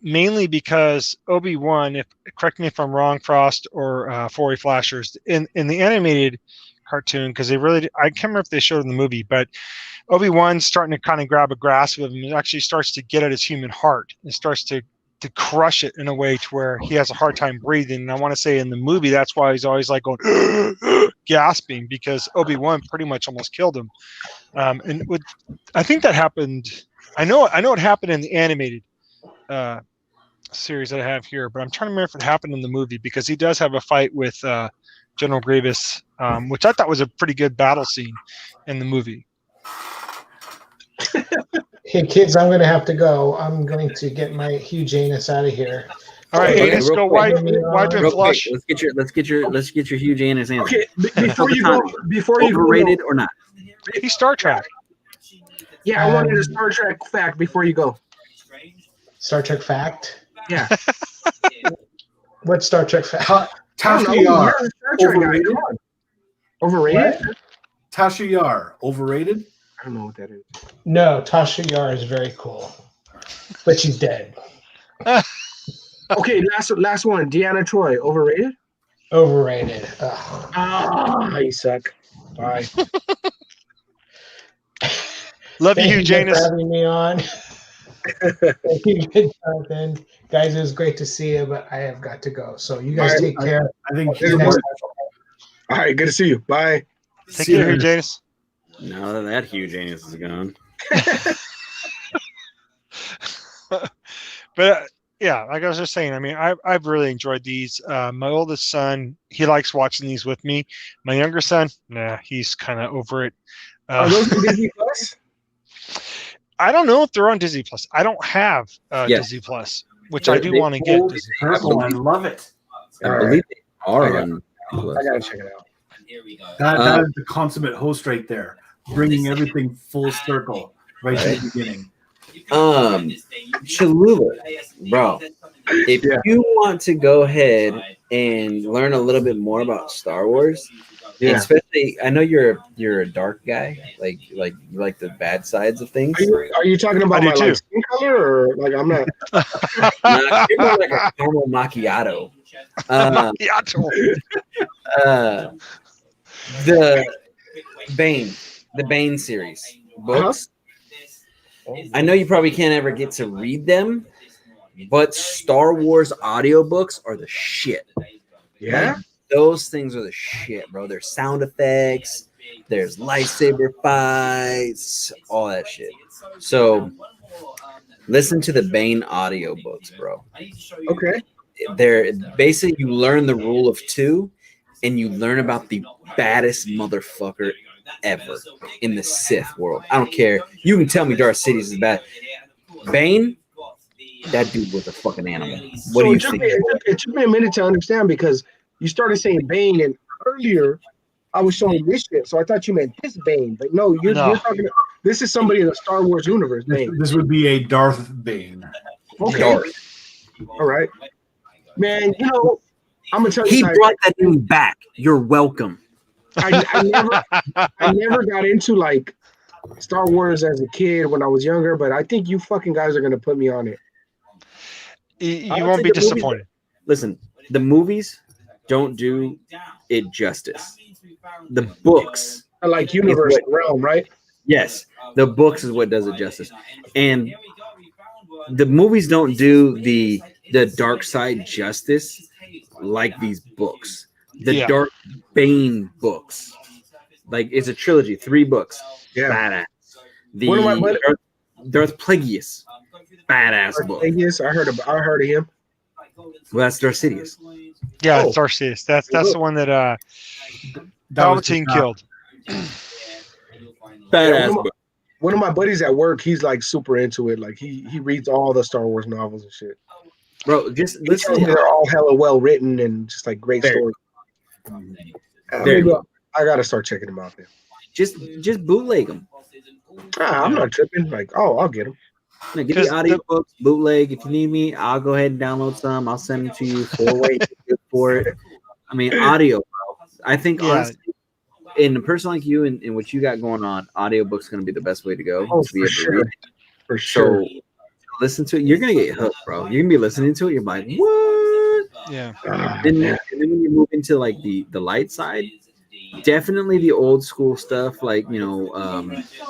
mainly because Obi-Wan, correct me if I'm wrong, Frost or Fourwayflashers, in the animated cartoon, because I can't remember if they showed it in the movie, but Obi-Wan's starting to kind of grab a grasp of him. It actually starts to get at his human heart. It starts to crush it in a way to where he has a hard time breathing. And I want to say in the movie, that's why he's always like going, gasping because Obi-Wan pretty much almost killed him. I think that happened. I know it happened in the animated series that I have here, but I'm trying to remember if it happened in the movie because he does have a fight with General Grievous, which I thought was a pretty good battle scene in the movie. Hey kids, I'm gonna have to go. I'm going to get my Hugh Jaynous out of here. All right, Okay, let's real go quick. wide Real flush. quick, let's get your Hugh Jaynous answer. Okay, before you go, Overrated or not? He's Star Trek. Yeah, I wanted a Star Trek fact before you go. Star Trek fact. Yeah. What Star Trek fact? Tasha Yar, overrated. Overrated? What? Tasha Yar, overrated. I don't know what that is. No, Tasha Yar is very cool, but she's dead. Okay, last one. Deanna Troy, overrated? Overrated. You suck. Bye. Love you, Thank Hugh you Jaynous. for having me on. Thank you, Jonathan. Guys, it was great to see you, but I have got to go. So you guys take care. I think All right, good to see you. Bye. Take care, Hugh Jaynous. Now that Hugh Jaynous is gone. But yeah, like I was just saying, I mean, I've really enjoyed these. My oldest son, he likes watching these with me. My younger son, nah, he's kind of over it. Are those on Disney Plus? I don't know if they're on Disney Plus. I don't have Disney Plus, which I do want to get. Disney. Purple, I love it. I believe they are on. I gotta check it out. That is the consummate host right there, bringing everything full circle right at the beginning. Cholula, bro. If you want to go ahead and learn a little bit more about Star Wars, especially, I know you're a dark guy, like you like the bad sides of things. Are you talking about my like, skin color, or like I'm not? Nah, you're more like a caramel macchiato. The Bane series books. I know you probably can't ever get to read them, but Star Wars audiobooks are the shit. Yeah. Like, those things are the shit, bro. There's sound effects, there's lightsaber fights, all that shit. So listen to the Bane audiobooks, bro. Okay. They're basically, you learn the rule of two and you learn about the baddest motherfucker ever in the Sith world. I don't care. You can tell me Darth Sidious is bad. Bane, that dude was a fucking animal. What do you think? It took me a minute to understand because you started saying Bane, and earlier I was showing this shit, so I thought you meant this Bane. But no, you're talking. This is somebody in the Star Wars universe. Bane. This would be a Darth Bane. Okay. Darth. All right, man. You know, I'm gonna tell you. He brought that dude back. You're welcome. I never got into like Star Wars as a kid when I was younger, but I think you fucking guys are gonna put me on it. You won't be disappointed. Listen, the movies don't do it justice. The books, like universe realm, right? Yes, the books is what does it justice, and the movies don't do the dark side justice like these books. The Dark Bane books, like it's a trilogy, 3 books. Yeah, badass. The Darth Plagueis, badass book. Plagueis, I heard of him. Well, that's Darth Sidious. Yeah, it's Darth Sidious. That's the one that Palpatine killed. Badass. One of my buddies at work, he's like super into it. Like he reads all the Star Wars novels and shit. Bro, just listen. They're all hella well written and just like great stories. I gotta start checking them out then. Just bootleg them. I'm not tripping. Like, I'll get them. Get the audiobooks, bootleg. If you need me, I'll go ahead and download some. I'll send them to you. Fourway for it. I mean, audio, bro. I think honestly, in a person like you and what you got going on, audiobook's going to be the best way to go. Oh, for sure. For sure. So, listen to it. You're going to get hooked, bro. You're going to be listening to it. You're like, what? Yeah. And then when you move into like the light side, definitely the old school stuff, like, you know,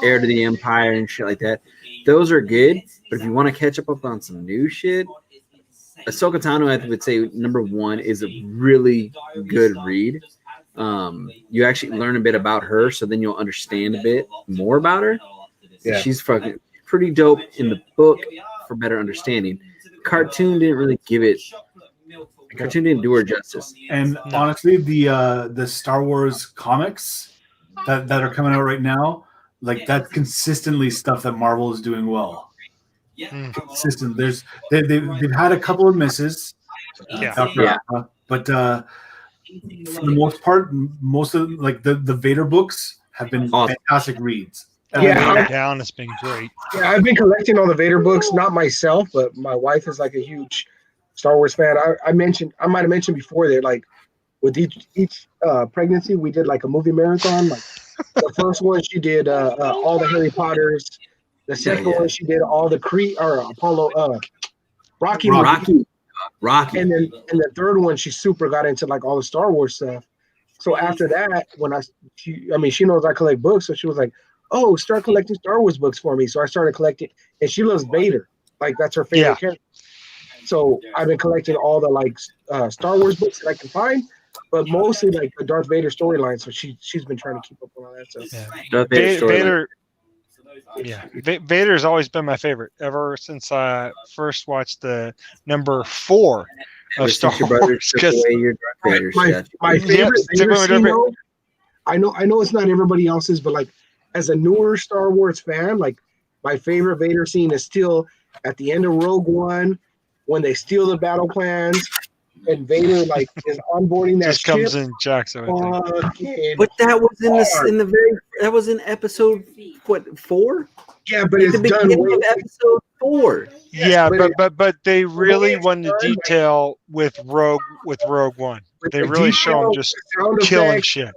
Heir to the Empire and shit like that. Those are good. But if you want to catch up on some new shit, Ahsoka Tano, I would say number 1 is a really good read. you actually learn a bit about her, so then you'll understand a bit more about her. Yeah. She's fucking pretty dope in the book for better understanding. Cartoon didn't really give it. Cartoon didn't do her justice. And honestly, the Star Wars comics that are coming out right now, like that's consistently stuff that Marvel is doing well. Consistent. They've had a couple of misses. But for the most part, most of like the Vader books have been fantastic reads. Down has been great. Yeah, I've been collecting all the Vader books, not myself, but my wife is like a huge Star Wars fan. I might have mentioned before that, like with each pregnancy, we did like a movie marathon. Like the first one, she did all the Harry Potters. The second one, she did all the Rocky. And then the third one, she super got into like all the Star Wars stuff. So after that, she knows I collect books, so she was like, "Oh, start collecting Star Wars books for me." So I started collecting, and she loves Vader, like that's her favorite character. So I've been collecting all the like Star Wars books that I can find, but mostly like the Darth Vader storyline. So she's been trying to keep up with all that stuff. Vader's always been my favorite ever since I first watched the number 4 of Star Wars. My favorite Vader scene, though, I know it's not everybody else's, but like as a newer Star Wars fan, like my favorite Vader scene is still at the end of Rogue One when they steal the battle plans and Vader like is onboarding that just ship. Comes in Jackson. But that was that was in episode 4? Yeah, but it's done way episode 4. Yeah, but they really won the detail with Rogue One. They really show him just killing shit.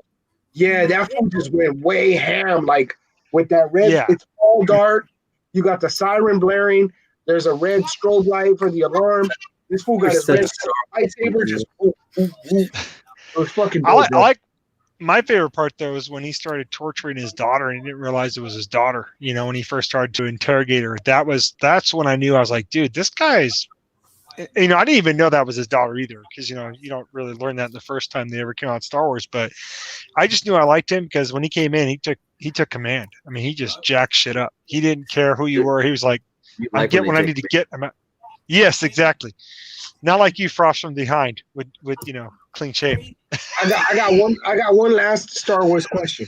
Yeah, that one just went way ham. Like with that red, it's all dark. You got the siren blaring. There's a red strobe light for the alarm. This fool got his red lightsaber. Just it was fucking dope, I like my favorite part though is when he started torturing his daughter and he didn't realize it was his daughter. You know, when he first started to interrogate her, that's when I knew. I was like, dude, this guy's. You know, I didn't even know that was his daughter either, because you know you don't really learn that the first time they ever came out Star Wars. But I just knew I liked him because when he came in, he took command. I mean, he just jacked shit up. He didn't care who you were. He was like, I get what I need to get. Yes, exactly. Not like you, Frost from behind with clean shave. I got one last Star Wars question.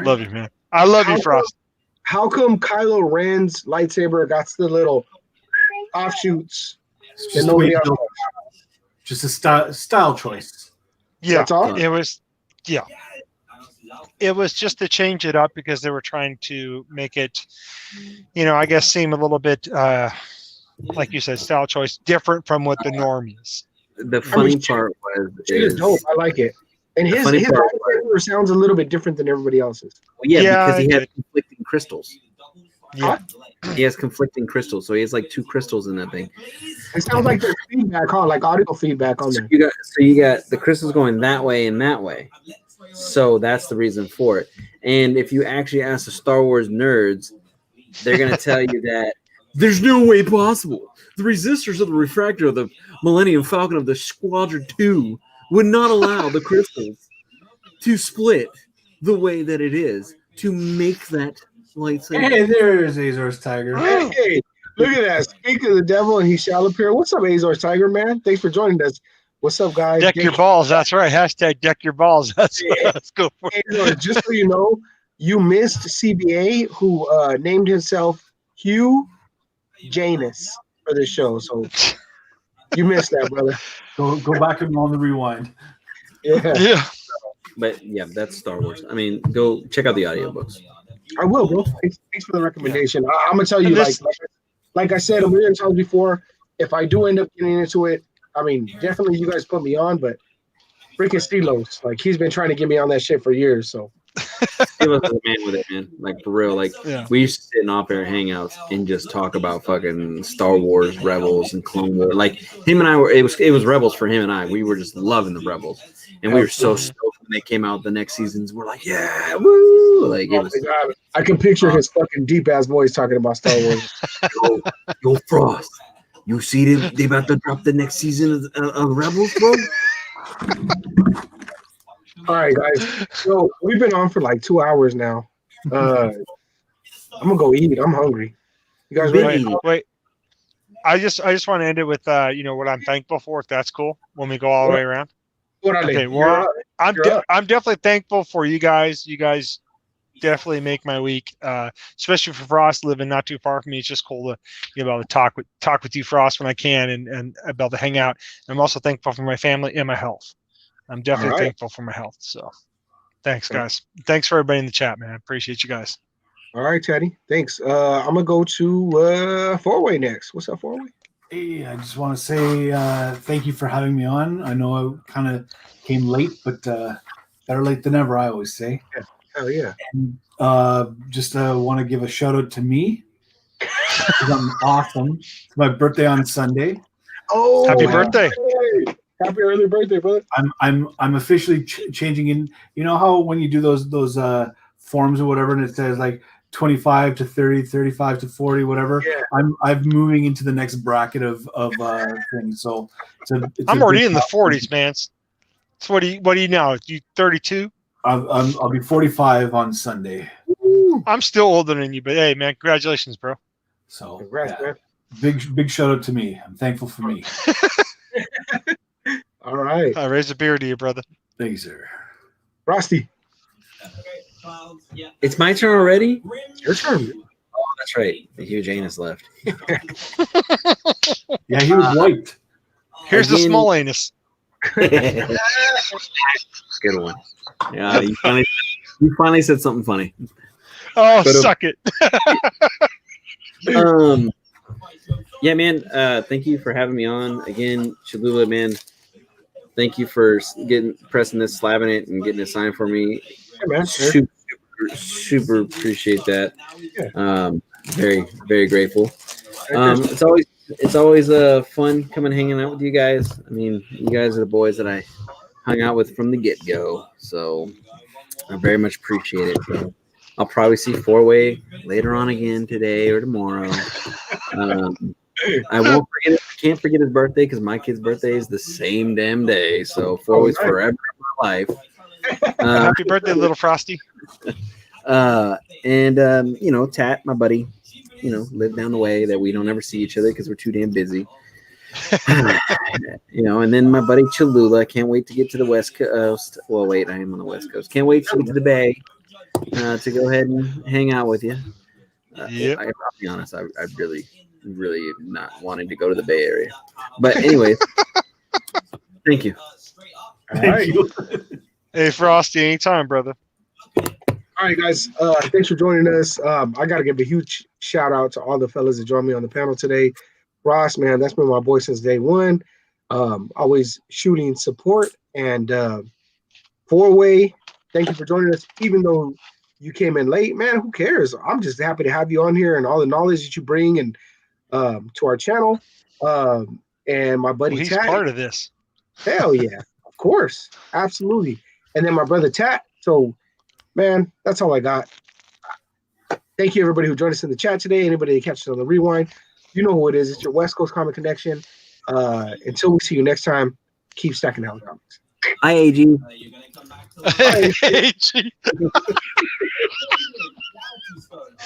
Love you, man. I love you, Frost. How come Kylo Ren's lightsaber got the little offshoots? Just, just a style choice. Yeah, that's all? It was. Yeah, it was just to change it up because they were trying to make it, I guess, seem a little bit, like you said, style choice, different from what the norm is. The funny part is dope. I like it, and his lightsaber sounds a little bit different than everybody else's. Because he has conflicting crystals. Yeah. He has conflicting crystals, so he has like 2 crystals in that thing. It sounds like there's feedback on, like audio feedback on there. You got the crystals going that way and that way. So that's the reason for it. And if you actually ask the Star Wars nerds, they're gonna tell you that there's no way possible. The resistors of the refractor of the Millennium Falcon of the Squadron 2 would not allow the crystals to split the way that it is to make that lightsaber. Hey, there's Azor's Tiger. Hey, look at that. Speak of the devil and he shall appear. What's up, Azor's Tiger, man? Thanks for joining us. What's up, guys? Deck your balls. That's right. Hashtag deck your balls. Let's go for it. Azor, just so you know, you missed CBA, who named himself Hugh Jaynous for this show. So you missed that, brother. Go back and on the rewind. Yeah. But yeah, that's Star Wars. I mean, go check out the audiobooks. I will, bro. Thanks for the recommendation. I'm gonna tell you, like I said a million times before, if I do end up getting into it, I mean, definitely you guys put me on, but freaking Stilos, like he's been trying to get me on that shit for years. So Stilos is a man with it, man. Like for real. Like we used to sit in off-air hangouts and just talk about fucking Star Wars, Rebels, and Clone Wars. Like him and I were. It was Rebels for him and I. We were just loving the Rebels, and we were so stoked when they came out the next seasons. We're like, yeah, woo! Like it was. I can picture his fucking deep ass voice talking about Star Wars. Yo, Frost. You see them? They about to drop the next season of Rebels, bro. All right, guys. So we've been on for like 2 hours now. I'm gonna go eat. I'm hungry. You guys ready? Wait. I just want to end it with what I'm thankful for, if that's cool, when we go all the way around. Okay, well, I'm definitely thankful for you guys. You guys definitely make my week, especially for Frost living not too far from me. It's just cool to be able to talk with you, Frost, when I can, and be able to hang out. I'm also thankful for my family and my health. I'm definitely thankful for my health. So thanks, guys. Thanks for everybody in the chat, man. I appreciate you guys. All right, Teddy. Thanks. I'm gonna go to Fourway next. What's up, Fourway? Hey, I just want to say thank you for having me on. I know I kind of came late, but better late than never, I always say. Yeah. Hell yeah. And just want to give a shout out to me. I'm awesome. It's my birthday on Sunday. Oh, happy birthday! Happy early birthday, brother. I'm officially changing in. You know how when you do those forms or whatever, and it says like 25 to 30, 35 to 40, whatever. Yeah. I'm moving into the next bracket of things. So I'm already in the 40s, man. So what are you now? You 32? I'll be 45 on Sunday. Woo. I'm still older than you, but hey, man, congratulations, bro. So congrats, man. Big shout out to me. I'm thankful for me. All right. I raise a beer to you, brother. Thank you, sir. Frosty. It's my turn already? Your turn. Oh, that's right. The Hugh Jaynous left. Yeah, he was white. Here's the small anus. Good one. Yeah, you finally said something funny. Oh, suck it. Yeah, man. Thank you for having me on again, Cholula, man. Thank you for pressing this, slabbing it, and getting it signed for me. Yeah, man. Super appreciate that. Yeah. Very, very grateful. It's always fun coming hanging out with you guys. I mean, you guys are the boys that I hung out with from the get-go, so I very much appreciate it. So I'll probably see Fourway later on again today or tomorrow. I won't forget. I can't forget his birthday because my kid's birthday is the same damn day. So Fourway's forever in my life. Happy birthday, little Frosty. And Tat, my buddy, live down the way that we don't ever see each other because we're too damn busy. And then my buddy Cholula, can't wait to get to the West Coast. Well, wait, I am on the West Coast. Can't wait to get to the Bay to go ahead and hang out with you. Yep. I'll be honest, I really am not wanting to go to the Bay Area. But anyways, thank you. Thank you. Hey, Frosty, anytime, brother. All right, guys. Thanks for joining us. I got to give a huge shout out to all the fellas that joined me on the panel today. Ross, man, that's been my boy since day one. Always shooting support. And Fourway, thank you for joining us. Even though you came in late, man, who cares? I'm just happy to have you on here and all the knowledge that you bring and to our channel. And my buddy he's Tat. Part of this. Hell yeah, of course. Absolutely. And then my brother Tat. So, man, that's all I got. Thank you, everybody who joined us in the chat today. Anybody that catches it on the rewind, you know who it is. It's your West Coast Comic Connection. Until we see you next time, keep stacking out comics. IAG. IAG.